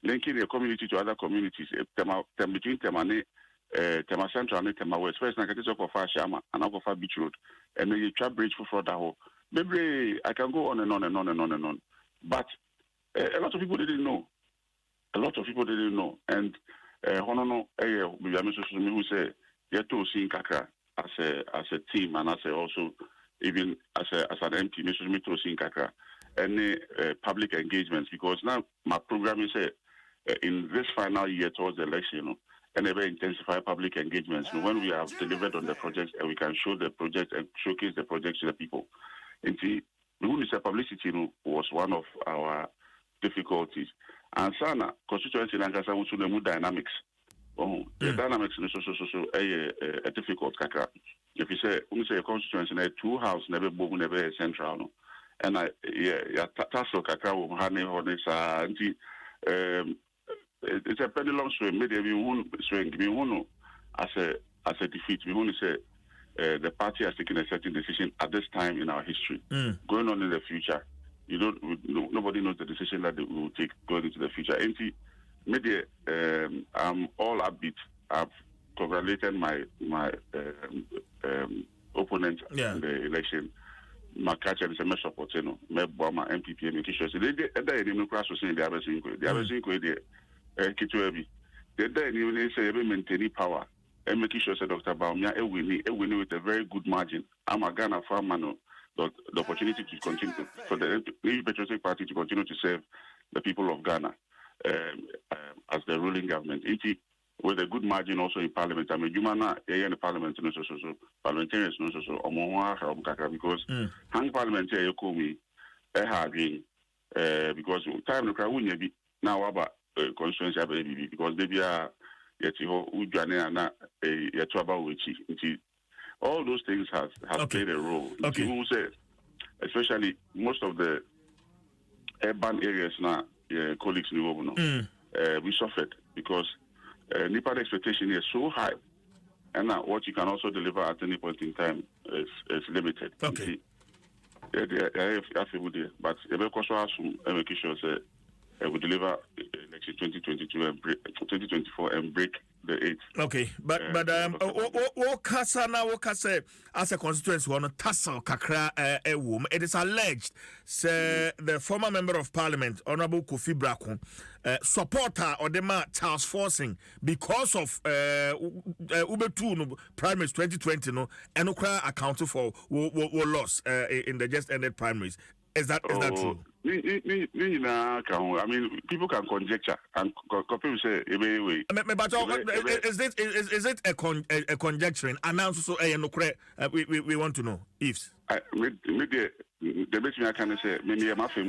Linking the community to other communities, between Tema Central and Tema West. First, I can talk of Shama and I go for Beach Road, and then you trap bridge for that whole. Maybe I can go on and on and on and on and on. But a lot of people didn't know. And Honono, who say, yet to see Kakra as a team and as also even as an MP, Mr. Mitro see Kakra. Any public engagements because now my program is in this final year towards the election, and ever intensify public engagements. When we have delivered on the project and we can show the project and showcase the project to the people. And see, the publicity was one of our difficulties. And Sana constituency Lankasa went to the mood dynamics. The dynamics is so a difficult kakra. If you say a constituency, a 2 house never boom, never central, no. And tasso kakra will honey on this, it's a pendulum swing. Maybe we won't swing. We won't as a defeat. We won't say the party has taken a certain decision at this time in our history. Going on in the future, nobody knows the decision that they will take going into the future. Maybe I'm all upbeat. I've congratulated my opponent in the election. My catcher is a mess of Poteno, my MPP, and Kisho. They didn't cross the other thing. The other thing, Kituevi. They didn't say maintaining power. And making sure Dr. Baumia, a winning with a very good margin. I'm a Ghana farmer, the opportunity to continue for the Patriotic Party to continue to serve the people of Ghana as the ruling government. With a good margin also in Parliament. I mean, Jumana, in the Parliament, parliamentarians, because hang Parliament here, you call me because time to cry now about constituency because they are yet all those things have played a role. Especially most of the urban areas now, colleagues we suffered because Nepal expectation is so high, and what you can also deliver at any point in time is limited. Okay. But making sure we deliver election 2022 and 2024 and break the 8th. Okay, but Okasa as a constituency one Tassel Kakra it is alleged the former member of parliament Honorable Kofi Braku supporter or the Charles Forcing because of Ubetu primaries 2020 and Okra accounted for loss in the just ended primaries. Is that true? I mean, people can conjecture and people say, but is it a conjecturing? Announce so we want to know if the best I can say, maybe I'm afraid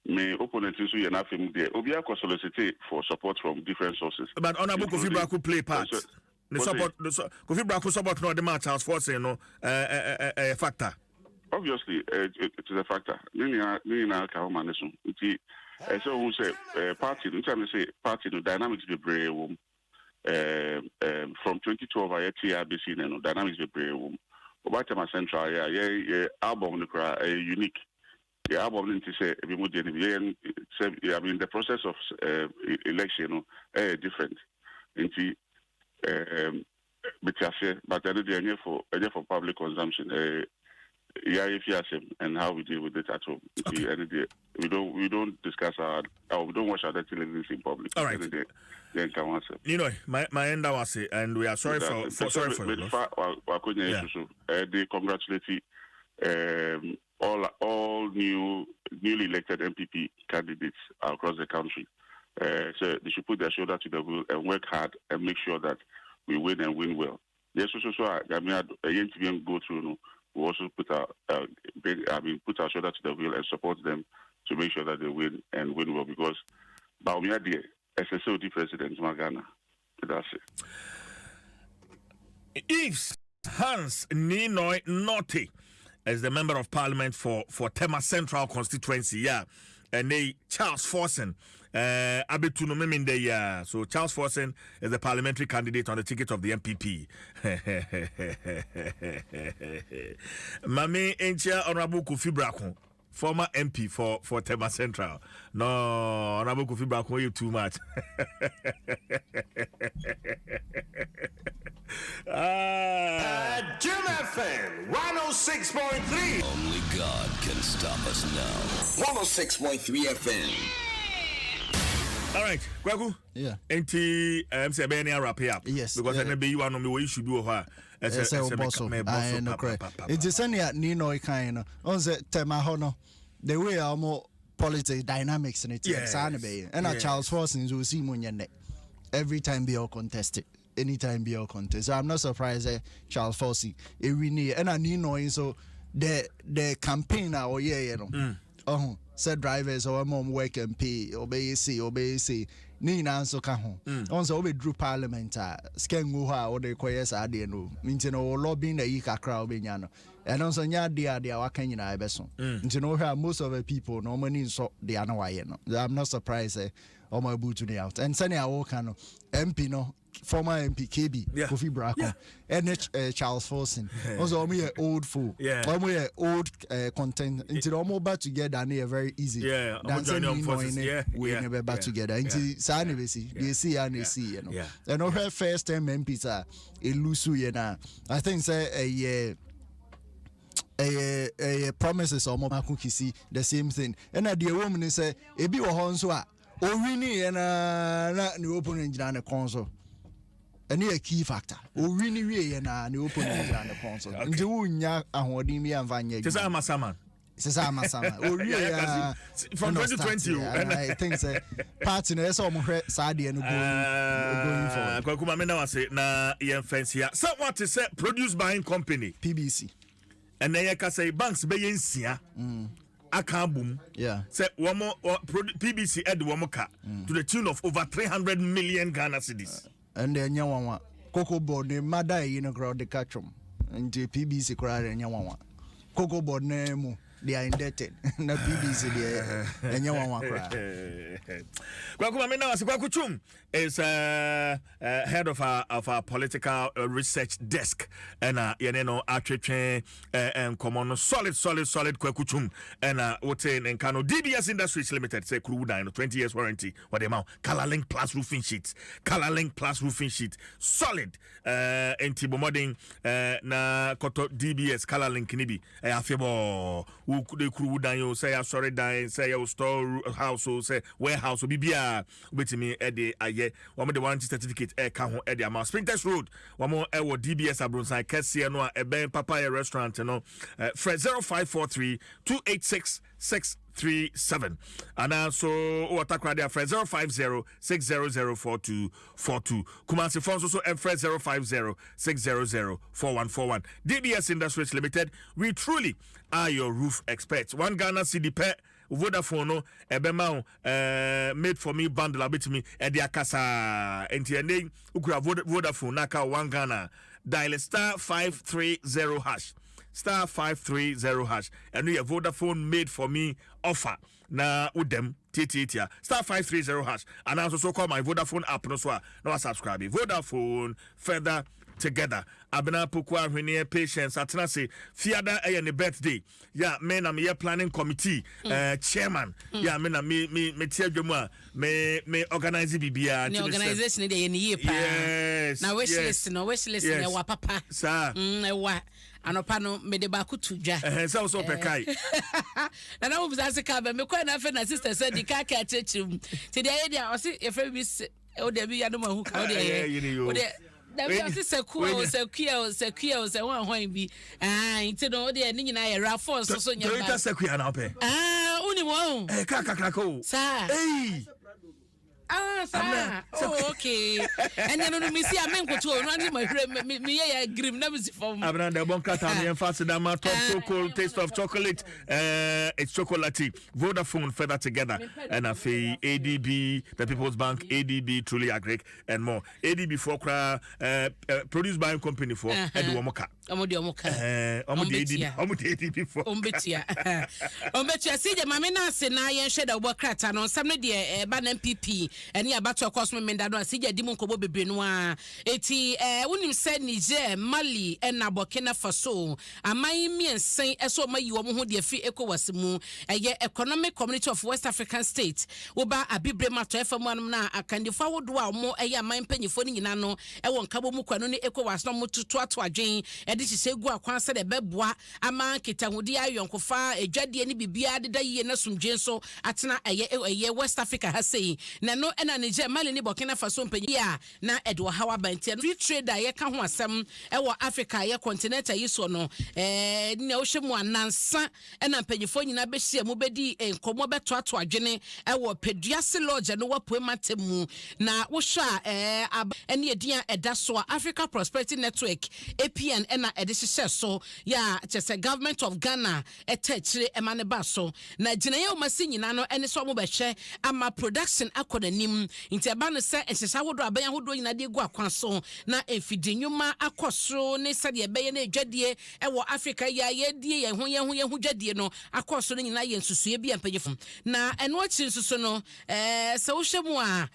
my opponent is you enough Obia solicited for support from different sources. But Honorable Kofi Braku play part. The support Kofi Braku support no the match as force a factor. Obviously, it is a factor. So who say party? Party the dynamics be brave. From 2012, I had TRBC dynamics be brave. About my central, album unique. The album didn't say I mean the process of election different. But they're for public consumption. If you ask him and how we deal with it at home. Okay. We don't discuss we don't watch our television in public. All right. My end was it, and we are sorry for they congratulate all newly elected MPP candidates across the country. So they should put their shoulder to the wheel and work hard and make sure that we win and win well. Yes, go through. We also put our shoulder to the wheel and support them to make sure that they win and win well because Baumia the SSOD president Magana. That's it. Yves Hans Ninoy Naughty as the member of parliament for Tema Central constituency, and they Charles Forsen Abetuno Meminde, so Charles Forsen is the parliamentary candidate on the ticket of the MPP. Mame Enchia Honorable Kofi Braku, former MP for Tema Central. No, Honorable Kofi Braku, you too much. Adom FM 106.3. Only God can stop us now. 106.3 FM. All right, Kwaku. Yeah. I'm saying be any wrap up. Yes. Because I be you one me we should do her. As a boss. I know correct. It is any Nino kind. On the Tema Hono, the way our more politics dynamics and it's and a Charles Forsen will see Munyane every time be all contested. Anytime be all contest. So I'm not surprised that Charles Forsen and I Nino so the campaign now said drivers or mom work and pay obey say ni na nso ka ho on so we drew parliament scan go ha or the choirs ade no nti no lobbying na yi kakra obenya no and on so nya ade waka nyina ebeso nti no hwa most of the people no money so they are no why no I'm not surprised or my boot to the out and send I walk no MP no former MP KB Kofi Brako and Charles Forson also me old fool me old content until almost back together and they are very easy we never back together until Sani we see and they see you know and over first time MPs are elusu you know I think say a promises or more see the same thing and the woman say e bi wo ho so a o wini na the opponent na console and a key factor o wini we na the opponent na the console nti wo nya ahodin mi anvanya just amasama o really from 2020 and I think say party na so mo hwe saade no going forward kwakuma me na wase na yen fancy ya so what is produced by company PBC and then you say banks be yensia aka boom say PBC ed womo ka to the tune of over 300 million Ghana cedis and then nyawanwa Cocoa board the mother you know crowd the catchum and the PBC crowd nyawanwa Cocoa board name they are indebted na PBC they nyawanwa crowd kwakuma me na wase kwakuchum is head of our political research desk and you know atwetwe and common solid kwakuchum and wote nkano DBS Industries Limited say kuru 20 years warranty what the amount color link plus roofing sheet solid enti modern na koto DBS color link ni bi afebo wo kuru dan yo say sorry dan say your store house say warehouse bibia betimi e de aye one the warranty certificate ka ho e de ama Sprinters Road one wo DBS Abronsan kese no e ben Papaya restaurant no 0543 286 637 and also Watakrade afre 050-600-4242 Kumasi Fonso so afre 050-600-4141 DBS Industries Limited, we truly are your roof experts. One Ghana CDP Vodafone no ebema made for me bundle abetimi e dia kasa enti ene ukura Vodafone naka one Ghana dial *530# *530# and we have Vodafone made for me offer na udem titia *530# and also so call my Vodafone app no so na subscribe Vodafone further together abena pokwa hwene patience atena se fiada ne birthday ya me na me planning committee chairman ya me na me tiadwemu a me organize bibia the organization dey ne ye pa na wish list na wa papa sa wa anopa no me de ba kutu dwa so so pekai na na wo bisa ka be me kwa na fe na sister said di ka ka chechim ti dey dia o se e fe bi o de bi ya no mahu ka o de da bi se sekuo se wan bi nti no de ni nyina ye rafon so nya ba Toyota sekua na ope uni wo kakako sa okay and then no me see amenkoto no andi mahre me ye grim na me si fom abna de bon kata me enfase da ma top chocolate taste of chocolate it's chocolatey Vodafone further together and afi ADB the People's Bank ADB truly agree and more ADB for produced by company for Edwomoka omoka ADB for ombetia sije mame na se na yen hweda obo krata no nsam no de ba na MPP eni abato akosmo menda no asije di mu nkobo bebre no a eti wonim se Niger Mali na Burkina Faso amai miensen eso mayi wo ho de fi ECOWAS mu eye Economic Community of West African States wo ba abibre mato efamu anum na akandifo wodo a mo eye aman panyifo ni nyina no e won kabo mu kwano ni ECOWAS no mututu ato adwen e de hihegu akwan se de beboa ama ketahudi ayonkofa edwade ni bibia de da yie na sumdwen so atena eye West Africa ha sei na no ena Niger Mali ni Burkina Faso mpanyi a na Edwa Hawa Bantia free trade a yeka ho asem ewo Africa ye continent yi so no ne wo hwemu anansa ena mpanyifo nyina be hia mu bedi enkomo beto ato adwene ewo Peduase Lodge no wapoema temu na wo hwa ene edian eda so Africa Prosperity Network APN ena ede hye so ya chese government of Ghana etachire emane ba so na gina ye o masi nyina no ene so mo behwe ama production akonanim nti eba no se enhyehya wodo aban ahodo nyina de gu akwan so na emfidinwuma akosoro ne sade ebeye na edwadie ewo Africa ya ye die ye ho dwadie no akosoro nyina ye nsusue bia mpanyefo na eno achi nsusu no se wo hwemu a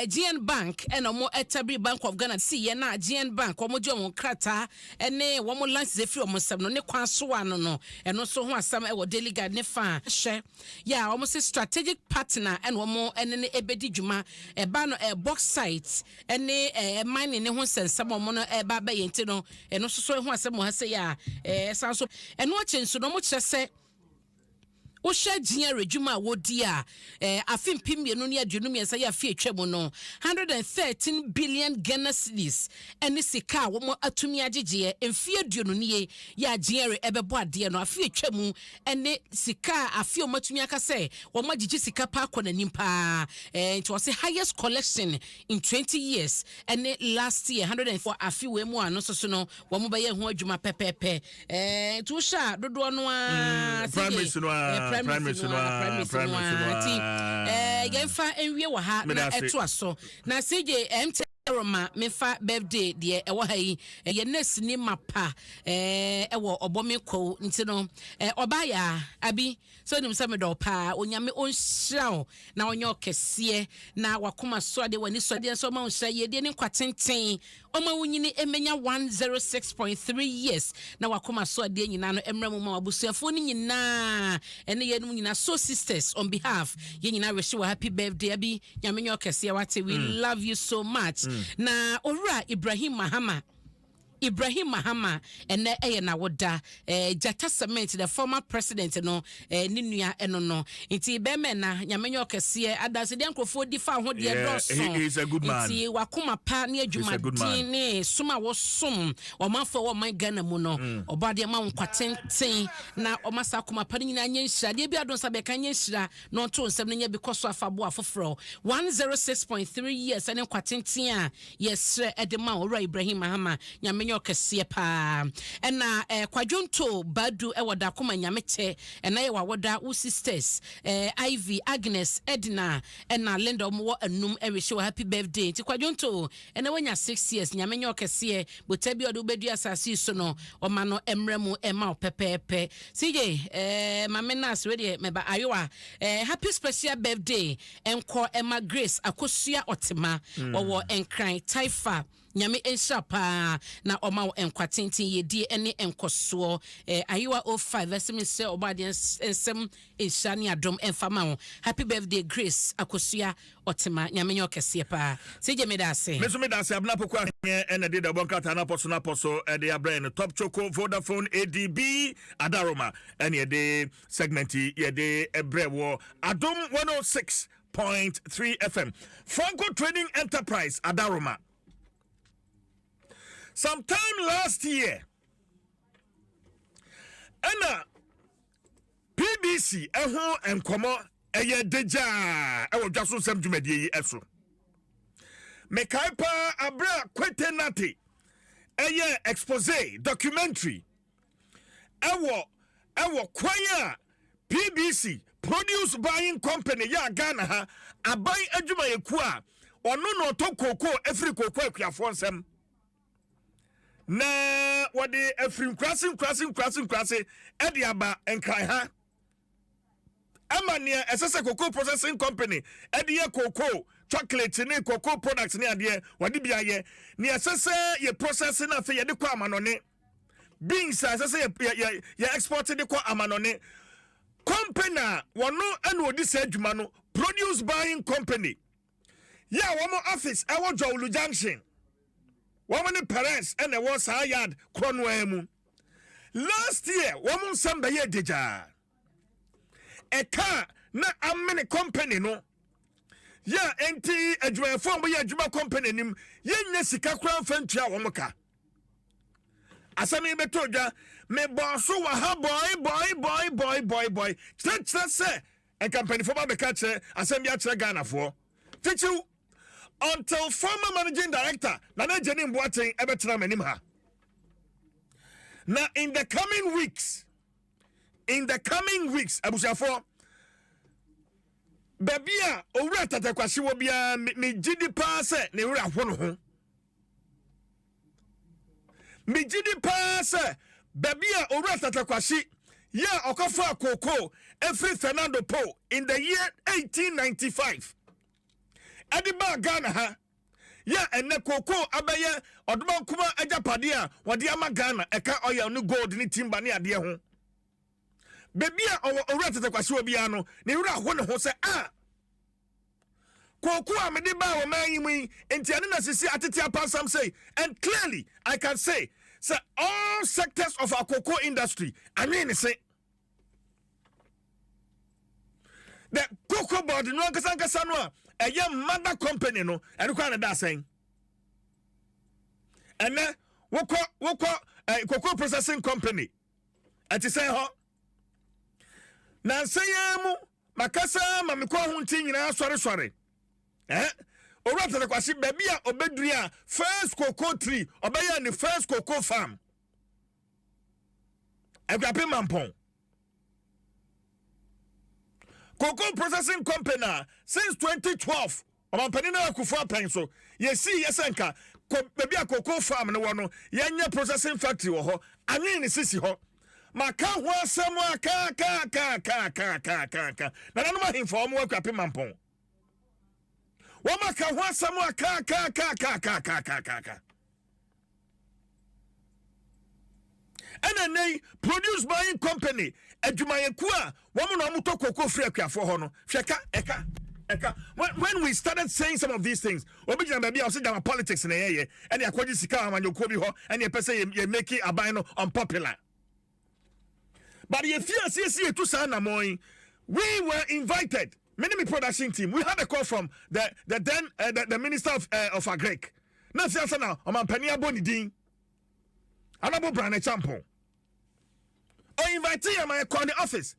GN Bank eno mo Etabri Bank of Ghana si ye na GN Bank omo je won krata ene wo mo license free omo sem no ne kwan so ano no eno so ho asam ewo delegate ne fa hye ya omo se strategic partner ene omo ene ne ebedi dwuma eba no box site ene mining ne ho sensam omo no eba ba yenti no eno so ho asam ha se ya san so eno chenso no mo kyerese wo hye gien redwuma wodi a afimpim mienu ne adwenu miensa ya afie twemu no 113 billion Ghana cedis ene sika wo mo atumi agegeye emfie aduonu ne ya gien ebebo ade no afie twemu ene sika afie o matumi aka se wo mo agege sika pa akona nimpa it was the highest collection in 20 years ene last year 104 afie we mu ano so no wo mo be ye ho adwuma pepepe to sha dodo no a primary yenfa enwie wa ha na eto aso na seje Roma mefa birthday de ewo ha yi ye nurse ni mapa ewo obomeko nti no obaya abi so nim se me do pa onyame onhira na onye okese na wakoma so ade wani so ade so ma onhira ye de ni kwatenten oma wunyini emenya 106.3 years na wakoma so ade nyina no emremu ma wabusuafo ni nyina ene ye num nyina so sisters on behalf ye nyina wish you happy birthday abi nyame nyo okese wate we love you so much na Owura Ibrahim Mahama ene na woda Jata Cement the former president no ni nua eno no nti be me na nyamenyo kese adase de ankrofo di fa ho de doso he is a good man nti wakoma pa ne adwuma din ne suma wo som o manfo wo man Ghana mu no obade ma nkwatenten na o masa akoma pa nyina anya nhira de bi adonsa be kan nya nhira no to nsem nya bi koso afabo afoforo 106.3 years ene nkwatenten a yesre edema Owura Ibrahim Mahama nyamenyo kese pa ena kwadwonto badu ewoda koma nyameche ena ye wawoda u sisters Ivy Agnes Edna ena Linda omo anum ewish happy birthday ti kwadwonto ena wanya 6 years nyamenyo kese botabi odu bedu asasi so no oma no emremu ema opepepe sije mamenas we de meba ayoa happy special birthday enko Emma Grace akosua otema owo enkran taifa nyame enshapa na oma enkwatenten yedie ene enkoso ayiwa 05 esemse obade ensem enshani Adom enfama ho happy birthday Grace akosua otema nyame nyokese pa seje medase abna pokwa ene de bonkata na poso de abrain top choco Vodafone ADB Adaroma ene de segment ye de ebrewo Adom 106.3 FM Franco Trading Enterprise Adaroma. Sometime last year, Anna PBC eho enkomo eye deja ewo Dwaso Nsem dwumadie eso. Mekaipa abra kwetenati eye expose documentary ewo kwanya PBC produce buying company ya Ghana ha aban adwuma yeku a ono no to koko efri koko akuafo nsem na wade afrim krasing edi aba enkran ha amania esese cocoa processing company edi ye cocoa chocolate ne cocoa products ne ade wade bia ye ne esese ye processing na fe ye de kwa amanone beans esese ye export de kwa amanone company wono ene odi sa adwuma no produce buying company ya womo office ewo Jowlu Junction woman parents and a was hired Cronwemu. Last year, woman samba ye deja. A car na amene company no. Yeah, enti adwumayɛfoɔ mo yɛ adwuma company nim yɛnyɛ sika kora mfantua wɔ mo ka asɛm yi bɛtɔ dwa me bɔso wɔ ha boy kyerɛkyerɛ sɛ nkampanifoɔ ba bɛka kyerɛ asɛm bi akyerɛ Ghanafoɔ tikyiw until former managing director Nana Jenny Mboateng ɛbɛtena m'anim ha. Now in the coming weeks abusuafo babia owura tatakwasi wo bia me gidi pa se ne wura ho no ho me gidi pa se babia owura tatakwasi ya okofa akoko every Fernando Po in the year 1895 adiba Ghana ha ya ene koko abaye odoma kuma ajapade a wode ama Ghana eka oil no gold ni timber ni ade ho bebia owura tatakwasi obia no ne wura ho ne ho se koko a mede ba wo man yi mu enti ane na sisi atete apasam say and clearly I can say all sectors of our cocoa industry I mean say the cocoa board no nkasa no a mother company no and kwa na da saying and then woko cocoa processing company ati say ho na sayemu makasa mamiko ho nti nyina sore orata kwasi babia obedua first cocoa tree obaya ni first cocoa farm agwape mampon cocoa processing company since 2012 omampani na akufo apan so yesi yesenka babia cocoa farm no wono yenye processing factory wo ho anwen ni sisi ho maka ho asem aka na nanu ma himfo mo akwape mampon wamaka ho asem aka NNA produce buying company adwumayeku a womo na omuto cocoa free akafo ho no hweka eka when we started saying some of these things obijana baby o say jama politics na yeye ene akwaji sika amanyoko bi ho ene pese ye make aban no unpopular but ye fear see to sa na moy we were invited Minimi production team. We had a call from the minister of Agric. Now see now, Omampania Bonidin. Honorable Brane Champo. I invite you my call the office.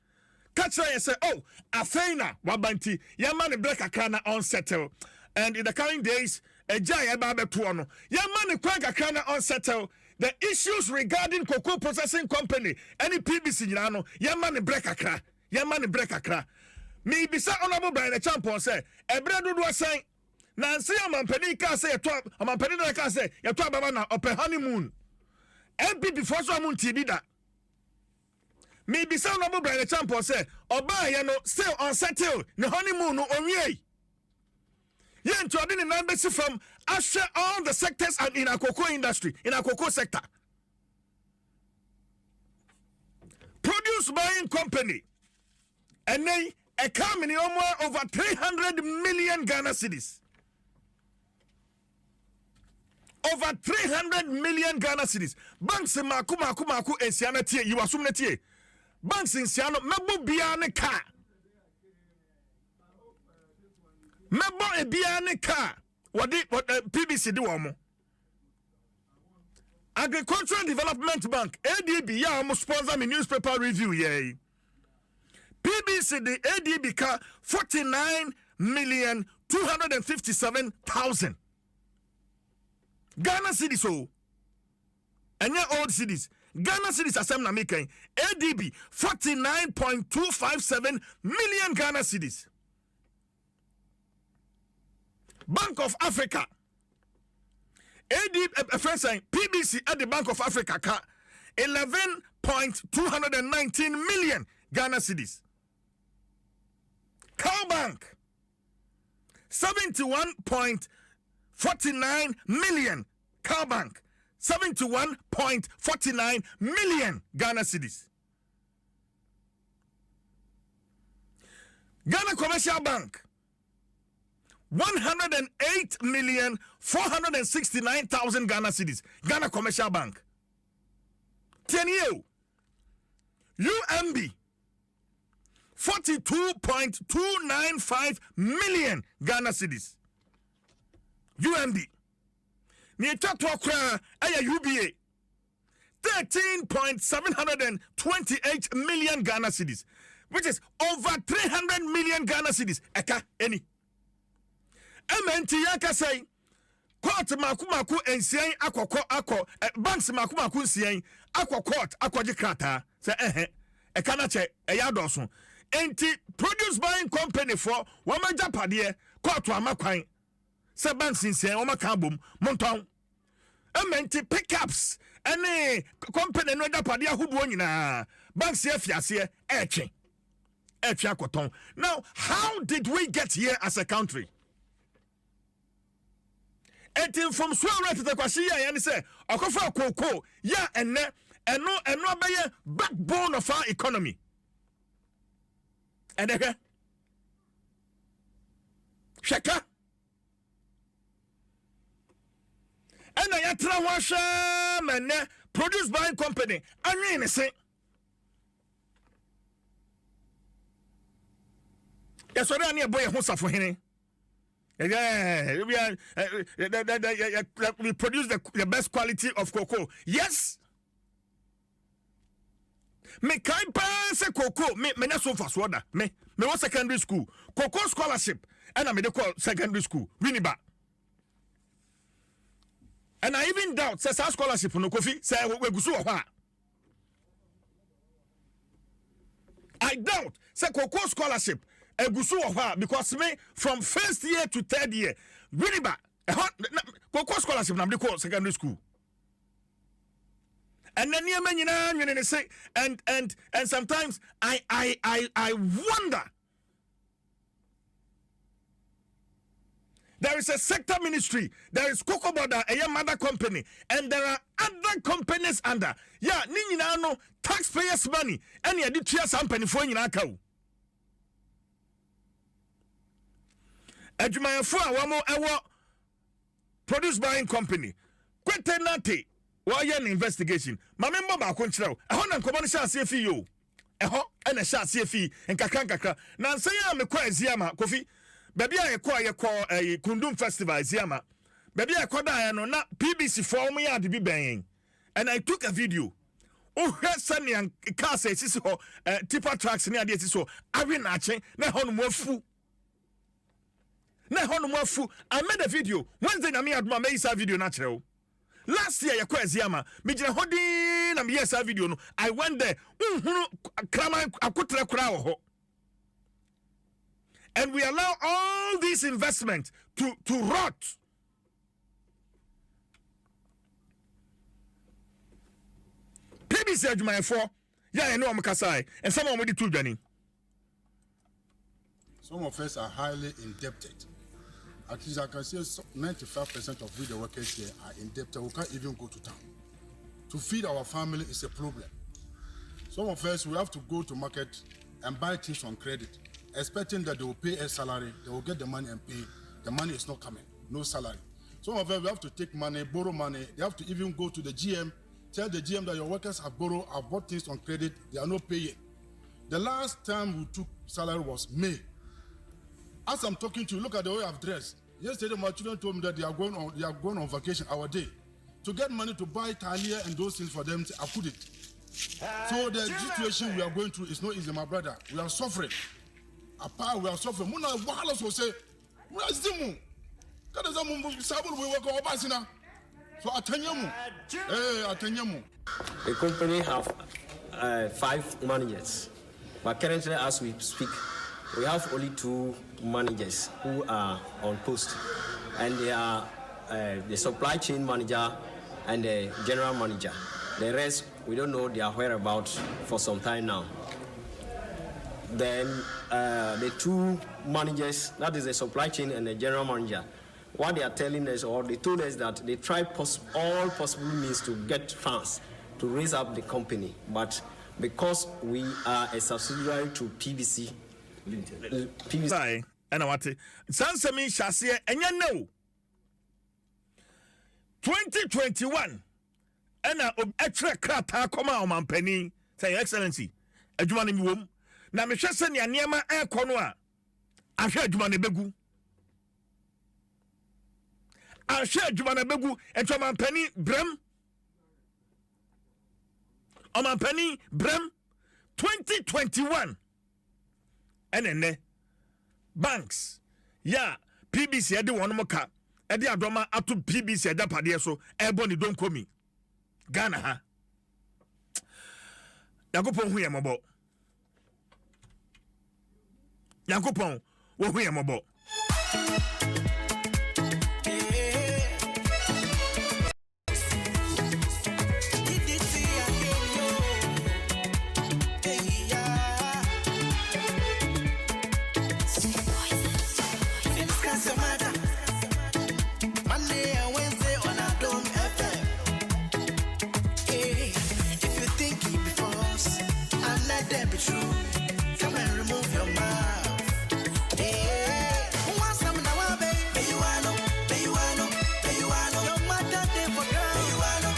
Catch her and say, oh, Afena Wabanti, Yamani Black Akana unsettled. And in the coming days, a giant barber tuano. Yamani Quack Akana unsettled. The issues regarding cocoa processing company, any PBC Yano, Yamani Black Akra, Yamani Black Akra. Me bisa honorable Brian Champion say ebre dodo asan na nse amampani ka say amampani na ka say ya to baba na open honeymoon MP before so amunti bi da me bisa honorable Brian Champion say oba ye no still unsettled the honeymoon no onwie ye ntode ne number from usher all the sectors and in our cocoa industry in our cocoa sector produce buying company and they a company over 300 million Ghana cedis. Over 300 million Ghana cedis. Banks in maku and Siana Tie, you assume that ye. Banks in Siano, Mabo Biane car. Mabo a Biane car. What PBC do omo? Agricultural Development Bank, ADB, ya almost sponsor me newspaper review, yay. PBC the ADB car 49,257,000 Ghana cedis so and your old cedis Ghana cedis asem na making ADB 49.257 million Ghana cedis. Bank of Africa ADB friends saying PBC at the Bank of Africa car 11.219 million Ghana cedis. Cow Bank 71.49 million. Cow Bank 71.49 million Ghana cedis. Ghana Commercial Bank 108,469,000 Ghana cedis. Ghana Commercial Bank 10 year UMB 42.295 million Ghana cedis. UMD. Ni tatwa kra aya UBA 13.728 million Ghana cedis, which is over 300 million Ghana cedis. Eka any. MNT yaka say court maku ensien akoko banks maku ensien court akwaje krata say eka na che eya doso. Enti produce buying company for wama japade court amakwan say banks ensien wama ka bom monton. MNT pickups any company no japade ahuduo nyina banks efiase etwe akoton. Now how did we get here as a country? Etin from Swara to the Kwashia and say, Okofa Koko, ya and no be backbone of our economy. And again, Shaka. And I atra washa man produced by company. I mean, say, yes, what I need a boy who's for him. Yeah, we produce the best quality of cocoa. Yes. Me kai pense cocoa. Me na so fast water. Me was secondary school. Cocoa scholarship. And I made a call secondary school. Winiba. And I even doubt says our scholarship no coffee. Say we gusu wa. I doubt say cocoa scholarship. Because me from first year to third year, really bad. Cocoa scholarship na call secondary school. And then you say, and sometimes I wonder. There is a sector ministry, there is Cocoa Border, a mother company, and there are other companies under. Yeah, no taxpayers' money, and you did share some penny for you. Adwumayefo a wamo ewo produce buying company kwete nate wa ye an investigation ma member ba ko nkyerɛw ɛhɔ na nkomo no sha asefi yo ɛhɔ ɛna sha asefi nkakra na nsan ya me kwa aziama kofi baabi a yɛkɔ kundum festival aziama baabi a yɛkɔda no na PBC for mo ya de bi bɛn and I took a video sani car say sisi ho tipper trucks ne ade sisi ho awe na ache na ho no mo afu na ho no mo afu. I made a video Wednesday na me aduma me isa video na kyerɛw last year yakɔ aziama me gina hodi na me yes video no I went there nhunu krama akotre kora wo ho, and we allow all these investments to rot. PBC adwumayefo ya eno omkasai and some of them too dwani. Some of us are highly indebted. At least I can say 95% of we the workers here are indebted. We can't even go to town. To feed our family is a problem. Some of us, we have to go to market and buy things on credit, expecting that they will pay a salary, they will get the money and pay. The money is not coming, no salary. Some of us, we have to take money, borrow money. They have to even go to the GM, tell the GM that your workers have bought things on credit, they are not paying. The last time we took salary was May. As I'm talking to you, look at the way I've dressed. Yesterday, my children told me that they are going on vacation our day. To get money to buy talier and those things for them, I couldn't. So the situation we are going through is not easy, my brother. We are suffering. We are suffering. Muna wahala so say, muna zimu. Kada zamu sabu we work over basina. So atanyamu. Atanyamu. The company have 5 managers, but currently, as we speak, we have only 2 managers who are on post, and they are the supply chain manager and the general manager. The rest, we don't know their whereabouts for some time now. Then the 2 managers, that is the supply chain and the general manager, what they are telling us, or they told us that they try all possible means to get funds to raise up the company, but because we are a subsidiary to PBC, and I want to Sansami Shasia and you know 2021 and a extra crata come out man penny say excellency adwuma ni wom na me hwɛ sɛ ne nneɛma ɛkɔ no a ahwɛ adwuma ne begu ahwɛ adwuma ne begu ɛtɔ mampani brem 2021 ɛnɛ banks ya PBC ɛde wɔn mo ka ɛde adɔma ato PBC adapadeɛ so ɛbɔ ne don komi Ghana ha Yakopon hu yɛ mɔbɔ Yakopon wo hu yɛ mɔbɔ Come and remove your mouth. Who wants some now, baby? You are no. No matter they for girl. You are no.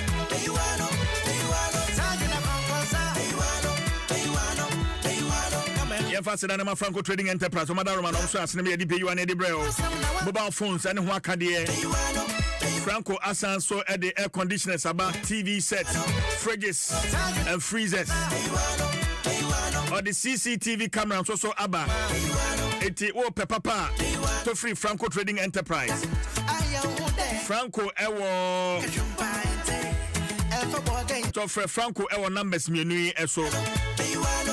Talking about concern. You are no. Come and. Yeah, fast and Franco Trading Enterprise. Madam Roman also asking me the pay you and the braille. Mobile phones and what can Franco Asanso at the air conditioners about TV sets, fridges and freezers. Or the CCTV cameras also Abba. Eti o pepapa to free Franco Trading Enterprise. Franco ewo to free Franco ewo numbers mienu eso.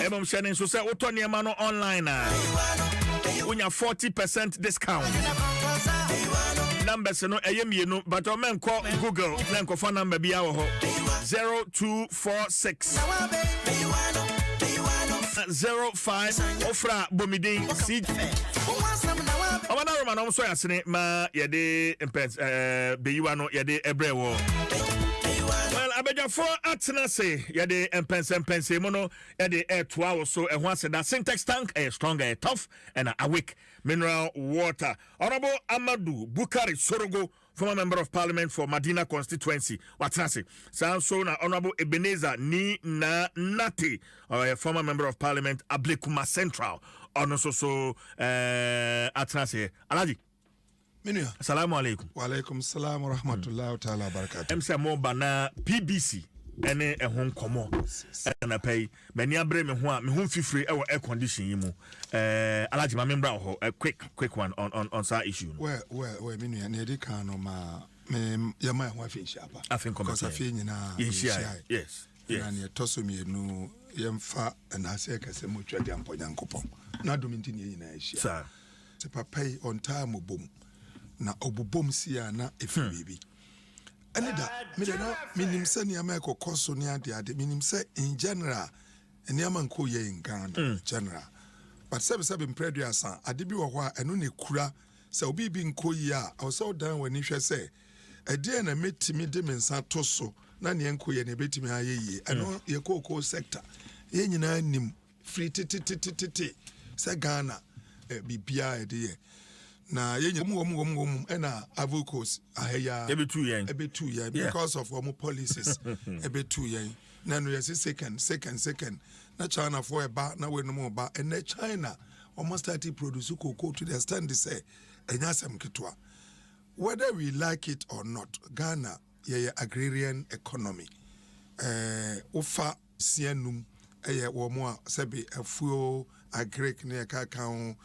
Ebom sharing so say oto niema no online unya 40% discount. Numbers no mienu but o men call Google na nko phone number bia wo ho 0246 05 ofra bomidin seed Omana Roman omso yasene ma yede beyiwa no yede ebrewo well abejafo atena se yede empense mo no yede etoa wo so ehwa se da syntax tank stronger tough and awake mineral water. Honorable Amadou Bukari Sorogo, former member of parliament for Madina constituency. Watnasi. So na Honorable Ebenezer Ni na Nati, former member of parliament Ablekuma Central. Also so Atnasi. Alaji. Minuya. Assalamu alaikum. Wa alaikum salam wa rahmatullahi wa ta'ala wa barakatuh. MC Mobana PBC. Ene ehon komo na pay many abre me ho a me ho fifiri e air condition yi mu alaji ma membra ho a quick one on that issue no well me nua na edi kan no ma me ya ma ho afin shapa afin komo because afin nyina yes na ne toso me nu yemfa na ase kase mo twade amponyankopon na dominti ne nyina ehia sir se papai on time obom na obubom sia na efi bibi Anida, minim se niyama eko koso ni ade minim se in general niyama nko ye in Ghana general but sebe mpredu asan ade bi wo ho a eno ne kura se obi bi nko yi a o se odan wani hwe se ade na metimi de mensa toso na ne nko ye ne betimi aye yi eno ye koko sector ye nyina nim free titi se Ghana bibia ede ye na yenye wom ena avocos aheya ebetu yen because of wom policies ebetu yen na no yes second na China for eba na we no mo ba and China almost started produce cocoa to the extent they say enya sem ketwa whether we like it or not Ghana ye agrarian economy ofa sienum wo mo sebi afuo agric ne kakao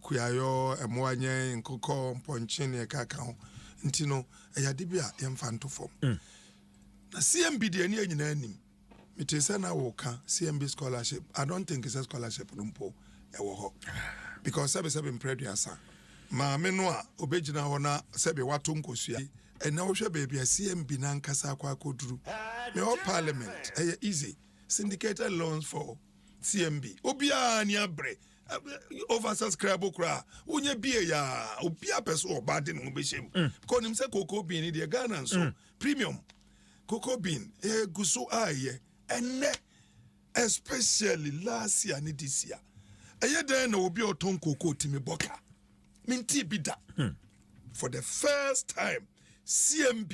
kuyayo emwanye nkoko mponchine kakao ntino eyadibia yemfanto fom na CMB de ni anyina anim mitesa na woka CMB scholarship I don't think it's a scholarship numpo ewo ho because sebe mpreduasa ma me no a obegina ho na sebe wato nkosua ena wo hwe baby CMB na nkasa akwa koduru me ho parliament easy syndicated loans for CMB obia ni abre oversubscribe kra unye bie ya obia person obade no be shem because nim say cocoa bean de Ghana so premium cocoa bean guso aye enne especially last year ni this year den na obi oton cocoa timi boka minti bida for the first time CMB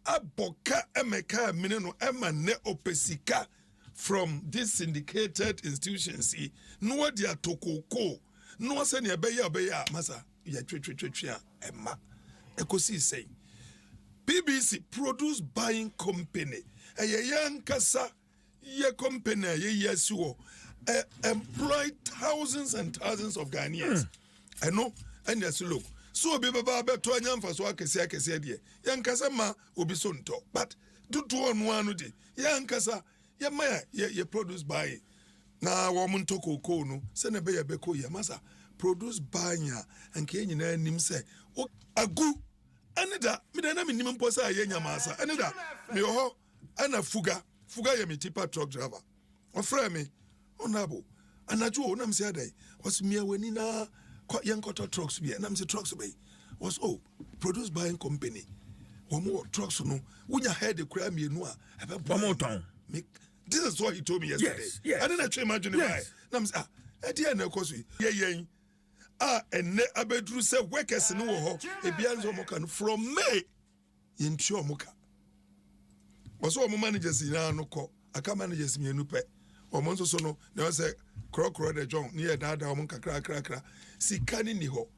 aboka emeka mine no ema ne opesika from these syndicated institutions. No, they are tokoko. No, send your beya masa. Ya twe emma. Ekosi say. BBC produce buying company. A young kasa ye company ye yesuo. Employ thousands and thousands of Ghanaians. I know, and yes, look. So be baba to anyam for so akese de. Yan kasa ma obi so nto. But do to one de. Yan kasa ye ma ye produce buy. Na wo mun to koko no se na be ye be ko ye masa produce buy nya anke nyina nim se agu anida me da na me nim mpo sa ye nya masa anida me ho ana fuga ye me tipa truck driver. Ofra me onabo anajo na me say dai was me wani na yankoto trucks be na me say trucks be was produce buying company one more trucks no wunya head the cry me no a one more time. This is what he told me yesterday. Yes. I didn't imagine it. Nam say e dey na koso ye and abedru say workers no ho e bia nzo mo kan from May yintu omuka was o mo managers na no ko aka managers me enu pe o mo nso so no na say krokro de John near dada o mo kakra sikani ni ho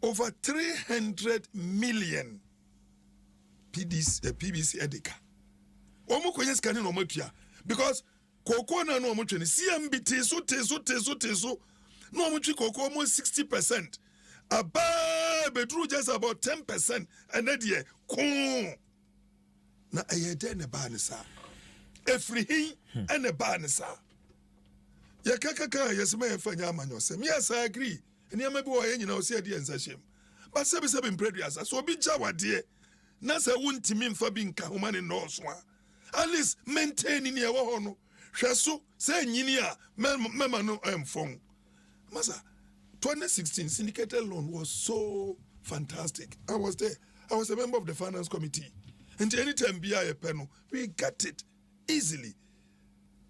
over 300 million PBC edeka o mo koye sikani no matua because koko na no mo twe ni CMB teso no mo twe koko almost 60%. Aba bedru just about 10%, and that year na ayede ne ba ne sa efrihin and ne ba ne sa ya kakaka yesema yefanya amanyo se me yes I agree eni ama bi wo ye nyina o se de ensashem but se be impreduous so obi jawade na se wuntimi mfa bi nka homa ne no so at least maintain ni e wo ho no hweso se nyini a mema no emfon masa 2016 syndicated loan was so fantastic. I was there. I was a member of the finance committee. And anytime BI panel, we got it easily.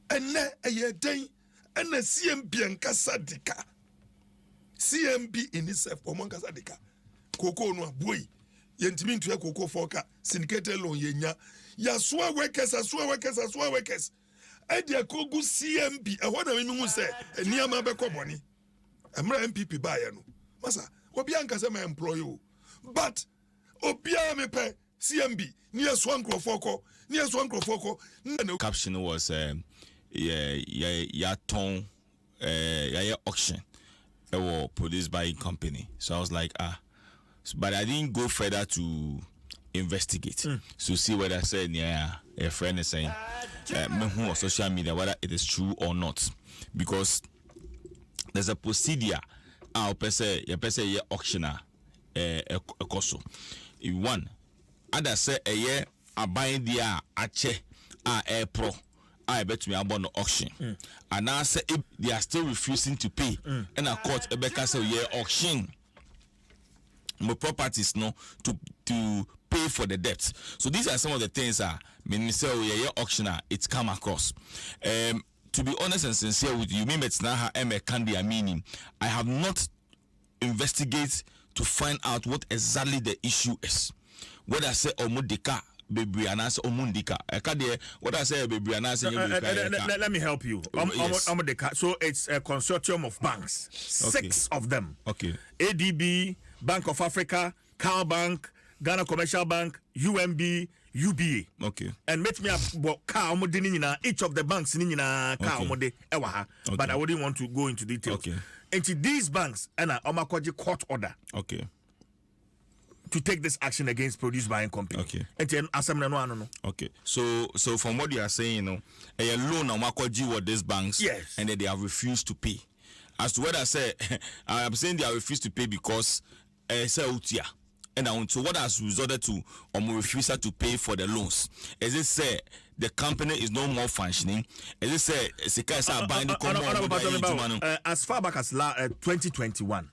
And now a year day, and a CMB and Casadika. CMB in itself, Oman Casadika. Coco no boy. Yentimin to a cocoa foka, syndicated loan yenya. Yasua workers. And the Kogu CMB, I want to say, and near Mabeko money. Emra MPP buyer no masa obi anka say my employee but obia me pe CMB near swan crofoko caption was ya ton auction produced by a company, so I was like but I didn't go further to investigate to see whether I said a friend is saying on social media whether it is true or not, because there's a procedure your auctioner koso one other say a year a buying dia ache a pro I bet me about the auction and now say if they are still refusing to pay and a court ebeka say yeah auction my properties no to pay for the debt. So these are some of the things meaning say yeah auctioner it's come across. To be honest and sincere with you, I have not investigated to find out what exactly the issue is. Whether I say omudika baby and I say omundika. What I say baby and I say let me help you. Omudika. So it's a consortium of banks. 6 of them. Okay. ADB, Bank of Africa, Cal Bank, Ghana Commercial Bank, UMB, UBA. Okay. And make me up car each of the banks in car but I wouldn't want to go into details. Okay. And these banks and Omakoji court order. Okay. To take this action against produce buying company. Okay. And then no. Okay. So from what you are saying, a loan Omakoji with these banks. Yes. And then they have refused to pay. As to what I say, I am saying they have refused to pay because say and so what has resulted to refusal to pay for the loans? Is it say the company is no more functioning? Is it say buying the as far back as 2021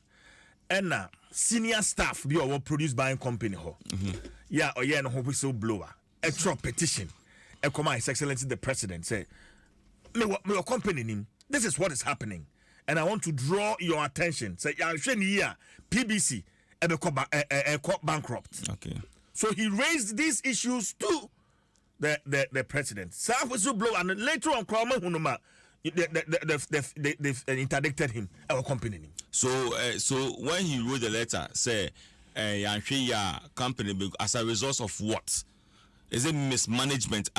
and senior staff be our produce buying company no whistleblower a petition a command His Excellency the President say me company name, this is what is happening and I want to draw your attention say PBC bankrupt. Okay. So he raised these issues to the president. So whistleblower, and later on, Kwame Hunuma, they've interdicted him, our company. So when he wrote the letter, say, Yanshiya company, as a result of what? Is it mismanagement?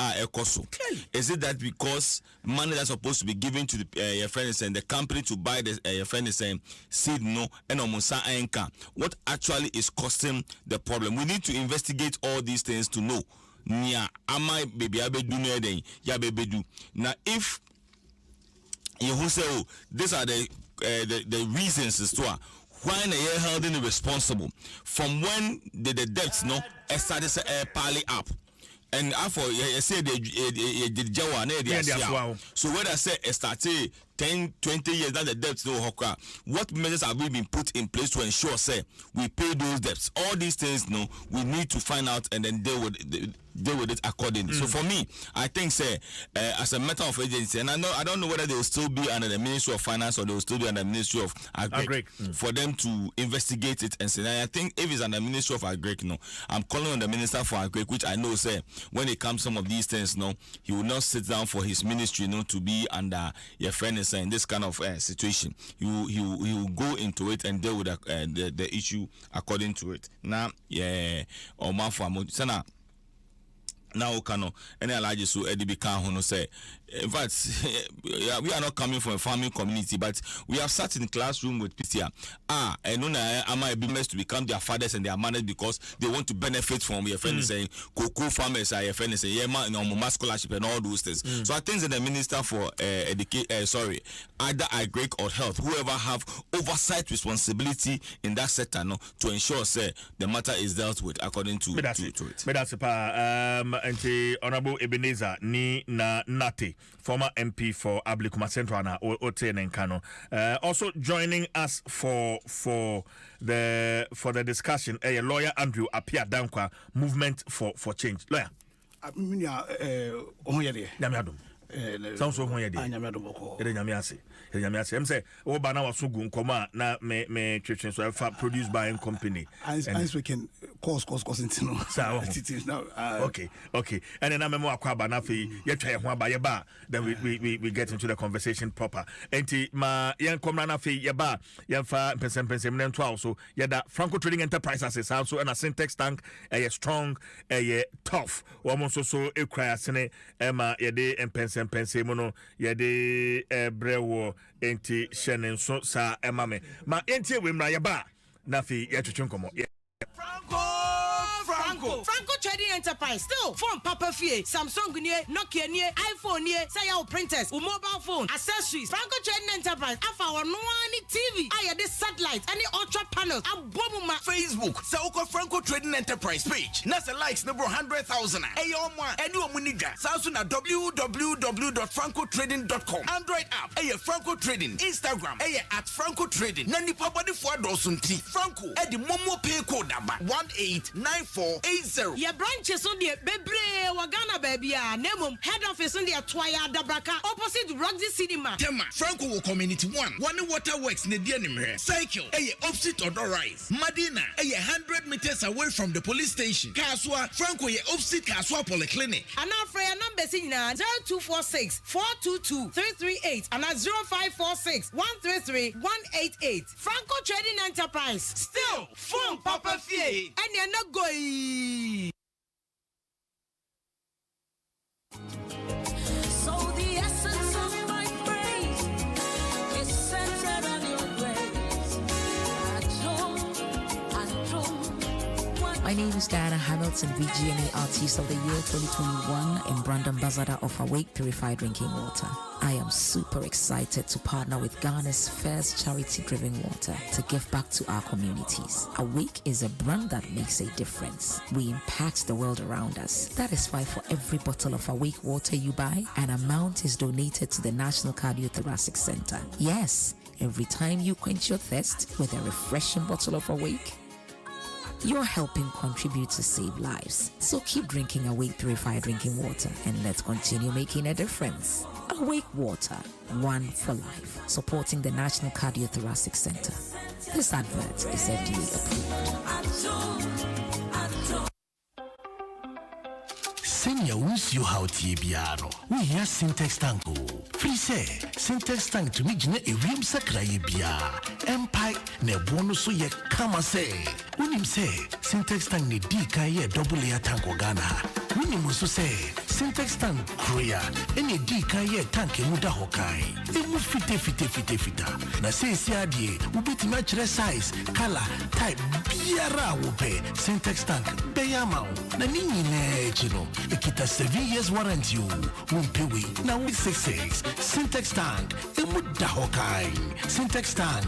Is it that because money that's supposed to be given to the your friends and the company to buy the your friends seed no and anka? What actually is causing the problem? We need to investigate all these things to know. Nia ama baby abedu no eden ya bebedu. Now if you say, oh, these are the reasons as to why they are held responsible from when the debts started piling up. And after you say the Jawa, so when I say started 10, 20 years that the debts no hokra, what measures have we been put in place to ensure say we pay those debts? All these things we need to find out and then deal with it accordingly. So for me, I think say as a matter of agency, and I don't know whether they will still be under the Ministry of Finance or they will still be under the Ministry of Agric for them to investigate it and say. And I think if it's under the Ministry of Agric, I'm calling on the Minister for Agric, which I know say when it comes to some of these things, he will not sit down for his ministry, to be under your friend in this kind of situation. He will go into it and deal with the issue according to it. Now, now kano any alaje so edibi kan ho no say in fact we are not coming from a farming community, but we have sat in the classroom with PTA and no na am be must to become their fathers and their mothers because they want to benefit from your friends saying cocoa farmers are your friends say yeah scholarship and all those things. So I think that the minister for either agric or health, whoever have oversight responsibility in that sector to ensure say the matter is dealt with according to it. And Honorable Ebenezer Ni na Nate, former MP for Ablikuma Central na Ote Nenkano, also joining us for the discussion. A lawyer Andrew Apia Dankwa, Movement for Change. Lawyer. Sounds so when I'm say, oh, Bana was so good, na me church so produced by a company. And we can cause now. Okay. And then I'm a more Banafi, yet try one by your bar. Then we get into the conversation proper. And my young comrana fee, your bar, your far person 12. So, yeah, Franco Trading Enterprises is also an syntax tank, a strong, a tough, almost so a cry sene, Emma, yede, and pensemono, yede, brewo. Enti shenen so sa emame ma enti we mra yeba na fi ya twetwenkomo Franco Trading Enterprise still phone Papa Fie Samsung nie Nokia nie iPhone nie say your printers or mobile phone accessories Franco Trading Enterprise afa ono ani TV aya this satellite any ultra panels abomuma Facebook say uko Franco Trading Enterprise page na say likes no 100,000 eyo mo eni omunidwa so na www.francotrading.com Android app Franco Trading Instagram at Franco Trading na nipa body for dosunti Franco the momo pay code number 189480. Your branches on the Bebre Wagana baby Nemum head office on the Twaya Dabraka opposite Roxy Cinema. Tema Franco Community 1 Waterworks Nedianimre Cycle opposite Odor Rise Madina 100 meters away from the police station. Kaswa Franco opposite Kaswa Polyclinic. And now for your number 0246 422 338 and 0546 133 188. Franco Trading Enterprise. Still phone Papa Fie and you're not going. So the essence of my praise is centered on your grace. My name is Diana Hamilton, VGMA Artist of the Year 2021 and brand ambassador of Awake Purified Drinking Water. I am super excited to partner with Ghana's first charity-driven water to give back to our communities. Awake is a brand that makes a difference. We impact the world around us. That is why for every bottle of Awake water you buy, an amount is donated to the National Cardiothoracic Center. Yes, every time you quench your thirst with a refreshing bottle of Awake, you're helping contribute to save lives. So keep drinking Awake Purified Drinking Water and let's continue making a difference. Awake Water, one for life, supporting the National Cardiothoracic Center. This advert is FDA approved. Senior won't you how Tibiano. We hear Syntax Tango. Free say, Syntax Tank to me, a rim sacra bia. Empire, ne bonus so ye kama say. When him say, Syntax Tank ne dika ye double ya tanko Ghana. When him also say, Syntax Tank Korea, any dika ye tank muda hokai. Emu fite. Na say siadie, ubit match size, color, type, biara wupe. Syntax Tank, Bayamau, na nini ne chino. Ikita 7 years warranty won't pay we. Now we 66. Syntax Tank, emu da hokai. Syntax Tank,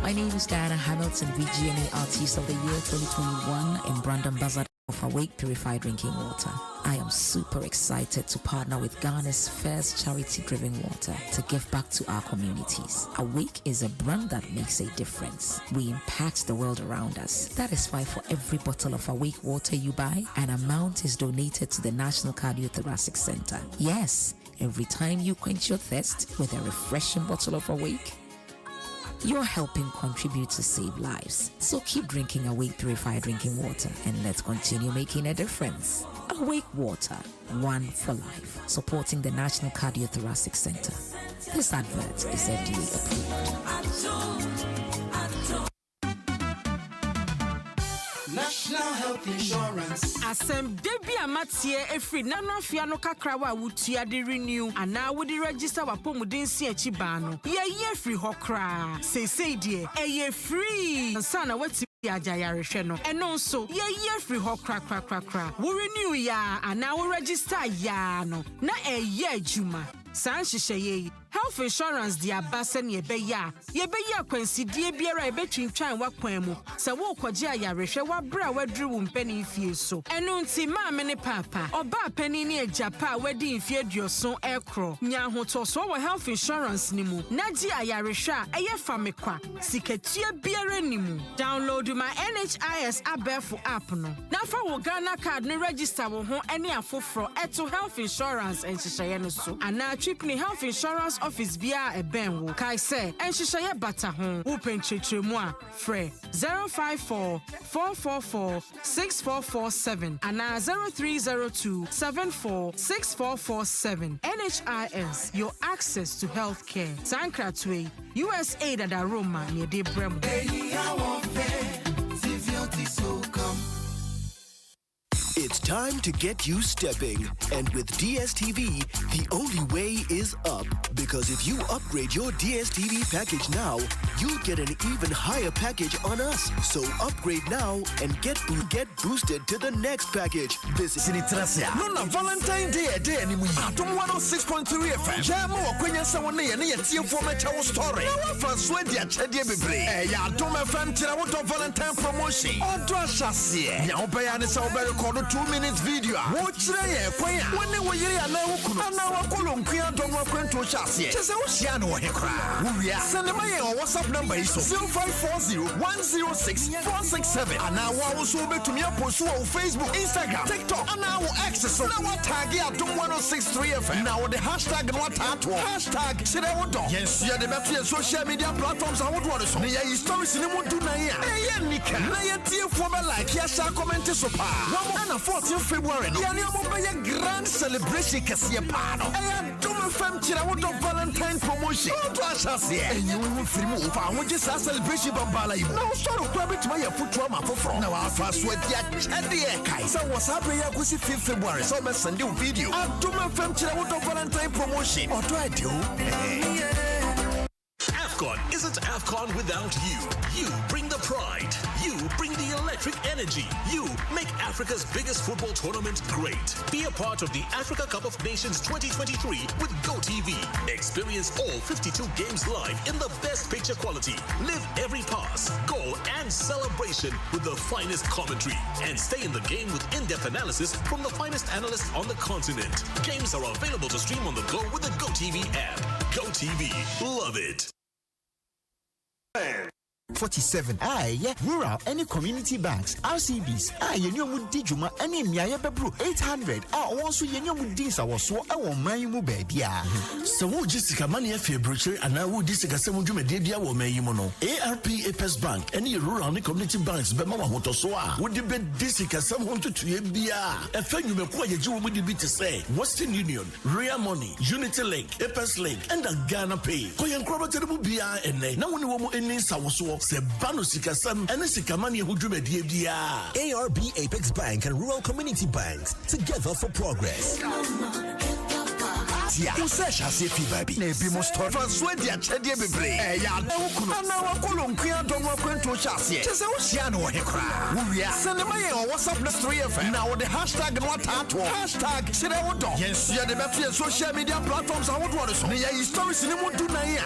My name is Diana Hamilton, VGMA Artist of the Year 2021 in Brand Ambassador of Awake Purified Drinking Water. I am super excited to partner with Ghana's first charity-driven water to give back to our communities. Awake is a brand that makes a difference. We impact the world around us. That is why for every bottle of Awake water you buy, an amount is donated to the National Cardiothoracic Center. Yes, every time you quench your thirst with a refreshing bottle of Awake, you're helping contribute to save lives. So keep drinking Awake Purified Drinking Water and let's continue making a difference. Awake Water, one for life. Supporting the National Cardiothoracic Center. This advert is FDA approved. National Health Insurance. Asem debi amatie efri nanofia no kakrawa wutua de renew ana wo de register wapomuden si achi ba no. Ye free hokra. Say die eye free. Sana wati ajayarehwe no. Eno nso ye free hokra. Wo renew ya ana wo register ya no. Na eye adwuma. San hyehyeye health insurance dia basen yebeya kwansidie biara ebetwintwan wakwan mu se wo kwoje ayarehwe wabra wadru wo mpani fie so eno nti maame ne papa oba pani ne ajapa wadi mfie duoso ekro nya hotoso wo health insurance ni mu naji ayarehwe a eye famekwa sikatua biara ni mu download my NHIS abefo app no na fa wo Ghana card ne register wo ho ene afoforo eto health insurance enhyehyeye no so ana Tripney Health Insurance Office bia ebenwo kai se enhyehyeye bata ho wo penchetremu a frɛ 054-444-6447 ana 0302-746447 NHIS your access to health care Sankratwe USA dada Roma near de brem. It's time to get you stepping. And with DSTV, the only way is up. Because if you upgrade your DSTV package now, you'll get an even higher package on us. So upgrade now and get boosted to the next package. Visit Sinitrasia. No, Valentine Day anymore. Adom 106.3 FM. Jamo kwenya sawane ya ne tie format our story. Na wa François dia chede bebre. Ya Adom FM tira wo Valentine promotion. Odo ahase. Ya obaya ne sa obere record 2 minutes video. Wo kire ye kwenya. Wone wo yire ya na wo kunu. Ana wa kolonkuya Adom wa kwento ahase. Chese wo hia no wo hekra. Wo wia. Send my WhatsApp number is 0540-106-467. Ana wa wo so betumi apost wo Facebook, Instagram, TikTok. Ana wo access so na wa tag Adom 106.3 FM. Now the hashtag no tato. Hashtag #Sirewodo. Yes, you the better social media platforms I would want to. Na your stories ni mo do na ya. Eh nika. Na ya tie for me like ya share comment so pa. One on 14 February. Ya ni mo be grand celebration kase pa no. Eh Adom FM Sirewodo Valentine promotion. To ashase. And you will free mo fa ho je sa celebration bambala yi. Na so ro kwa betima ya futu ma foforo. Na wa fa so dia chede kai. So WhatsApp ya kusi 5 February. So me send you video. Adom FM Sirewodo Valentine promotion. Odo adio. AFCON isn't AFCON without you. You bring the pride. You bring the electric energy. You make Africa's biggest football tournament great. Be a part of the Africa Cup of Nations 2023 with GoTV. Experience all 52 games live in the best picture quality. Live every pass, goal, and celebration with the finest commentary. And stay in the game with in-depth analysis from the finest analysts on the continent. Games are available to stream on the go with the GoTV app. GoTV. Love it. 47. Aye, rural any community banks, RCBs. Aye, you would dijuma any miaya bebru 800. Also you would dis our so our mayu baby. So wo Jessica money afie brochure and I would Jessica semu dwuma de bia wo mayimono. ARP Apes Bank any rural any community banks be mama hoto so a would be Jessica semu to bia. Efa nyume kwa ye wo de bi to say Western Union, Real Money, Unity Link, Apes Link and the Ghana Pay. Ko yen kroba terebu bia ene na woni wo mo eni sawoso se bano sika sam ene sika money hu dwuma de bia. ARB Apex Bank and Rural Community Banks, together for progress. Yeah, who says I say baby? Nebi must start from Swedia Chedia Bebre. Ya na wakolon kya don't work to chassis. Just a Oceano Hekra. We are sending my WhatsApp plus 3FM. Now the hashtag and what hashtag Sidawodo. Yes, yeah, the better social media platforms are what was. Naya stories in the Mutu Naya.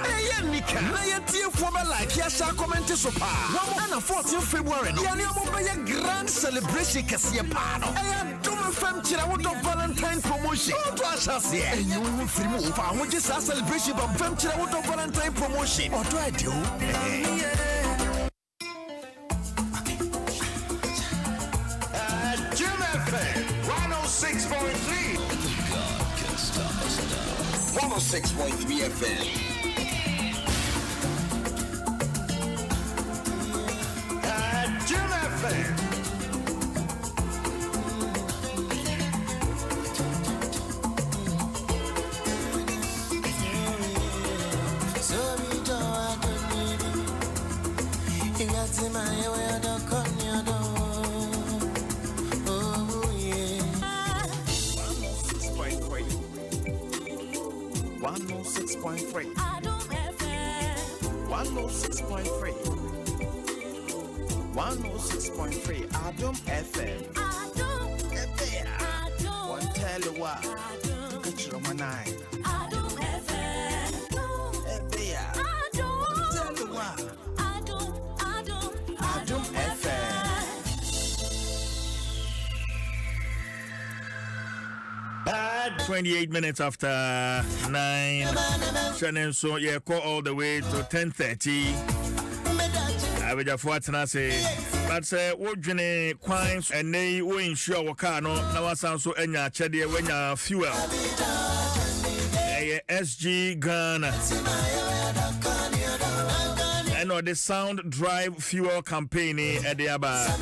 Nika. Naya Tia Former like Yasha comment so far. 14th February. Yana grand celebration Cassia Pano. I do my fam Chirawodo Valentine promotion. What was here? Free move for which is a celebration of Venture Valentine promotion. What do I do? Jim FM 106.3. God can stop us now. 106.3 FM. Jim FM. Adom FM. One tell you what. Catch your man eye. Adom FM. Tell you what. Adom FM. 28 minutes after 9. Shannon, so yeah, call all the way to 10:30. I will just watch and say, but say, what Jenny Quines and they will insure our car. No, now sound so any cheddy when you fuel. SG Ghana. I know the Sound Drive Fuel campaign at the Abba.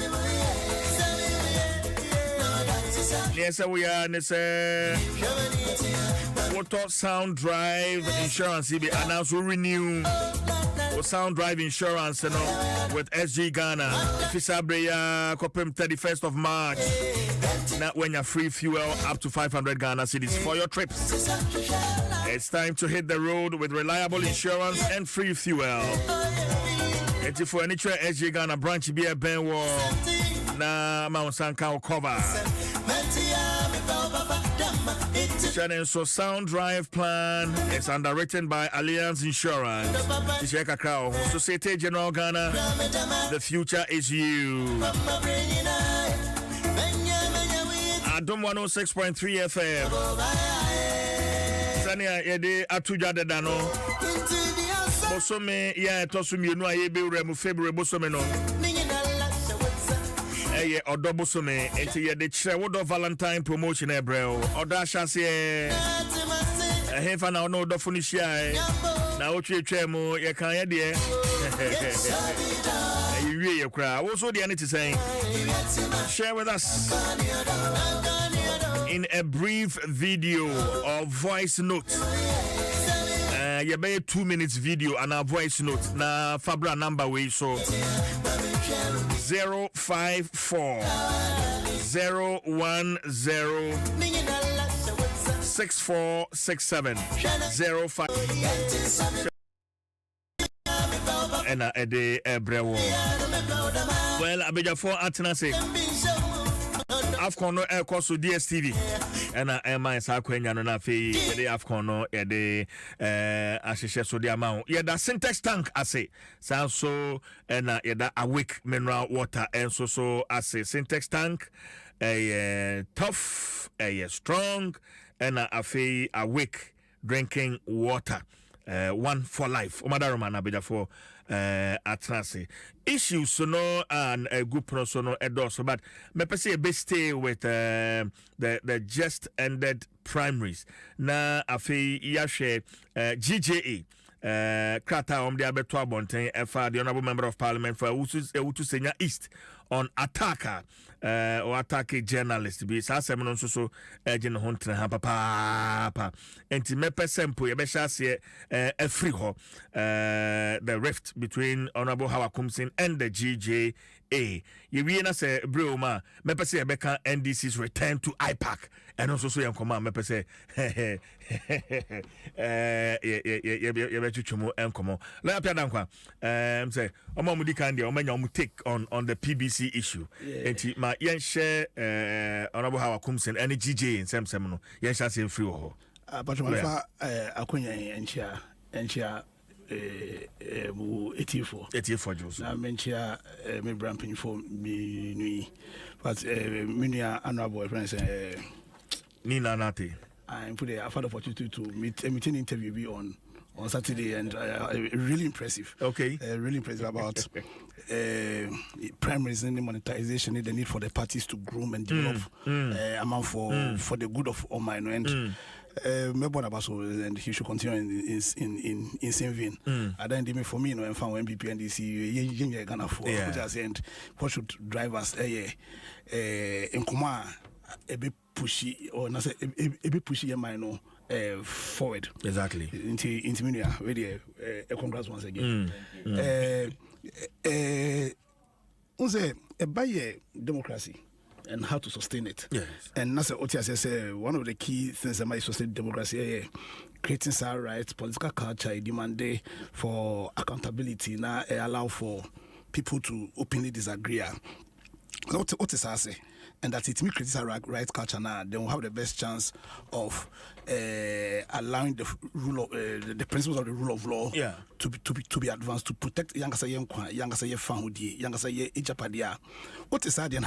Yes, we are. Water Sound Drive Insurance be announced to renew Sound Drive Insurance with SG Ghana. Fisabreya Kopem 31st of March. Now when you're free fuel up to 500 Ghana cedis for your trips. It's time to hit the road with reliable insurance and free fuel. It's for any SG Ghana branch be a Benwo. Na Mount Sanka cover. Shannon, so Sound Drive plan is underwritten by Alliance Insurance. Societe General Ghana, the future is you. Adom 106.3 FM. Sania Yede Atuja de Dano. Bosome ya tosumi no ayebe remu February bosome no. Eye odobosome enti ye de kire wodo Valentine promotion ebrel oda hyase hefa na no do funi hia na otwetwa mu ye kan ye de wie ye kra wo so de ne tisen share with us in a brief video or voice note. You be 2 minutes video and a voice note na Fabra number way so 054 010 6467 05 and a day ebrewo. Well, I beg for Atenase. Afcon no air course to DSTV and my Saquena no na fe the Afcon no the ashishe so the amount. Yeah, that syntax tank I say sound so and yeah that awake mineral water and so I say syntax tank tough strong and I fe awake drinking water. One for life. Omadaroma na beja for atrase issues so no and a good so no so but me pese e be stay with the just ended primaries na afi yahwe GJA krata de abeto abonten efa the honorable member of parliament for Ewutu Senya East on attacker or attack journalist be sa sem no so agin ho ntra ha papa enti mepe sempo ye be hase free ho the rift between honorable Hawakumsin and the GJA ye wie na say breoma mepe say beka NDC's return to IPAC and also so yankoma mepe say ye be chuchumo enkomo la pia dankwa say omo mudi kan dia omanya omu take on the PBC issue enti ma yen share honorable Hawakumsin and GJ nsem no yen share say free ho but my fa akonya enchia mu 84 Jose na menchia me bramping for me nui but minia honorable friends Nina Nate I'm put a father opportunity to meet a meeting interview be on Saturday and really impressive. Okay. Really impressive about primaries and the monetization, the need for the parties to groom and develop amount for the good of all mine and and he should continue in same vein. I don't for me, and found MPP and DC Ghana for and what should drive us in Kuma a bit pushy or not a bit pushy your mind forward. Exactly. Into media really congrats once again. By democracy and how to sustain it. Yes. And that's what I say one of the key things that might sustain democracy creating our rights, political culture, demand for accountability now allow for people to openly disagree. What is I say? And that it may create a right culture now, then we'll have the best chance of allowing the rule of the principles of the rule of law to be advanced to protect younger say family, younger say ejapadia. What is that then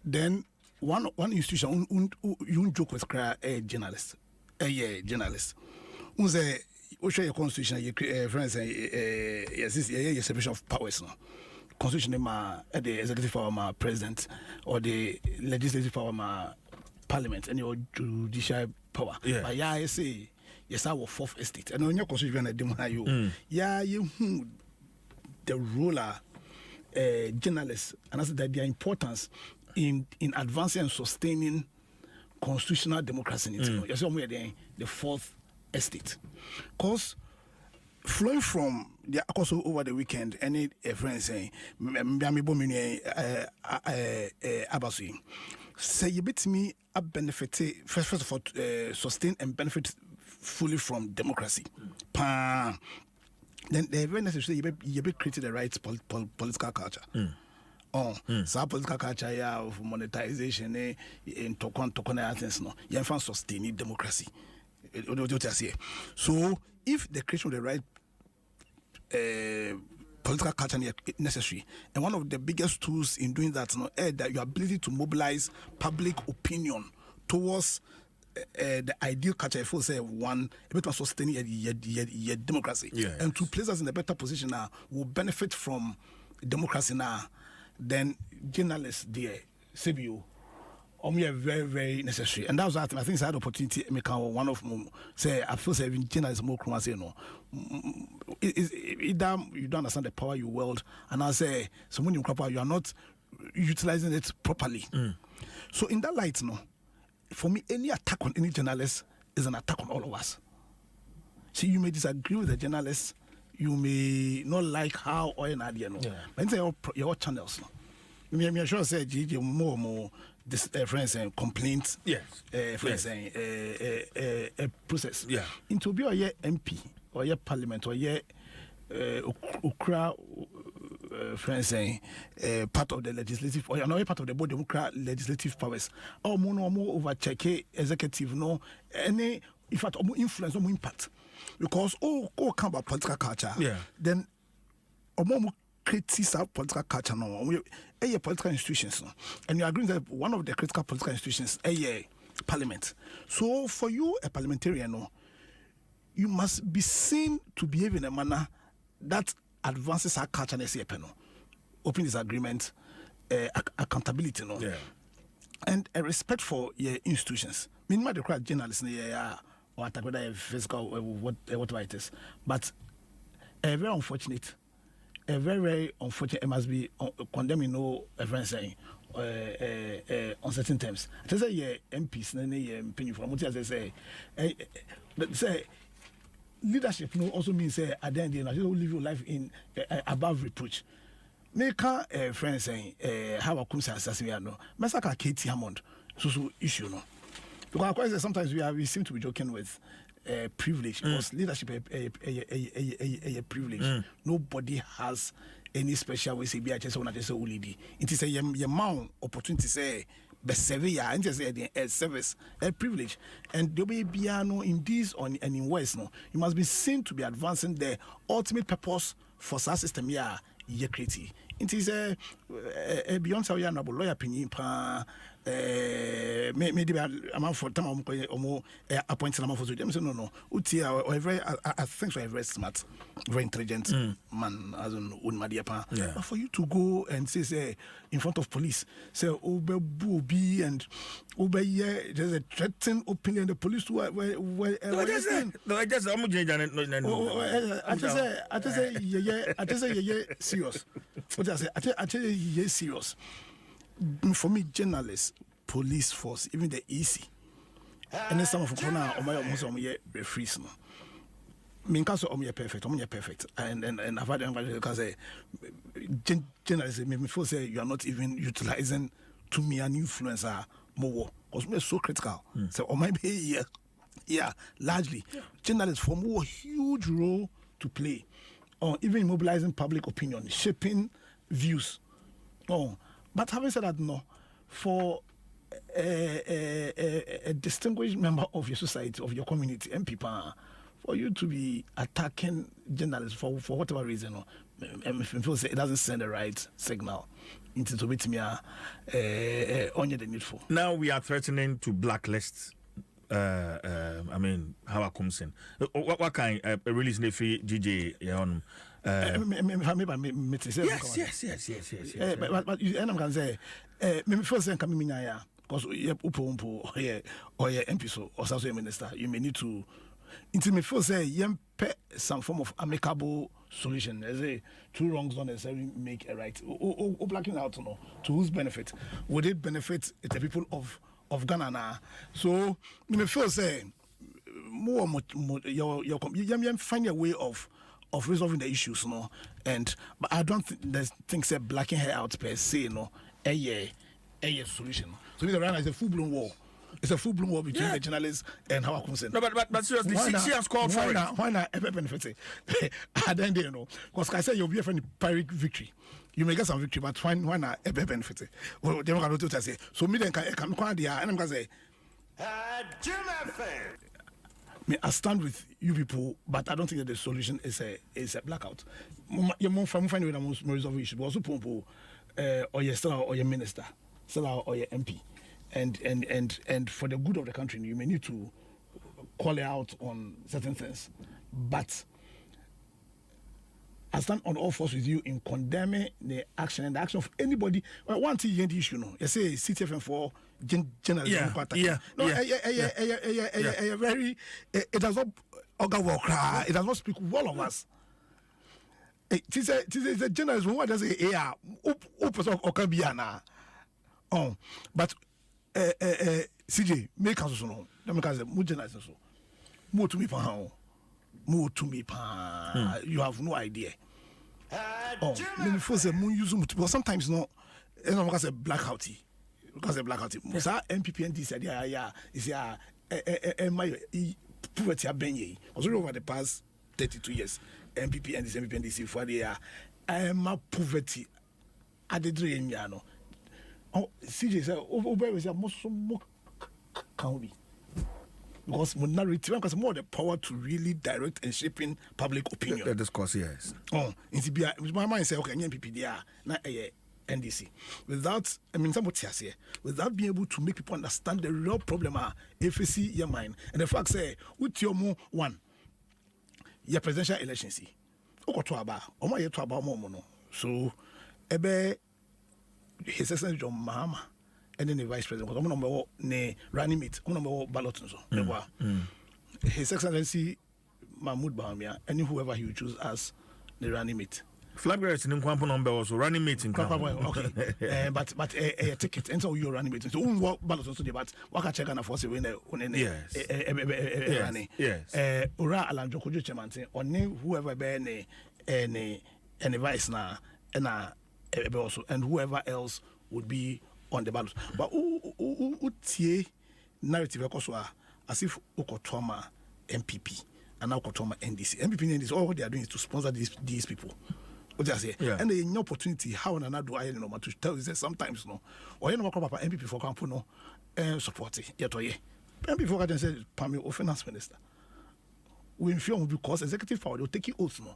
then one institution you joke with a journalist, journalist. Unze show your constitution, your friends yes, is separation of powers now. Constitution the executive power my president or the legislative power my parliament and your judicial power. But I say yes our fourth estate and on your constitution you the ruler journalists and I said that their importance in advancing and sustaining constitutional democracy in somewhere the fourth estate because flowing from the also over the weekend, any friend saying, Abasi, say you bit me a benefit, first of all, sustain and benefit fully from democracy. Then the very necessary you be created the right political culture. So political culture of monetization in tokon things no. You can sustain democracy. So if the creation of the right political culture necessary, and one of the biggest tools in doing that that your ability to mobilize public opinion towards the ideal culture, if we say one, a bit of sustaining your democracy, and to place us in a better position now, will benefit from democracy now. Then journalists, there, CBO. Very, very necessary. And that was that I think I had opportunity make one of them say I feel saying journalism more say no. You don't understand the power you wield, and I say someone you are not utilizing it properly. So in that light, no, for me, any attack on any journalist is an attack on all of us. See, you may disagree with the journalist, you may not like how or another, no. But in your channels, no. I'm sure say GG more this friends and complaints. Friends and process. Into be or your MP or your parliament or your Ukra friends saying part of the legislative or another part of the body legislative powers. Or more over check executive no any in fact more influence or more impact because all come about political culture. Then or more criticize political culture no political institutions no? And you agree that one of the critical political institutions parliament. So for you a parliamentarian no, you must be seen to behave in a manner that advances our culture and say no open disagreement, accountability, no, and a respect for your institutions. Meanwhile, the crowd journalists, or whether physical, whatever it is, but very unfortunate. Very unfortunate. It must be condemning no friend saying on certain terms. I say yeah, MPs, opinion from what I say leadership no also means say at the end you live your life in above reproach. Make a friend saying how a comes assassin no. Masaka Katie Hammond so issue no. Because sometimes we seem to be joking with privilege because leadership a privilege. Nobody has any special way say be just when I just say lead. It is a your opportunity say be severe and just say a service a privilege and there be no in this and in west no. You must be seen to be advancing the ultimate purpose for such system here. Ye creative. It is a beyond our lawyer opinion pa maybe amount for time or appointed amount for them. So no uti or very I think so very smart, very intelligent man as an Madia pa. But for you to go and say in front of police say obe buobi and obe there's a threatening opinion the police were I just say serious. What I say, I tell you, serious. For me, journalists, police force, even the EC, and then some of them are almost referees. Me can't say perfect, perfect, and I've had them because journalists make me feel say you are not even utilizing to me an influencer more because we're so critical. So or maybe largely journalists form a huge role to play. Or even mobilizing public opinion, shaping views. But having said that, no, for a distinguished member of your society, of your community, and people, for you to be attacking journalists for whatever reason, it doesn't send the right signal into to meet me only the needful. Now we are threatening to blacklist. I mean, how I comes in. What kind release nefi GJ on? Yes. But you end up can say, maybe first thing coming in because you upompo or your MP or social minister, you may need to. Until me first say, some form of amicable solution. As a two wrongs don't necessarily make a right. Or blacking out, no. To whose benefit? Would it benefit the people of Ghana now? So me first say more your find a way of resolving the issues, no. But I don't think say blacking her out per se, no. A solution. So this right now is a full-blown war. It's a full-blown war between the journalists and how I consent. No, but seriously, she has called for it. Why not ever benefit? I don't know. Because I say you'll be a friend Pyrrhic victory. You may get some victory, but why not ever benefit? Well, they don't know say. So me then can come there and I'm gonna say, I stand with you people, but I don't think that the solution is a blackout. Your mom find a way to resolve issue, but also pompo or your star or your minister, or your MP. And for the good of the country, you may need to call it out on certain things. But I stand on all fours with you in condemning the action and the action of anybody. Well, one thing you issue, no, you say CTFM for journalism. Very. It does not cry. It does not speak well of us. It is a journalism. What does it say? But CJ make us no. Let me say more journalism so. More to me pa. You have no idea. Let me first say more use but sometimes no. Because a blackouty. Because a blackouty. Most MPP and this idea is my poverty abenye. Also over the past 32 years, MPP and this for the my poverty at the dream no. CJ said over was most can be. Because minority because more the power to really direct and shaping public opinion. The discourse, yes. My mind say okay, MPP there na NDC. Without somebody here, without being able to make people understand the real problem FAC your mind. And the fact say with your one your presidential election see. okoto aba omo ye to aba omo no so ebe his excellency John Mahama and then the vice president because omo no ne running mate omo no ballot so his excellency Mahmoud Bawumia and whoever he would choose as the running mate. Flag bearers in Kwampo number also running mate in okay. But a ticket and so you're running mate. So what ballot also but what check and force when yes. Ura Alan Jokojo Chemante or whoever be any vice na and also and whoever else would be on the ballot. But tie narrative as if Okotoma MPP and now Okotoma NDC. MPP and NDC all they are doing is to sponsor these people. What I say, and there is no opportunity how and another I know to tell you that sometimes no, or you know what about MPP for camp no, support it yet or ye. MPP for can say Pammy or finance minister. We inform because executive power will take you oath no.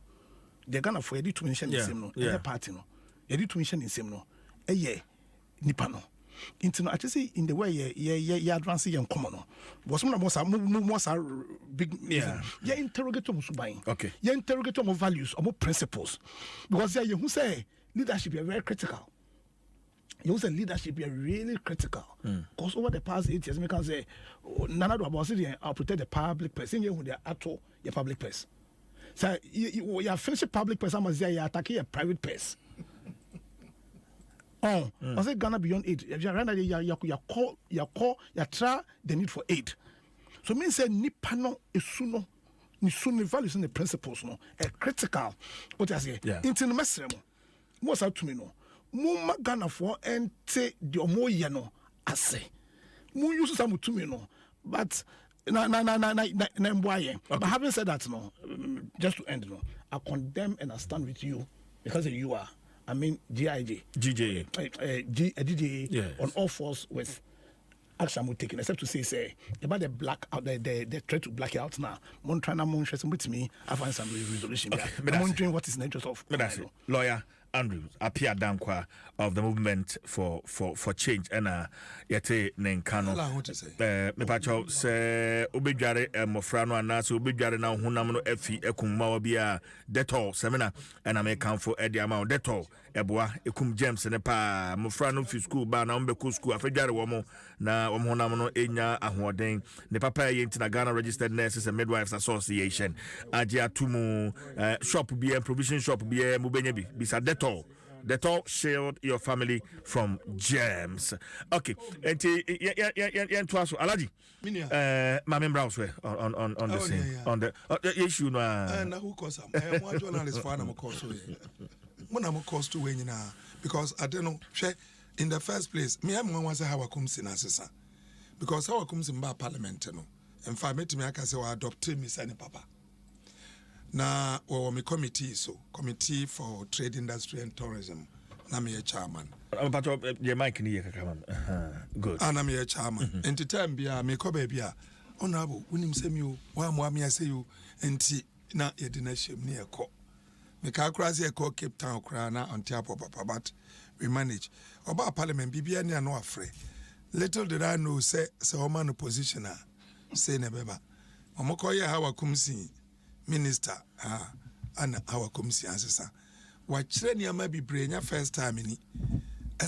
They're gonna for you to mention the same no, the party no, you to mention the same no, nipa no. Into I just say in the way you advancing young common no. Was one of most big yeah interrogate more buying. Okay. You interrogate more values or more principles. Because yeah, you who say leadership is very critical. You say leadership is really critical. Because over the past 8 years, we can say none of about it I'll protect the public person you they at your public person. So you are finishing public person must say you attacking a private person. I say Ghana beyond aid. If you run you try the need for aid. So means say nipa no esuno ni sunu values and the principles no critical. What I say? Into the message most out to me no. Mo Ghana for ente the omo ye no ase. Mo use some to me no. But But having said that no, just to end no, I condemn and I stand with you because you are. I mean, GJ on all fours with action we're taking, except to say about the black out the try to black it out now. Montana Montress with me, I find some resolution. Okay, I'm wondering what is the interest of lawyer Andrews appear Dankwa of the movement for change and yete nenkano me pacho se obedware mofra no anase obedware na honam no afi ekumma obia detol seminar and American for Eddie amount detol eboa ekum James ne pa mofra no fi school ba na mbeko school afedware wo mo na wo honam no enya ahoden ne papa yenti na Ghana Registered Nurses and Midwives Association agia tumu shop bi and provision shop bi mu benya bi bisa Detol shield your family from germs. Okay, and Dwaso Alaji. My member also on the same on the issue no. And who cause am? One journalist for am cause so. When am cause to when na because I don't know. In the first place, me am one say how I come sin asesa. Because how I come sin ba parliament no. In fact, me aka say wa adopt me say papa. Na me committee for trade industry and tourism na me chairman but your mic ni kaka good ana me chairman enti time bia me ko ba bia honorable unim semi o wa mo am ya say you enti na ye de na shem ne ekọ me ka kra say ekọ Cape Town kra na on top papa but we manage oba parliament bibia ne no afre little did I know say o man position say ne beba omoko ye ha wakumsi minister and our commission answer wachire niama bibrenya first time ni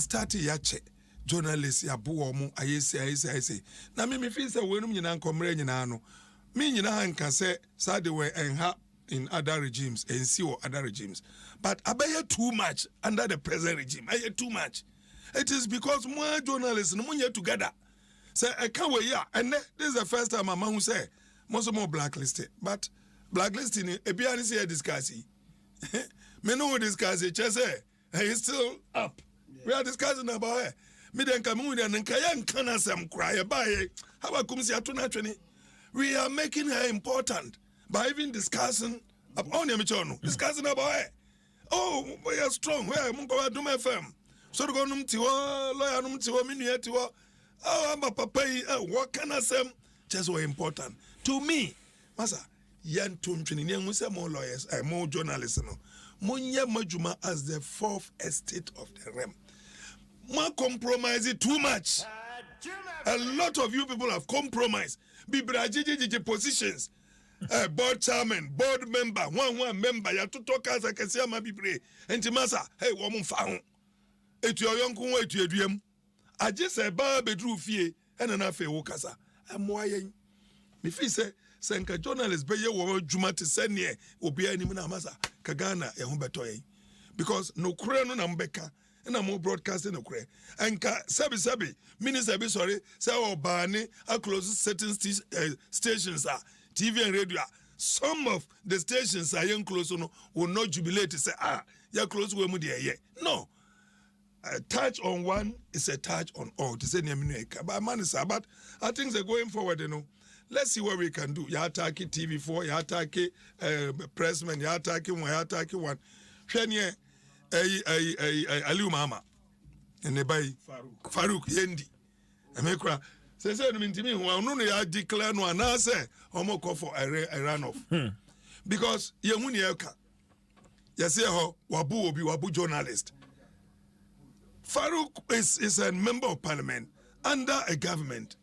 start yache journalist ya bo mu ayese na me feel say wenum nyina nkomre nyina no me nyina hanka say sad way enha in other regimes and see or other regimes but abaye too much under the present regime aye too much it is because more journalists no munye together say I can't wait ya and this is the first time mama who say most more blacklisted but blacklisting ebiani say discussing me no discuss it say he's still up we are discussing about her me den come with and nkayan kana sam cry by how come see atuna twene we are making her important by even discussing about discussing about her oh we are strong we are mungo Adom FM so go num tiwo lawyer num tiwo me nua tiwo oh am papa what can I say just so important to me masa yan tonchini ni hu say more lawyers more journalists no monye majuma as the fourth estate of the realm more compromise it too much a lot of you people have compromised be brajiji positions board chairman, board member, one member, ya to talk as I can see my people. And Timasa, hey, woman found. It your young way to your dream. I just say, Barbe drew fee, and an affair wokasa. I'm whying. Me fee say, Sanka journalist, be your woman Jumati Senya, will be any masa, Kagana, a humbetoy. Because no crown on Ambeka. And I'm more broadcasting no cray. And sabi, minister be sorry, say oh Barney, I close certain stations are TV and radio. Some of the stations are young close on will not jubilate to say, you're close with me. No. A touch on one is a touch on all. To say but man is but I think they're going forward, Let's see what we can do. You're attacking TV4, you're attacking pressman, you're attacking one. Shania. Aliu Mama and the bay Farouk Yendi. I make cry. Say, to me, well, no, I declare no, and I say, Homo call for a run off. Because Yamuniaka, Yaseho, Wabu journalist. Farouk is a member of parliament under a government.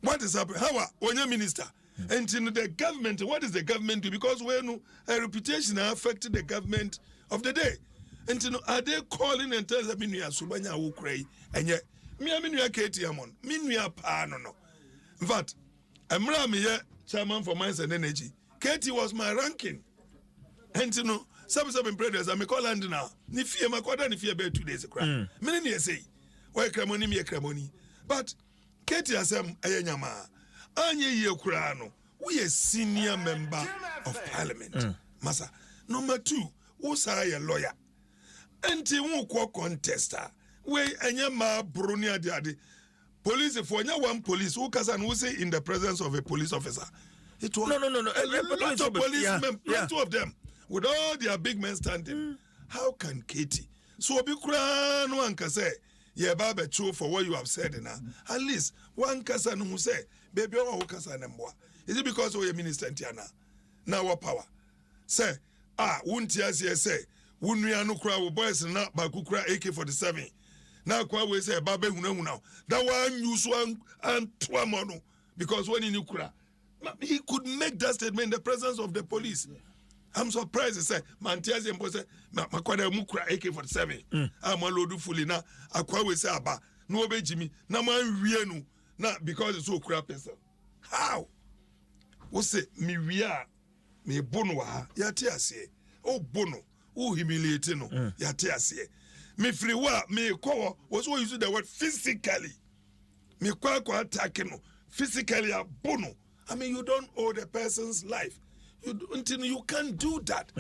What is happening? How when you're minister? And in the government, what does the government do? Because when a reputation affected the government of the day. And are they calling and telling me Subanya who cray? And yet, me Katie Amon, Minia Pano. In fact, I'm here, chairman for Mines and Energy. Katie was my ranking. And some brothers, I'm a call and now. Nifia Makwada, Nifia Bear 2 days a crime. Many say, why cramoni me a cramoni? But Katie has a Ayanyama. Anya Yokrano, we a senior member of parliament. Massa. Number 2, who's a lawyer? Enti won ko contester we enya ma bronia de police for one police who kasa no say in the presence of a police officer. It was no a lot of policemen, plenty of them with all their big men standing. How can Katie so obi kura no anka say ye ba be true for what you have said na at least one kasa no say baby o kasa na mboa. Is it because we are minister ntiana na what power say wunti as say Wunya no kura wo boys na ba kukura AK-47 na kwa we say ba be hunahuna that one use one and twamono because when in kura he could make that statement in the presence of the police. I'm surprised he say mantiaze mpo say makwada mu kura AK-47 amalodu fully na akwa we say aba no obejimi na man wie no na because it's so kura person. How wo say mi wia me bono wa ya te ase o bono who humiliating no yate ase me free wa me ko was we use the word physically me kwa attacking no physically abono. I mean you don't owe the person's life you can't do that.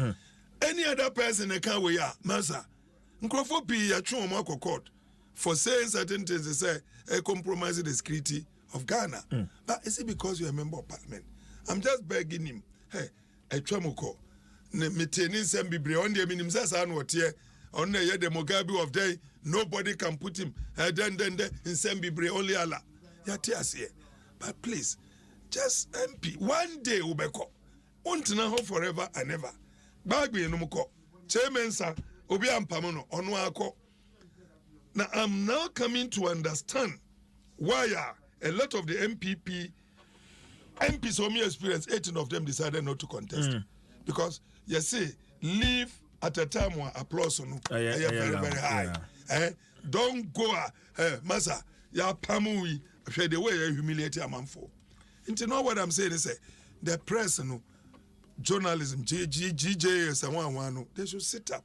Any other person can we are masa nkrofo pi ya twa mo court for saying certain things. They say compromising the security of Ghana. But is it because you're a member of parliament? I'm just begging him, hey, I try moko Dwaso Nsem bibre on the minim sasa no tie on the Mugabe of day nobody can put him then Nsem bibre only Allah yate ase. But please just MP one day ubeko untina ho forever and ever bagbe no mko chairman sir obi ampamo no ono akọ. Now I'm now coming to understand why a lot of the MPs from your experience 18 of them decided not to contest because you see, live at a time when applause no very high. Don't go, Masa, ya pamui, the way you humiliate a man for. And you know what I'm saying is the press, journalism, GJ, and one, they should sit up,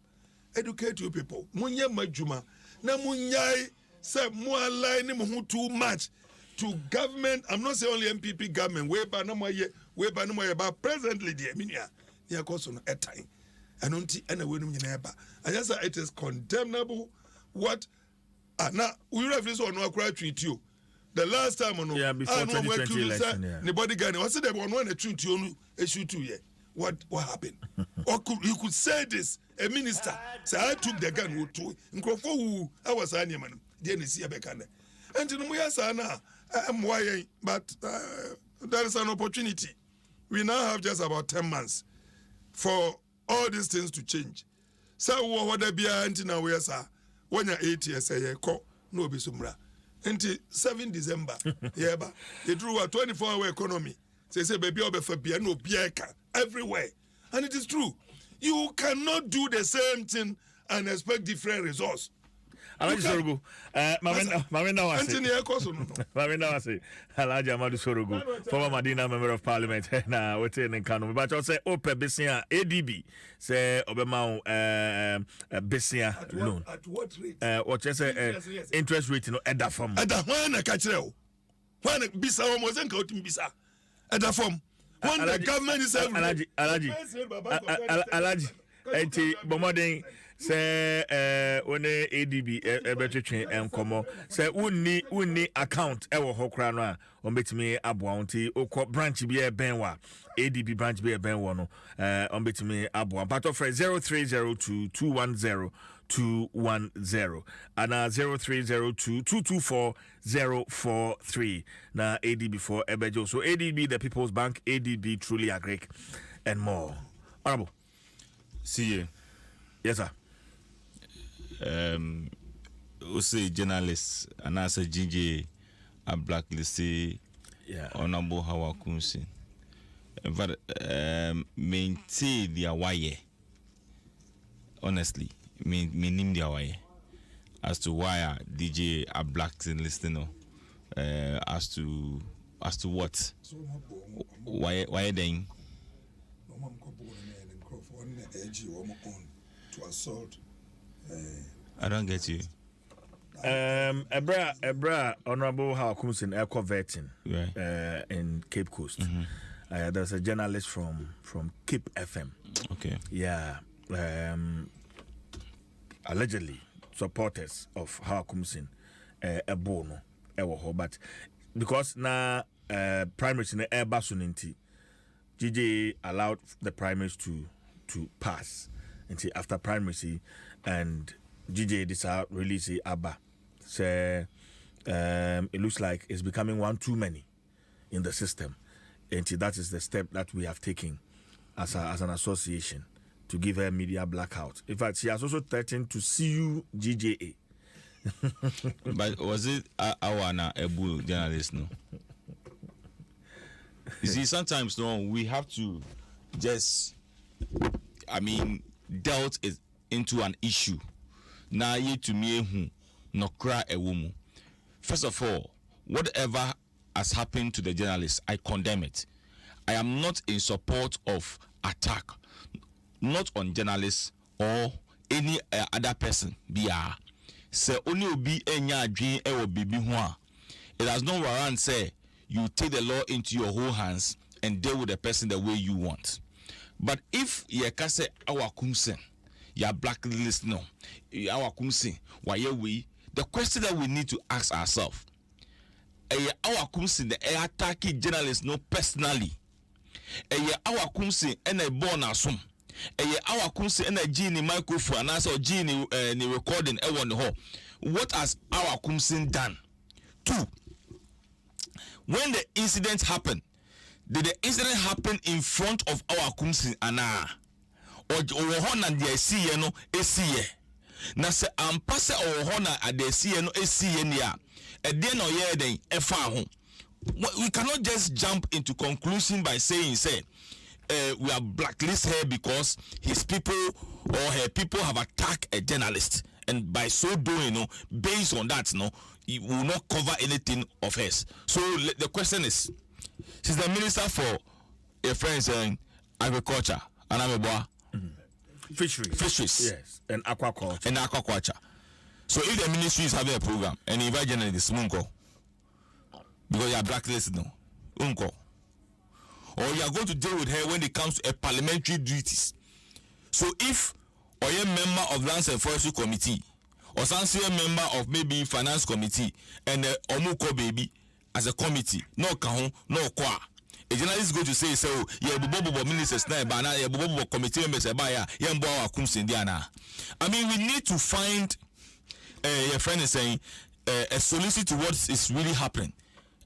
educate you people. Munya majuma, na munyai, say more line who too much to government. I'm not saying only MPP government, way by no more, but presently, the Eminia. Yeah, cause on a time. I don't see any way in ever. I just say it is condemnable. What? Now we reference on no cry treat you. The last time on before 2020 election, the body guy was the one a treat you issue 2 years. What happened? Or you could say this, a minister say I took the gun with two. Who I was a man, then see a becane. And to me, I'm why, but there is an opportunity. We now have just about 10 months for all these things to change. So what there be now we are when you're 8 years no be sumra. Until 7 December, yeah, they drew a 24-hour economy. say baby obefa bia no bieka everywhere. And it is true. You cannot do the same thing and expect different results. Alaji Sorogo, Mamena Alaji Amadu Sorogo, former Madina Member of Parliament, na what's in Kano. But I say, Ope Bessia, ADB, say Obama Bessia loan. At what rate? What you say, interest rate, at that form. At the one I catch you. When Bisa wasn't out in Bisa. At the form. When the government is Alaji, Eti Bomoding. Say one ADB ebetwetwe enkomo say unni account ewo hokra no a ombetimi aboa nti okọ branch bi e ben wa ADB branch bi e ben wo no ombetimi aboa part of 0302210210 and 0302224043 na ADB for ebejo. So ADB, the People's Bank, ADB truly a Greek and more. Honorable, see you. Yes sir. Also journalists and as a GJ a blacklisted Honorable Hawa Kunsin. But maintain their why. Honestly, meaning their why as to why DJ are blacklisted as to what? Why then? To assault. I don't get you. Ebra, Honorable How Kumsin Echo Vetting, right? In Cape Coast. There's a journalist from Cape FM. Okay. Yeah. Allegedly supporters of How Kumsin Ebono Ewoho, but because now primaries in the Airbasunity, GJ allowed the primaries to pass until after primacy, and GJ decided release ABBA. So it looks like it's becoming one too many in the system. And that is the step that we have taken as an association to give her media blackout. In fact, she has also threatened to sue GJA. But was it our Ebu journalist? No. You see, sometimes we have to just, dealt it into an issue. Na ye to me who no cry a woman. First of all, whatever has happened to the journalists, I condemn it. I am not in support of attack, not on journalists or any other person. Say only be enya dream e will be it has no warrant say you take the law into your whole hands and deal with the person the way you want. But if ye can say our kumsen, ya blacklist no, our kumsen, why we? The question that we need to ask ourselves: our kumsen the attacking journalists no personally. Our kumsen and a born assume. Our kumsen and a genie microphone and also genie recording everyone ho. What has our kumsen done? 2. When the incident happened, did the incident happen in front of our kumsin ana or hona de see no esi na se ampase or hona ade see no esi nia e de no ye den e fa ho. We cannot just jump into conclusion by saying we are blacklisted here because his people or her people have attacked a journalist, and by so doing based on that he will not cover anything of hers. So the question is, she's the minister for a friends and agriculture and fisheries, yes, and aquaculture. So if the ministry is having a program and invite journalists, because you are blacklisted or you are going to deal with her when it comes to a parliamentary duties. So if or a member of Lands and Forestry Committee or some member of maybe Finance Committee and Omuko baby as a committee, no kahun, no kwa. A journalist is going to say, so yeah, bobo ministers na ba na yeah, bobo committee members ba ya mbo wa kumsi ndiana. I mean, we need to find your friend is saying a solution to what is really happening.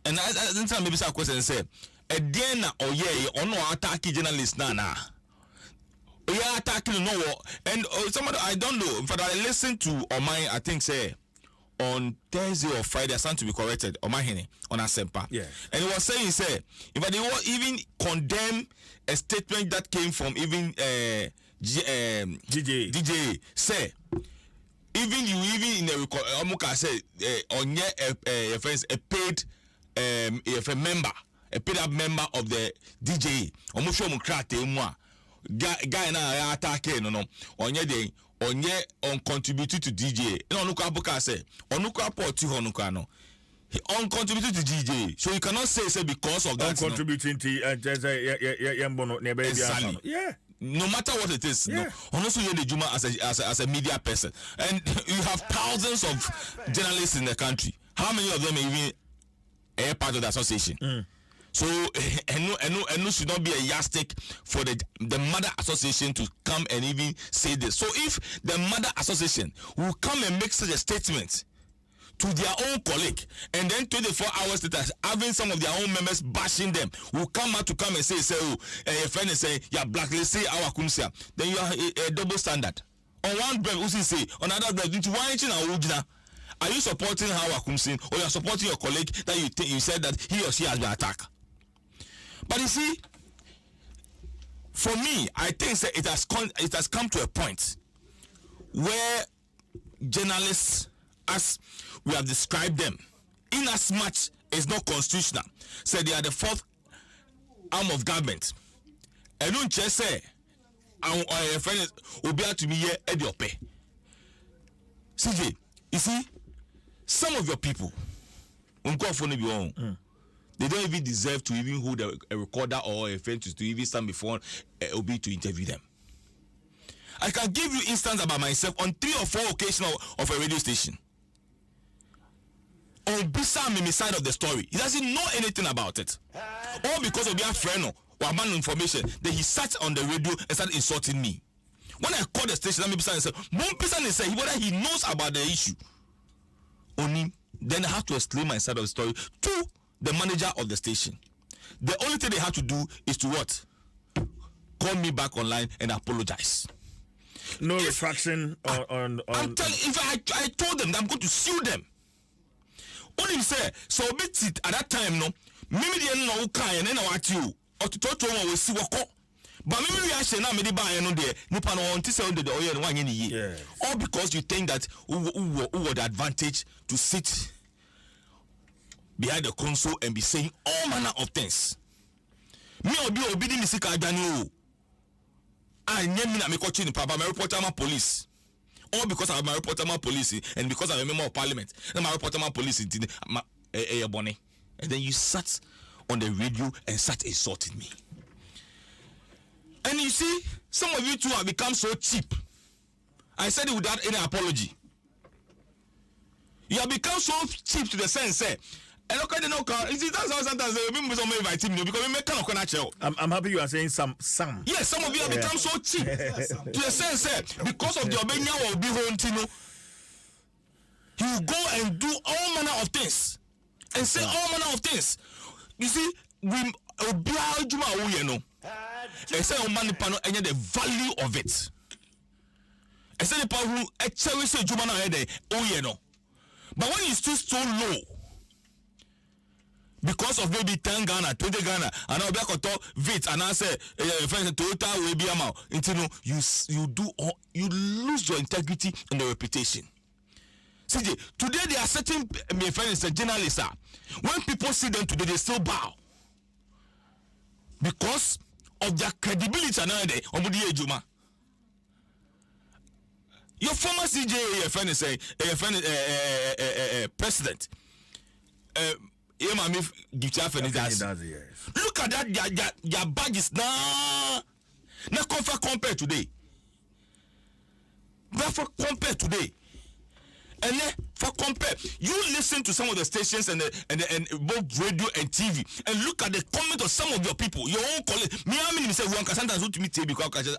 And I think maybe some question say a dena or yeah, or no attacking journalists na. Yeah, attacking no, and somebody I don't know. In fact, I listened to Omai. I think say on Thursday or Friday, I stand to be corrected, on my henny, on Asempa. Yeah. And he was saying, he said, if they will even condemn a statement that came from even DJ, say, even in a record, Omuka said, on your friends, a paid member, a paid up member of the DJ, Omusho Mukrate, moi, guy na attack, no, on your day. On contributed to DJ. And on Nuka say, on Nuka port to Honuka no. He on contributed to DJ. So you cannot say because of that. On contributing to exactly. Yeah. No matter what it is, yeah. No. Also, you're the Juma as a media person, and you have thousands of journalists in the country. How many of them are even a part of the association? So and should not be a yardstick for the mother association to come and even say this. So if the mother association will come and make such a statement to their own colleague, and then 24 hours later having some of their own members bashing them, will come out to come and say your friend is saying you're blacklisting our kumsia, then you are a double standard. On one breath, Usi say, on another breath, are you supporting our kumsin, or you are supporting your colleague that you said that he or she has been attacked? But you see, for me, I think that it has come to a point where journalists, as we have described them, in as much is not constitutional, say they are the fourth arm of government. I don't just say, our friend will be able to me here at your pay. CJ, you see, some of your people, they don't even deserve to even hold a recorder or a friend to even stand before Obi to interview them. I can give you instance about myself on 3 or 4 occasions of a radio station. On Bisa Mimi side of the story, he doesn't know anything about it. All because of their friend or man information, then he sat on the radio and started insulting me. When I called the station, let me say, whether he knows about the issue. Only then I have to explain my side of the story to the manager of the station. The only thing they have to do is to what? Call me back online and apologize. No retraction on. I'm telling you, if I told them that I'm going to sue them. Only say so bit it at that time no. Mimi dey no kan and na what you or to talk to one we see wako. But maybe reaction na me dey buy no there. Nipa no want to say on the oil no wan ye. All because you think that who the advantage to sit behind the console and be saying all manner of things. Me obi di misika adani o. I nyemi na me kochi ni papa me report am police. All because I'm a reporter police and because I'm a member of parliament. I'm a reporter police and then you sat on the radio and sat insulting me. And you see, some of you too have become so cheap. I said it without any apology. You have become so cheap to the sense that that's how sometimes because we make kind of I'm happy you are saying some. Yes, some of you have become so cheap to the sense that because of the Obenya or Bihon, you go and do all manner of things and say all manner of things. You see, we oblige you know. And say on money panel and the value of it. And say the power who cherish Jumana head, you know. But when it's still so low, because of maybe 10 Ghana, 20 Ghana, and I'll be able to VIT, and I say, friends, Toyota will be amount. You lose your integrity and your reputation. CJ, today they are setting my friends, journalists. When people see them today, they still bow because of their credibility. Your former CJ, friend is a president. Look at that, their badges now. Now compare today. Therefore, compare today. And then for compare, you listen to some of the stations and both radio and TV, and look at the comment of some of your people, your own colleagues. Me, I mean, say one can sometimes to me because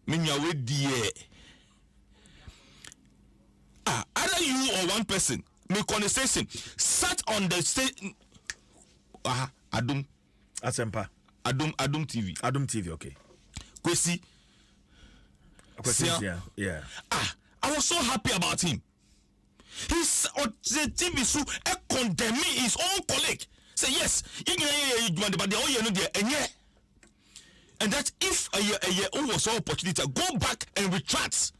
me you dear. Either you or one person make conversation sat on the stage. Adom Asempa. Adom TV, okay. Kwesi. Yeah. I was so happy about him. He's on the TV so condemning his own colleague. Say yes, but the all know and that if a year was an opportunity, go back and retract.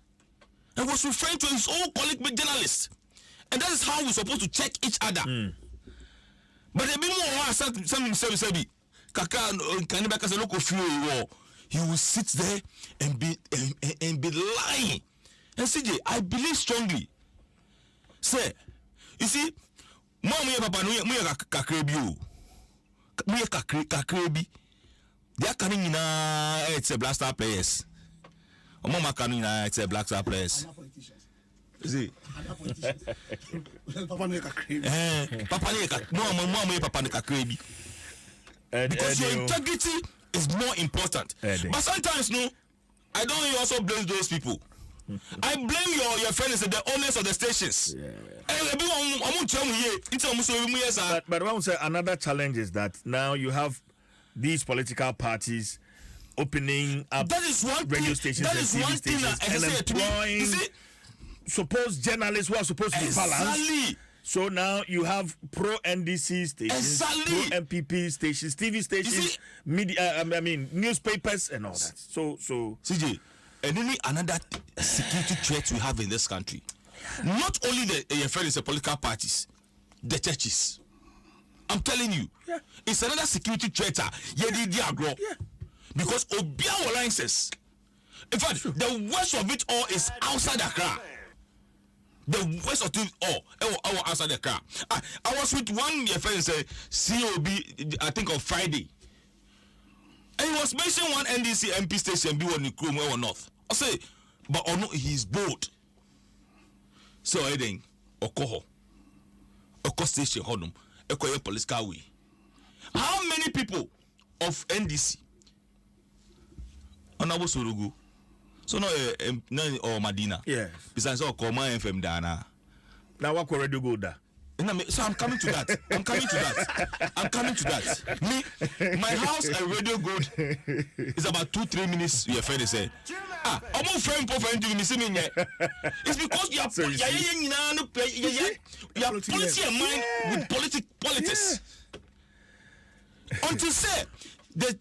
And was referring to his own colleague, the journalist. And that is how we're supposed to check each other. But the more something said, Kaka can back as a local fuel, he will sit there and be lying. And CJ, I believe strongly. Say, you see, Mom, papa, we are kakrebi. We are kakrebi. They are coming in it's a Black Star players. Mama coming in it's a Black Star players. See? Papa ne kakrebi. Papa ne kakrebi. Because your integrity is more important. But sometimes, no, I don't also blame those people. I blame your friends, the owners of the stations. But I want to say another challenge is that now you have these political parties opening up radio stations and TV stations and employing supposed journalists who are supposed to be balanced. So now you have pro NDC stations, pro MPP stations, TV stations, media. Newspapers and all that. So CJ, and then another security threat we have in this country. Not only your friends, the political parties, the churches. I'm telling you, it's another security threat. Because Obia alliances. In fact, the worst of it all is outside Accra. The worst of it all outside Accra. I was with one your friend say COB, I think on Friday. And he was mentioning one NDC MP station be one in Chrome or North. I say, but no, he's bold. So I think Okoho station Hodum, Okoye police car way. How many people of NDC on Abu Surugu? So no, or Madina. Yes. Besides all Koma FM Dana. Now what already go there? So I'm coming to that. Me, my house and Radio Good is about 2-3 minutes. Your friend say, I'm not friend to me. It's because you are policy your mind with politics. Until say the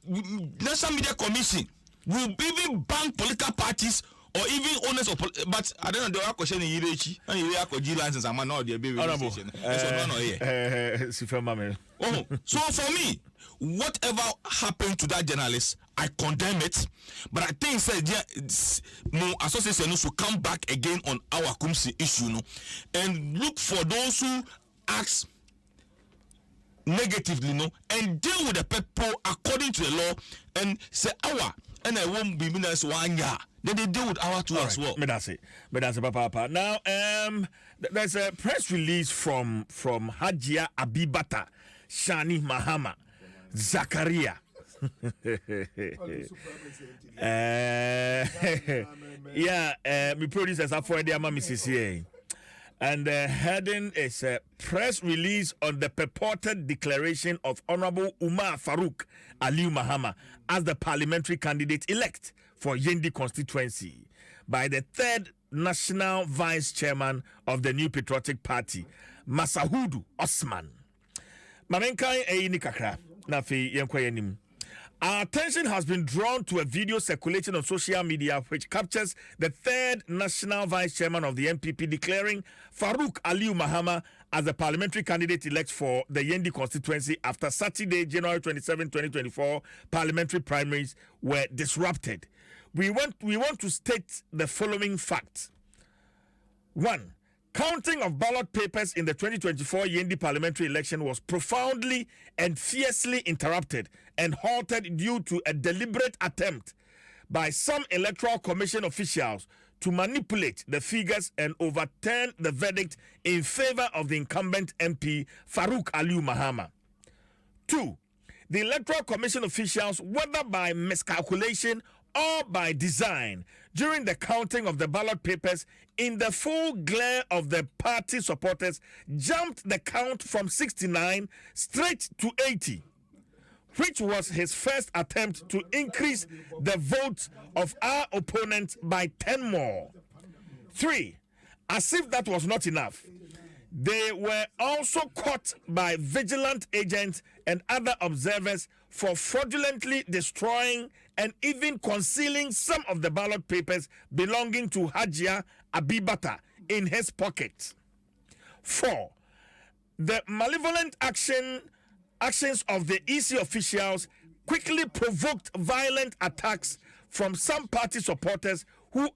National Media Commission will even ban political parties or even owners of but I don't know the question in Yirechi and you have G license and man now the baby station. So for me, whatever happened to that journalist, I condemn it. But I think no association should come back again on our Kumsi issue and look for those who act negatively and deal with the people according to the law and say and I won't be minus 1 year. Then they deal with our two as well. Me that's it, Papa. Now, there's a press release from Hajia Abibata, Shani Mahama, Zakaria. Me producers are for the Mrs. And the heading is a press release on the purported declaration of Honorable Umar Farouk Aliu Mahama as the parliamentary candidate-elect for Yendi constituency by the third national vice chairman of the New Patriotic Party, Masahudu Osman. Mamenkai Eyini Kakra, Nafi Yenkwayenim. Our attention has been drawn to a video circulating on social media which captures the third national vice chairman of the MPP declaring Farouk Aliu Mahama as the parliamentary candidate-elect for the Yendi constituency after Saturday, January 27, 2024, parliamentary primaries were disrupted. We want to state the following facts. 1. Counting of ballot papers in the 2024 Yendi parliamentary election was profoundly and fiercely interrupted and halted due to a deliberate attempt by some electoral commission officials to manipulate the figures and overturn the verdict in favor of the incumbent MP Farouk Aliu Mahama. 2. The electoral commission officials, whether by miscalculation or by design, during the counting of the ballot papers, in the full glare of the party supporters, jumped the count from 69 straight to 80, which was his first attempt to increase the votes of our opponent by 10 more. 3. As if that was not enough, they were also caught by vigilant agents and other observers for fraudulently destroying and even concealing some of the ballot papers belonging to Hajia Abibata in his pocket. 4. The malevolent actions of the EC officials quickly provoked violent attacks from some party supporters who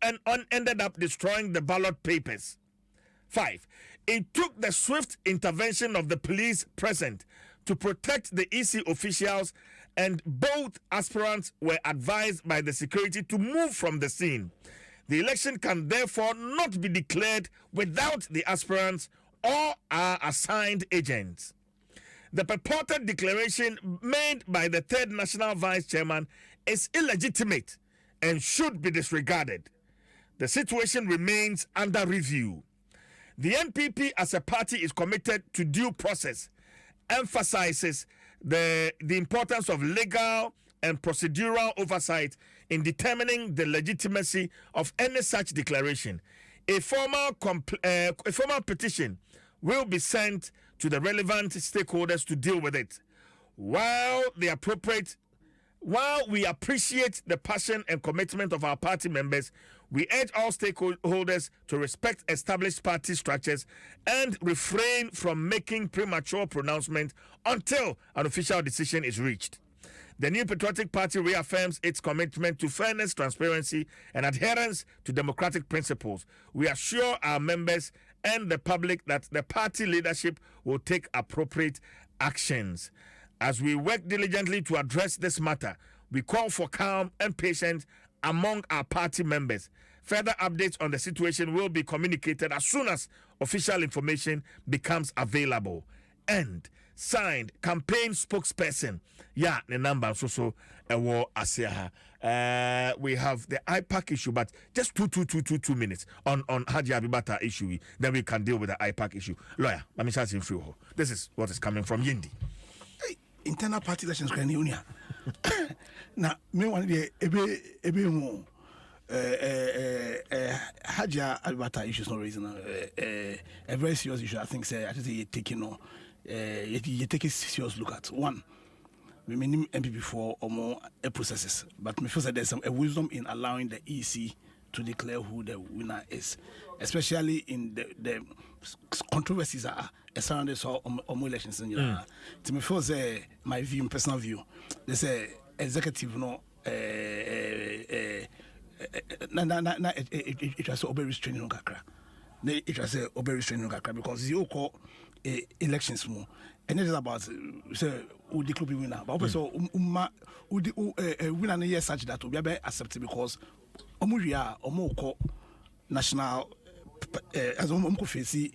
ended up destroying the ballot papers. 5. It took the swift intervention of the police present to protect the EC officials, and both aspirants were advised by the security to move from the scene. The election can therefore not be declared without the aspirants or our assigned agents. The purported declaration made by the third national vice chairman is illegitimate and should be disregarded. The situation remains under review. The NPP as a party is committed to due process, emphasizes the importance of legal and procedural oversight in determining the legitimacy of any such declaration. A formal petition will be sent to the relevant stakeholders to deal with it. While we appreciate the passion and commitment of our party members, we urge all stakeholders to respect established party structures and refrain from making premature pronouncements until an official decision is reached. The New Patriotic Party reaffirms its commitment to fairness, transparency, and adherence to democratic principles. We assure our members and the public that the party leadership will take appropriate actions. As we work diligently to address this matter, we call for calm and patience among our party members. Further updates on the situation will be communicated as soon as official information becomes available. And signed, campaign spokesperson. Yeah, the number so we have the IPAC issue, but just 2 minutes on Haji Abibata issue. Then we can deal with the IPAC issue. Lawyer, let me start in free. This is what is coming from Yindi. Internal party elections can union. Now, me one day ebe mo Haja Abibata issue is not reason a very serious issue. I think say you taking you take a serious look at. One, we may need MPP for or more processes, but me feel that there's a wisdom in allowing the EC to declare who the winner is, especially in the controversies are surrounding so elections. To me feel my view, personal view, they say executive it was so restraining on Kakra. It was very restraining on Kakra because you call elections more, and it is about say who the club winner. But also winner year such that will be accepted because Omuria Omoko national as face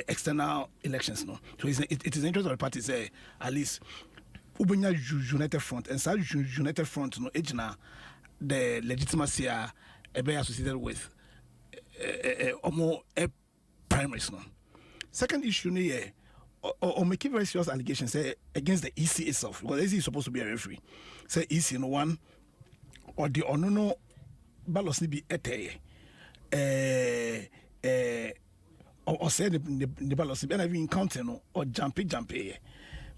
external elections no. So it is the interest of the party say at least Ubenya United Front and such United Front no ejina the legitimacy are associated with Omo primaries no. Second issue here or making very serious allegations against the EC itself because the EC is supposed to be a referee. Say EC no one or the no ballots ni be or say the ballots be even counting no or jumpy.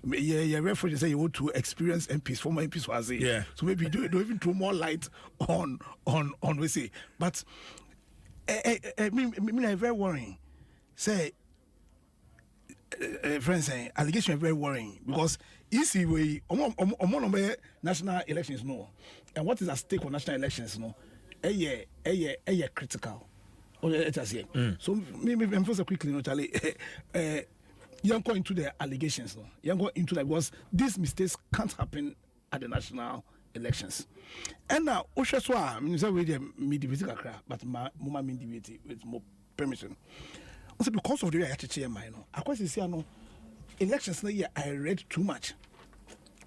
Yeah, referee say you want to experience MPs, former MPs was yeah. So maybe don't even throw more light on we say. But me very worrying. Say friends say allegation very worrying because EC way national elections no. And what is at stake on national elections no? Critical. So maybe I'm first quickly no Charlie. You're going into the allegations no. You're going into that because these mistakes can't happen at the national elections. And now Oshaswa, I mean say we me debate kakra, but mama me debate with more permission. Also because of the way I teach my no. I quite say no elections na year I read too much.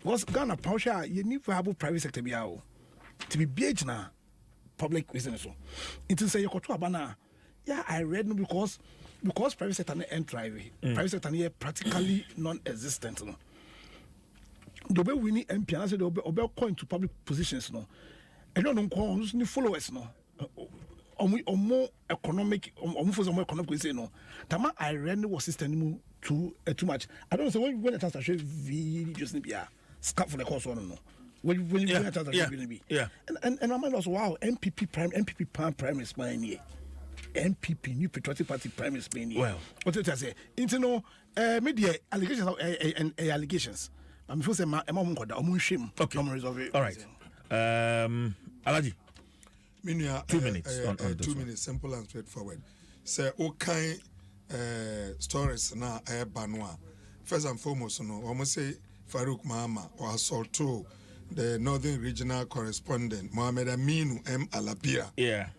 Because Ghana Pausha you need to have private sector biao to be big na public business. It is say you to abana. Yeah, I read no because private sector na entry. Private sector na practically non-existent no. The way we need MP and I said the way call into public positions no. And you don't call any followers no. more economic for some economic say no. Tama I ran was system too much. I don't know when the transaction V just be scap for the course one no. When the transaction be. Yeah. And my mind was wow, MPP prime is my here. MPP New Patriotic Party prime is my here. Well, what did I say? Into media allegations and allegations. I'm supposed to say I'm shame. Okay. All right. Alaji. 2 minutes. 2 minutes, simple and straightforward. Say, okay, stories now, Banwa. First and foremost, no, almost say Farouk Mahama or assault the Northern Regional Correspondent, Mohamed Aminu M. Alabia,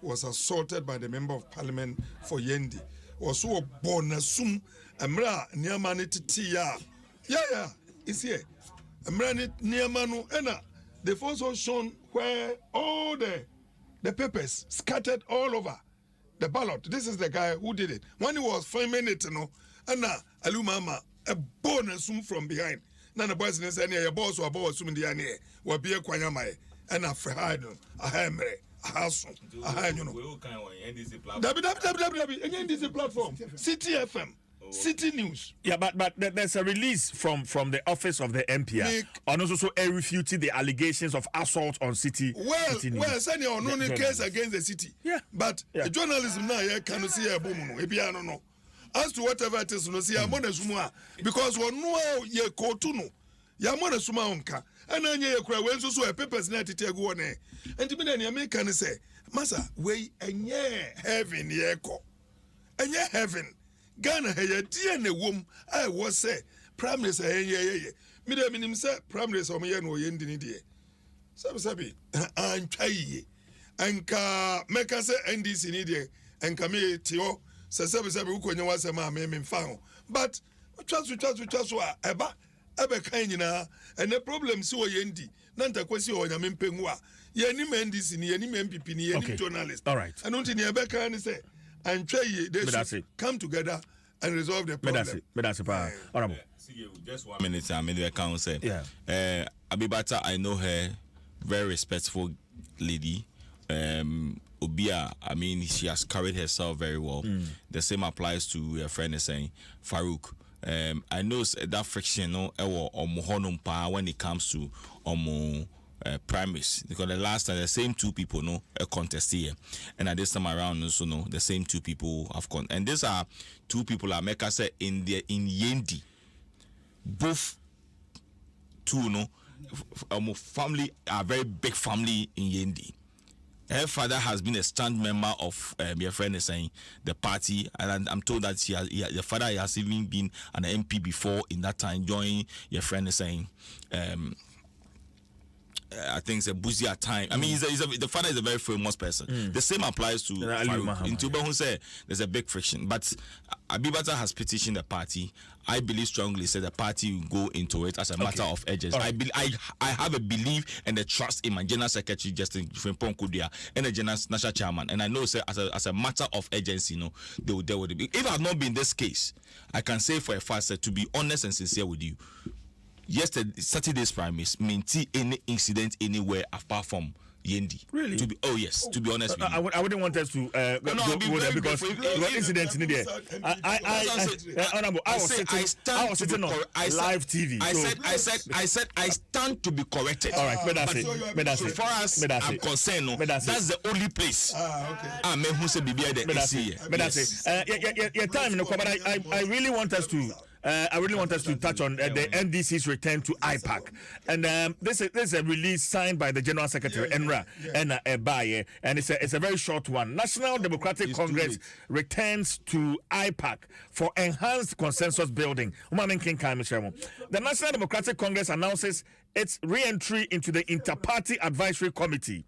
was assaulted by the Member of Parliament for Yendi. Was so born assume Amra Niamani Titia. Yeah, it's here. Amrani Niamanu Ena. They've also shown where all the papers scattered all over the ballot. This is the guy who did it. When he was filming it, Anna Alumama, a bonus from behind. Nana boys in the boss or boss in the ane, or be a quayamai, and a frahino, a hammer, a house, a hand, NDC platform, City FM. City News. Yeah, but there's a release from the office of the MPR and also refuting the allegations of assault on City. City News. Send your no case against the city. Yeah, but journalism now can see a boom. No. As to whatever it is, no see a money suma because we know ye kotuno. Ya money suma onka. And then ye cry when so a papers net to take one. And to me, the American say, Massa, we and ye heaven ye ko. And ye heaven. Ghana hey dear ne wom I was say prime minister hey me dey minim say prime minister o me no ye ndini die sabi antwai anka meka say NDC ni die anka me tio sabi ukonye wasema me mfa but twa so eba kan nyina and the problem si o ye ndi na ntakwasi o nya mempengu a ye ni NDC ni ye ni MPP ni ye ni journalist all right and unti ni ebe kan ni say and they should come together and resolve the problem. Honorable. Just 1 minute, I made the account say. Yeah. Abibata, I know her, very respectful lady. Obia, I mean, she has carried herself very well. The same applies to her friend saying Farouk. I know that friction, no, when it comes to primaries, because the last time the same two people contest here, and at this time around also the same two people have and these are two people like Mecca said in Yendi, both two family are very big family in Yendi. Her father has been a stand member of your friend is saying the party, and I'm told that the father has even been an MP before in that time joining your friend is saying I think it's a busy at time. I mean, the father is a very famous person. The same applies to Farouk. In Tuba, who say there's a big friction. But Abibata has petitioned the party. I believe strongly the party will go into it as a matter of urgency. Right. I have a belief and a trust in my general secretary, Justin Frimpong and the general national chairman. And I know as a matter of urgency, they would be. If it had not been this case, I can say for a fact, to be honest and sincere with you, Saturday's primaries maintain any incident anywhere apart from Yendi. Really? To be honest with you. I wouldn't want us to go there because incidents in there. I was sitting on live TV. I said I stand to be corrected. All right, that's it. So far as I'm concerned, that's the only place. I'm who say your time, but I really want us to. I really want us to touch on the NDC's return to IPAC, and this is a release signed by the General Secretary Enra Ebaye, and it's a very short one. National Democratic Congress returns to IPAC for enhanced consensus building. The National Democratic Congress announces its re-entry into the Inter-Party Advisory Committee.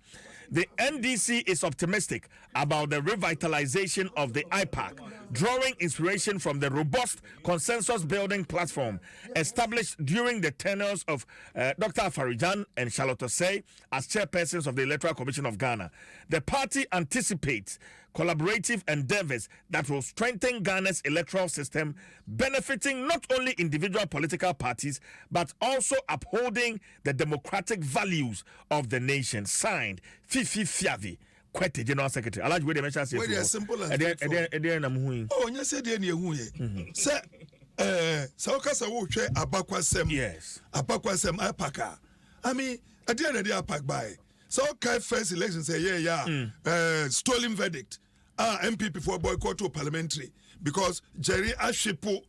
The NDC is optimistic about the revitalization of the IPAC, drawing inspiration from the robust consensus-building platform established during the tenures of Dr. Afarijan and Charlotte Osei as chairpersons of the Electoral Commission of Ghana. The party anticipates collaborative endeavors that will strengthen Ghana's electoral system, benefiting not only individual political parties, but also upholding the democratic values of the nation. Signed, Fifi Fiavi, quite the general secretary. I like where they mention say. Very simple and oh, you said any who ye. Sir, Saukasa will share Abakwasem. Yes. Abakwasem Apaka. I mean, at the end of the Apak by. So, first election say, stolen verdict. MPP for boycott to parliamentary because Jerry Ashipo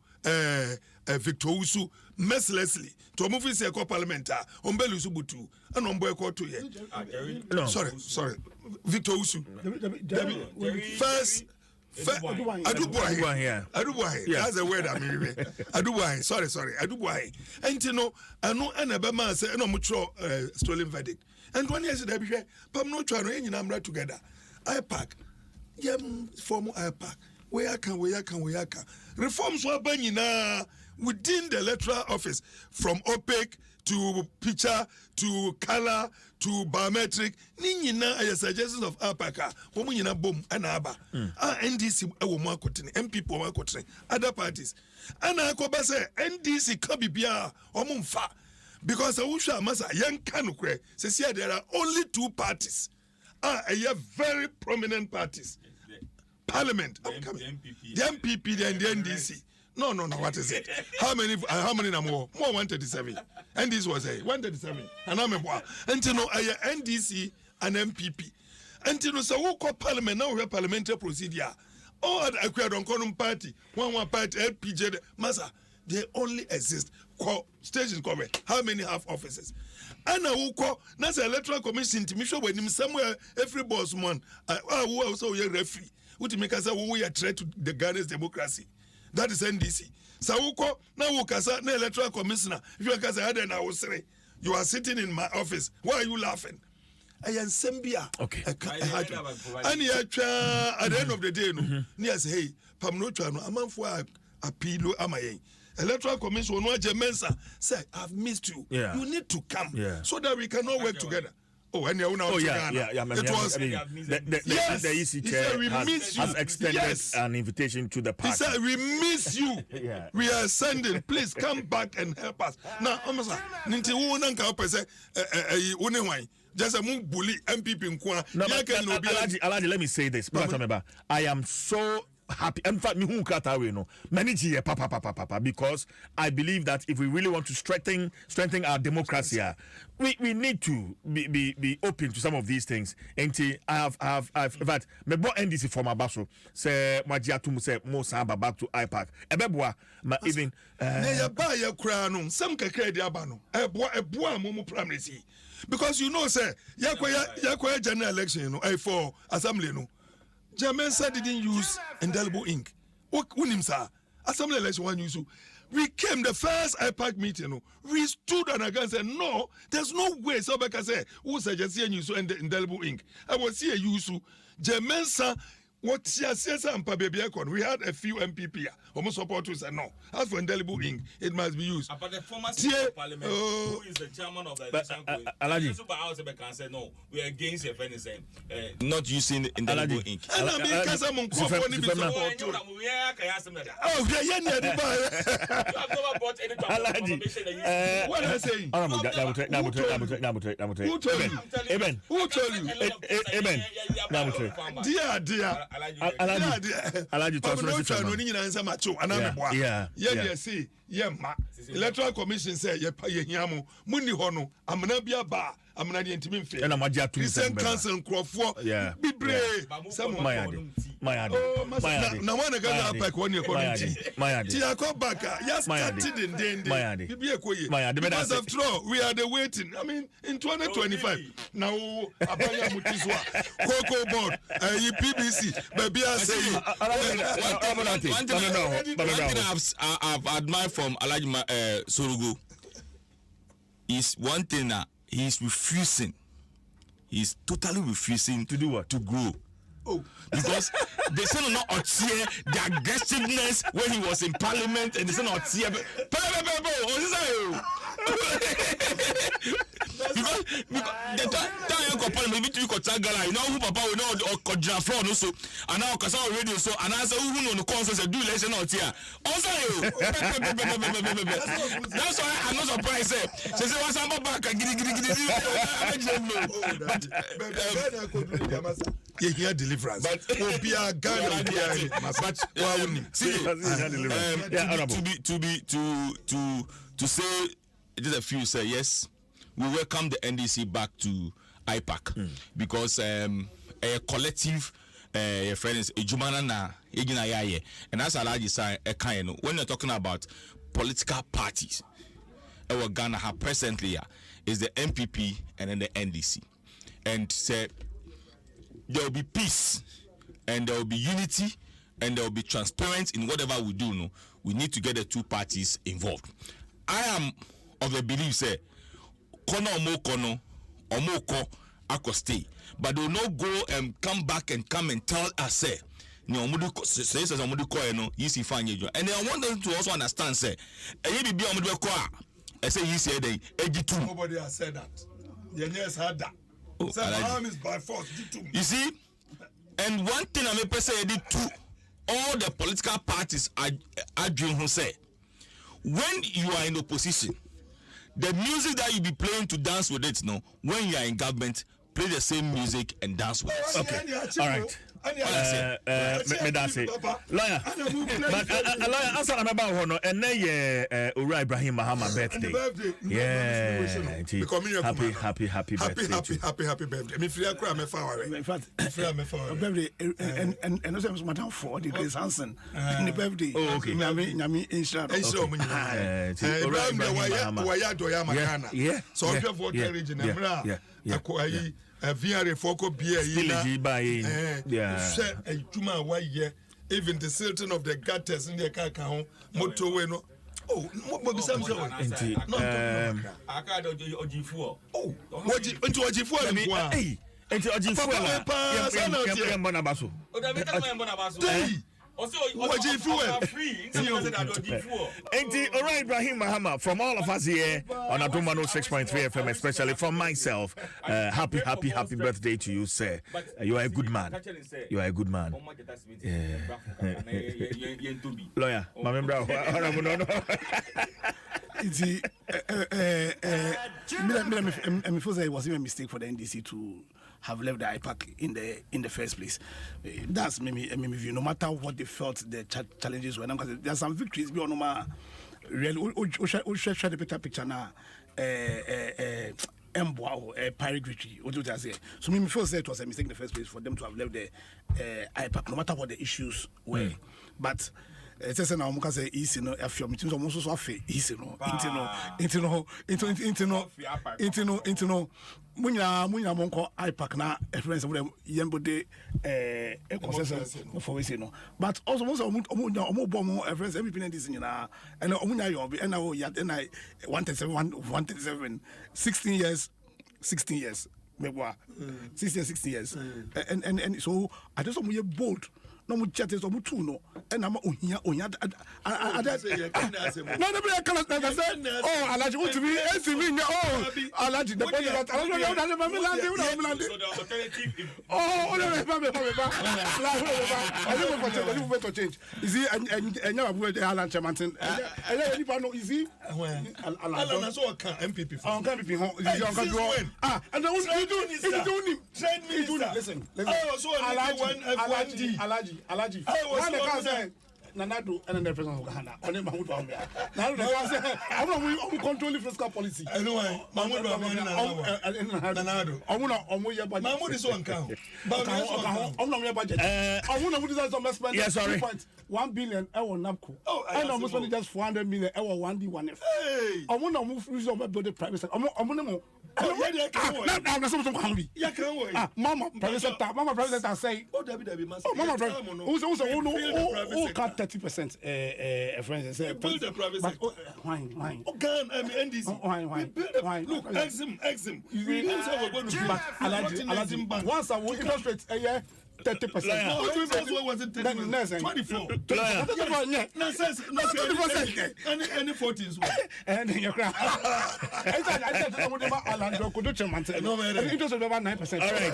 Victor Usu mercilessly to move his parliament Ombelu Subutu and on boycott to ye. No, sorry, Victor Usu. First. Adubuahi. That's a word I mean. Adubuahi. Sorry. Adubuahi. And you know, I know Anabama say no mucho stolen verdict. And 1 year ago, Pam no try no number together. IPAC. Form IPAC. Where can reforms were banyina within the electoral office from opaque to picture to color to biometric. Ninyina a suggestions of IPAC. Womunyina boom anaba. NDC ewo kotene, MPP wo kotene, other parties. Ana akoba say NDC kabibia omumfa because awusha masa yan kanukwe. Say there are only 2 parties. Very prominent parties. Parliament. The MPP and the NDC. No. What is it? How many more? More 137. And this was 137. And I'm a boy. And you know, NDC and MPP. And you know, so we call Parliament now. We have parliamentary procedure. All the acquired on common party, one party, LPJ, Massa. They only exist. Station cover. How many have offices? And I will call that's electoral commission to me sure when him somewhere every boss man who also a referee would make us we are threat to the Ghana's democracy. That is NDC. So we call now we can electoral commissioner. If you are I will say you are sitting in my office. Why are you laughing? I am Sembia. Okay. And at the end of the day, no, near say, hey, Pam no chano, a man for appeal amaye. Electoral Commission Mensa say, I've missed you. Yeah. You need to come so that we can all work together. And you're now it was the EC chair has extended an invitation to the party. He said, we miss you. We are sending. Please come back and help us. Now, Ninti Wunanka say, just a move bully MPP. Alaji, let me say this. I am so happy. In fact, manage papa because I believe that if we really want to strengthen our democracy, we need to be open to some of these things. And I have in fact me bo NDC from Abaso say Majiatum say mo samba back to IPAC. Ebeboa ma even ya ba ya kura no sam kakra di aba no eboa mo primary see because you know say yakwa general election no for assembly no Jamensa didn't use indelible ink. Unimsa, assembly election one use. We came the first IPAC meeting. We stood on against and said, no, there's no way. So I say, who suggests use indelible ink? I was here use Jamensa. What we had a few MPP almost supporters said no. As for indelible ink, it must be used. But the former Speaker of Parliament, who is the chairman of the Alaji said no, we are against your anything. Not using indelible ink. And I mean, because I'm on what I say? Who told you? Amen. Who told you? Amen. Dear. Alaji Electoral Commission say Muni Hono, Amana Biaba, Amana the Intimate and Amaja to Recent Council Crawford, be brave. Some my now one again like 1 year. Tiako Baka, yes, started in Dende. Because after all, we are the waiting. I mean, in 2025, now Abaya Mutiswa, Coco Board, PBC, baby, I say, one thing I've admired from Alaji Sorugo is one thing that he's refusing. He's totally refusing to do what? To grow. Oh, because they said not the aggressiveness when he was in parliament, and they said not because the time you compare maybe to Kotagala, you know who papa we know or Kodra floor no so and now Kasa radio so and I say who know the concert say do lesson out here. Also you. That's why I'm not surprised say what's up back gidi. You hear deliverance. But be a gun to say just a few say yes, we welcome the NDC back to IPAC because a collective friends ejumana na egina yaye and that's alaji say kind when you're talking about political parties our Ghana have presently is the MPP and then the NDC and say there will be peace and there will be unity and there will be transparency in whatever we do. No, we need to get the two parties involved. I am of the belief say kono omoko ako stay, but they will not go and come back and come and tell us say and I want them to also understand say I say he said nobody has said that. Yes, had that. So harm is by force. You see, and one thing I may say to all the political parties are doing who say when you are in opposition, the music that you be playing to dance with it, no, when you are in government, play the same music and dance with it. Okay, all right. Me that's it. Lawyer, but lawyer, answer about hono. And then Ura Ibrahim Mahama birthday. Yeah, happy birthday. Happy birthday. Me free akra me far away. In fact, birthday and also Madam for the Grace Hansen. The birthday. Oh, okay. Nyami inshallah. Ura Ibrahim Mahama. Yeah. So if you for the region, Emra. Akwai VR foko bia even the silting of the gutters in the kaka moto we no what Alright, Ibrahim Mahama, from all of us here on Adom 106.3 FM, especially from myself, happy birthday to you, sir. You are a good man. You are a good man. Lawyer, my member, it was even a mistake for the NDC to have left the IPAC in the first place. That's maybe view. No matter what they felt the challenges were, because there are some victories beyond normal. Really, we share the picture now. Pirate Richie. What do you say? So me feel that it was a mistake in the first place for them to have left the IPAC, no matter what the issues were. But it's just now because easy no a few meetings almost so fair easy no into munya monko IPAC na reference of them yembode concession for we say no but also most omo bomb reference every penny this nyina and omunya yo be na ya na 137 16 years mebwa 16 years and so I just omo bold no mu chat so mu tu no and am ohia no be kala na say oh alaji what to be STV oh alaji the point that I don't change is he and now we Alan Chamantin and no is he Alan so can MPP on MPP is on control and you do listen so Alaji. Why the guy say Nanado and the president of Ghana? On Mahmoud Bawumia. Now the guy say I'm controlling fiscal policy. Anyway, Mahmoud Bawumia Nanado. Mahmoud is on count. I'm not budget. I want to do some spend. Yes, sorry. 1 billion euro NAPCO. And I'm spending just 400 million euro 1D1F. I want to move the private sector. Mama private sector say Mama who cut 30% friends say build the private sector. Why NDC look exim we don't have a good Alaji once I will illustrate 30%. No, was it 24? 24. Any 14s. And then your crowd. I interest of about 9%. All right.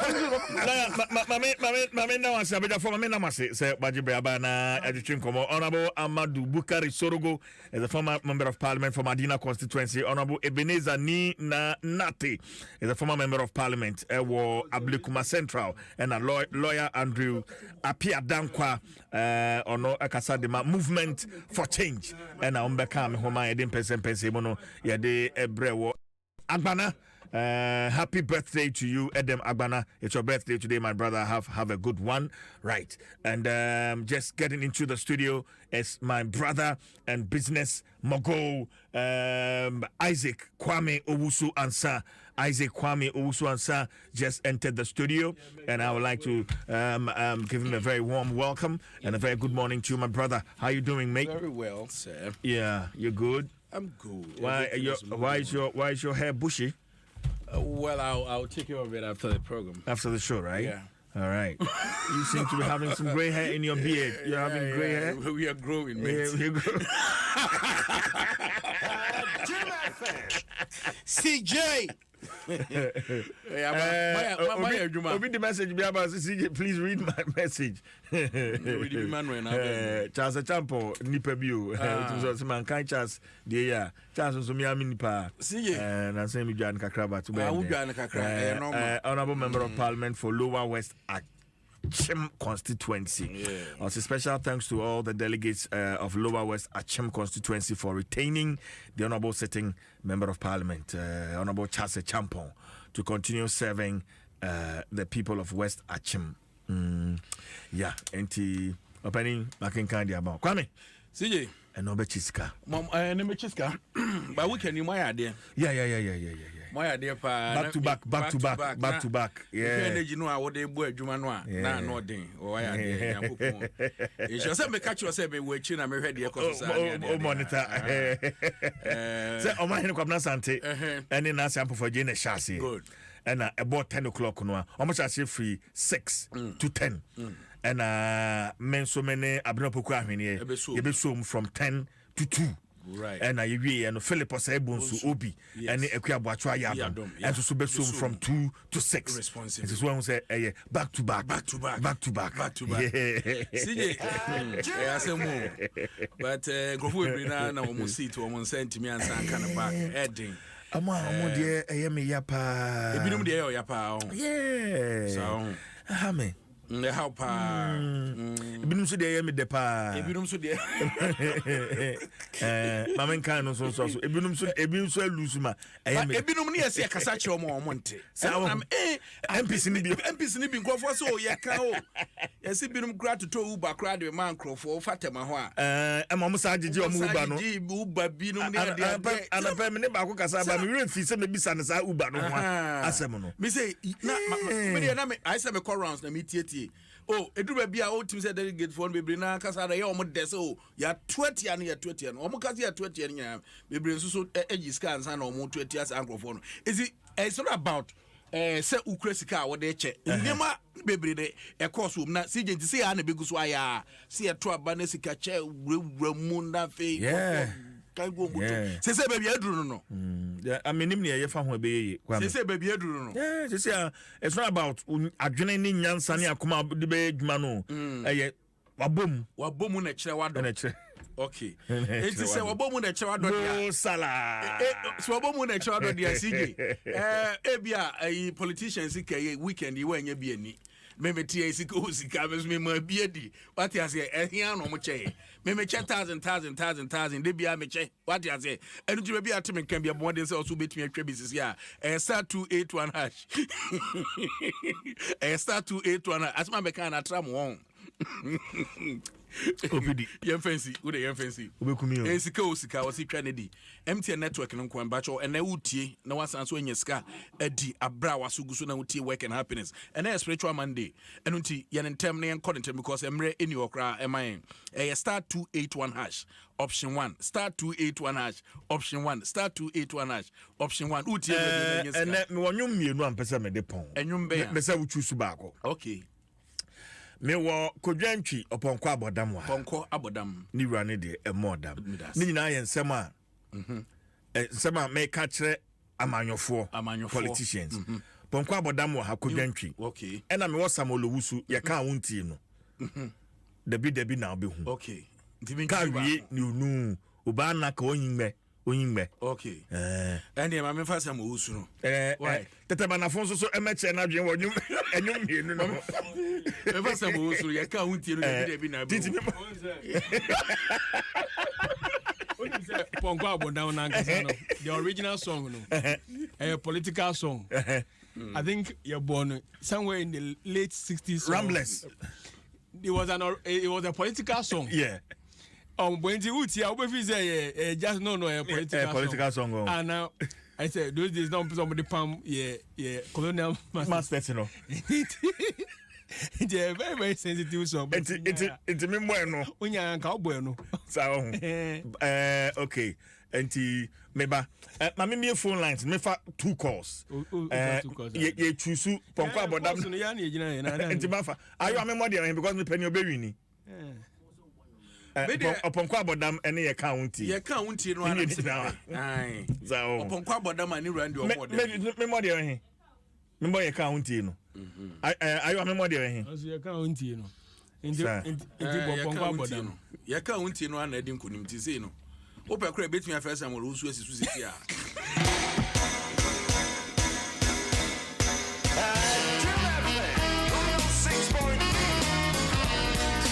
Mame now answer better for me say Bajibraba na Adjutrim Komo. Honorable Amadou Bukari Sorogo is a former member of parliament from Adina constituency. Honorable Ebenezer Ni na Nati is a former member of parliament. Ablikuma Central and a lawyer Andrew Apia Dankwa ono akasadema movement for change and umbeka me homa edin pense mono yade ebrewo Agbana. Happy birthday to you, Adom Agbana. It's your birthday today, my brother. Have a good one, right? And just getting into the studio is my brother and business mogul, Isaac Kwame Owusu Ansah. Isaac Kwame Owusu Ansah just entered the studio, and I would like to give him a very warm welcome and a very good morning to you, my brother. How you doing, mate? Very well, sir. Yeah, you're good. I'm good. Why is your hair bushy? Well, I'll take care of it after the program. After the show, right? Yeah. All right. You seem to be having some gray hair in your beard. You're having gray hair? We are growing, mate. Yeah, we're growing. CJ! Read the message. CJ, please read my message. Charles Champo Nipa Bio. Mankind Charles the Charles Sumiami Nipa. And I'm saying Jan Kakraba to Honorable Member of Parliament for Lower West Achim constituency. Also, special thanks to all the delegates of Lower West Achim constituency for retaining the Honorable Sitting Member of Parliament, Honorable Charles Champon, to continue serving the people of West Achim. Yeah, and opening Makin Kandi about Kwame. CJ. And no Chiska. Mom, I never Chiska. But we can you my idea. Yeah. My idea back to back. Yeah. You know what they boy Jumanoa. Nah, no ding. Oh, I am. It's just me catch yourself in watching. I'm ready. Oh, monitor. Say, oh, my hand come Sante. And then I sample for Jane Chassis. Good. And about 10 o'clock, no, how much I say free 6 to 10. And men so many abnopoku ahwene you be so from 10 to 2. Right. And you and Philip Osebonsu Obi and Ekuabuachwa Yadom. And so be so from 2 to 6. Responsible. This is one say back to back. CJ. I say more. But go for it now almost see to almost send to me and some kind of back heading. Amo dear ayemi yapa. Ebinum de yapa. Yeah. So Hame. How pa? Ebinum so de ayemi de pa. Ebinum so de. Mamen kan no so. Ebinum so lose ma. Ebinum ni ese akasa che omo omonte. Am MPC ni bi nkofo so ye ka o. Yesi binum kra to Uber kra de man krofo fatema ho a. Mo sa agege omo Uber no. Uber binum ni ade. Ana pa me ne ba ko kasa ba me refi se me bisa ne sa Uber no ho asem no. Me say na me na me I say me call rounds na me tie. Oh, eduru bia o tim say delegate for bebre na kasa da ye omo dese o ya 20 an ya 20 an omo kasa ya 20 an nya bebre so egi scan san na omo 20 as ankrofo no. Is it it's not about say ukresika wo de che ndema bebre de e course na CJ say ya na beguso aya see e to aba na sika che wuramu na fe kai go muto say baby aduru no I mean him ne fa ho be ye say baby aduru no say it's not about adwene ni nyansa ne akoma de be dwuma no wabom na kire wado okay it is say wabom na kire wado dia sala so wabom na kire wado dia CJ bia politicians kai weekend yi wanya bi ani me tie sika osika me ma biedi what you say ehia no mo che me che thousand de bia me che what you say enu tu bia atime kan bia modern say also betumi atwa bisis ya star 281 hash star 281 asma be kan atram won opidi yem fancy wo de yem fancy obekumi o sika osika wo si twa ne di MTN network no kwan bacho ena wutie na wasan so anya sika adi abra wasuguso na wutie work and happiness ena spiritual monday enu nti yen ntem ne yen content because emre eni okra emayen star 281 hash option 1 star 281 hash option 1 star 281 hash option 1 wutie ene me wonwum mienu ampesa me de pon enwum be me say wuchu su baako okay me wo kodwantwi oponko abodam wa ponko abodam ni wura ne de emodam ni nyina ye nsem a nsem a me ka kire amanyofo politicians ponko abodam wa kodwantwi okay ena me wo samolowusu ye ka wonti no debi na obehu okay ka wie ni onu oba na ka onyinme okay and my me fast am wusu no why tete banafo so emeche na dwen wo enyum mienu no me fast am wusu ye ka wonti no debi na be Ponko abodam na nkasa no the original song no a political song I think you're born somewhere in the late 60s. Ramblers. It was a political song. Yeah. When the Uti, I say just no a political song. And now I said those days don't somebody palm colonial masters, you know. It's a very, very sensitive song. It's me bueno. When you're cowboy no. Okay. And meba mama me phone lines me fa 2 calls ye choose ponko abodam so ya na ejina na enti mafa ayo amemo de because me penny obewi ni ponko abodam ene ye ka wonti no ana ai zao ponko abodam ani randi omo de me mo de he me mo ye ka wonti no ayo amemo de he so ye ka wonti no enti ponko abodam ye ka wonti no ana edi nkonim ti sei no Opa kura betumi afesa mo rusu asisu sisi a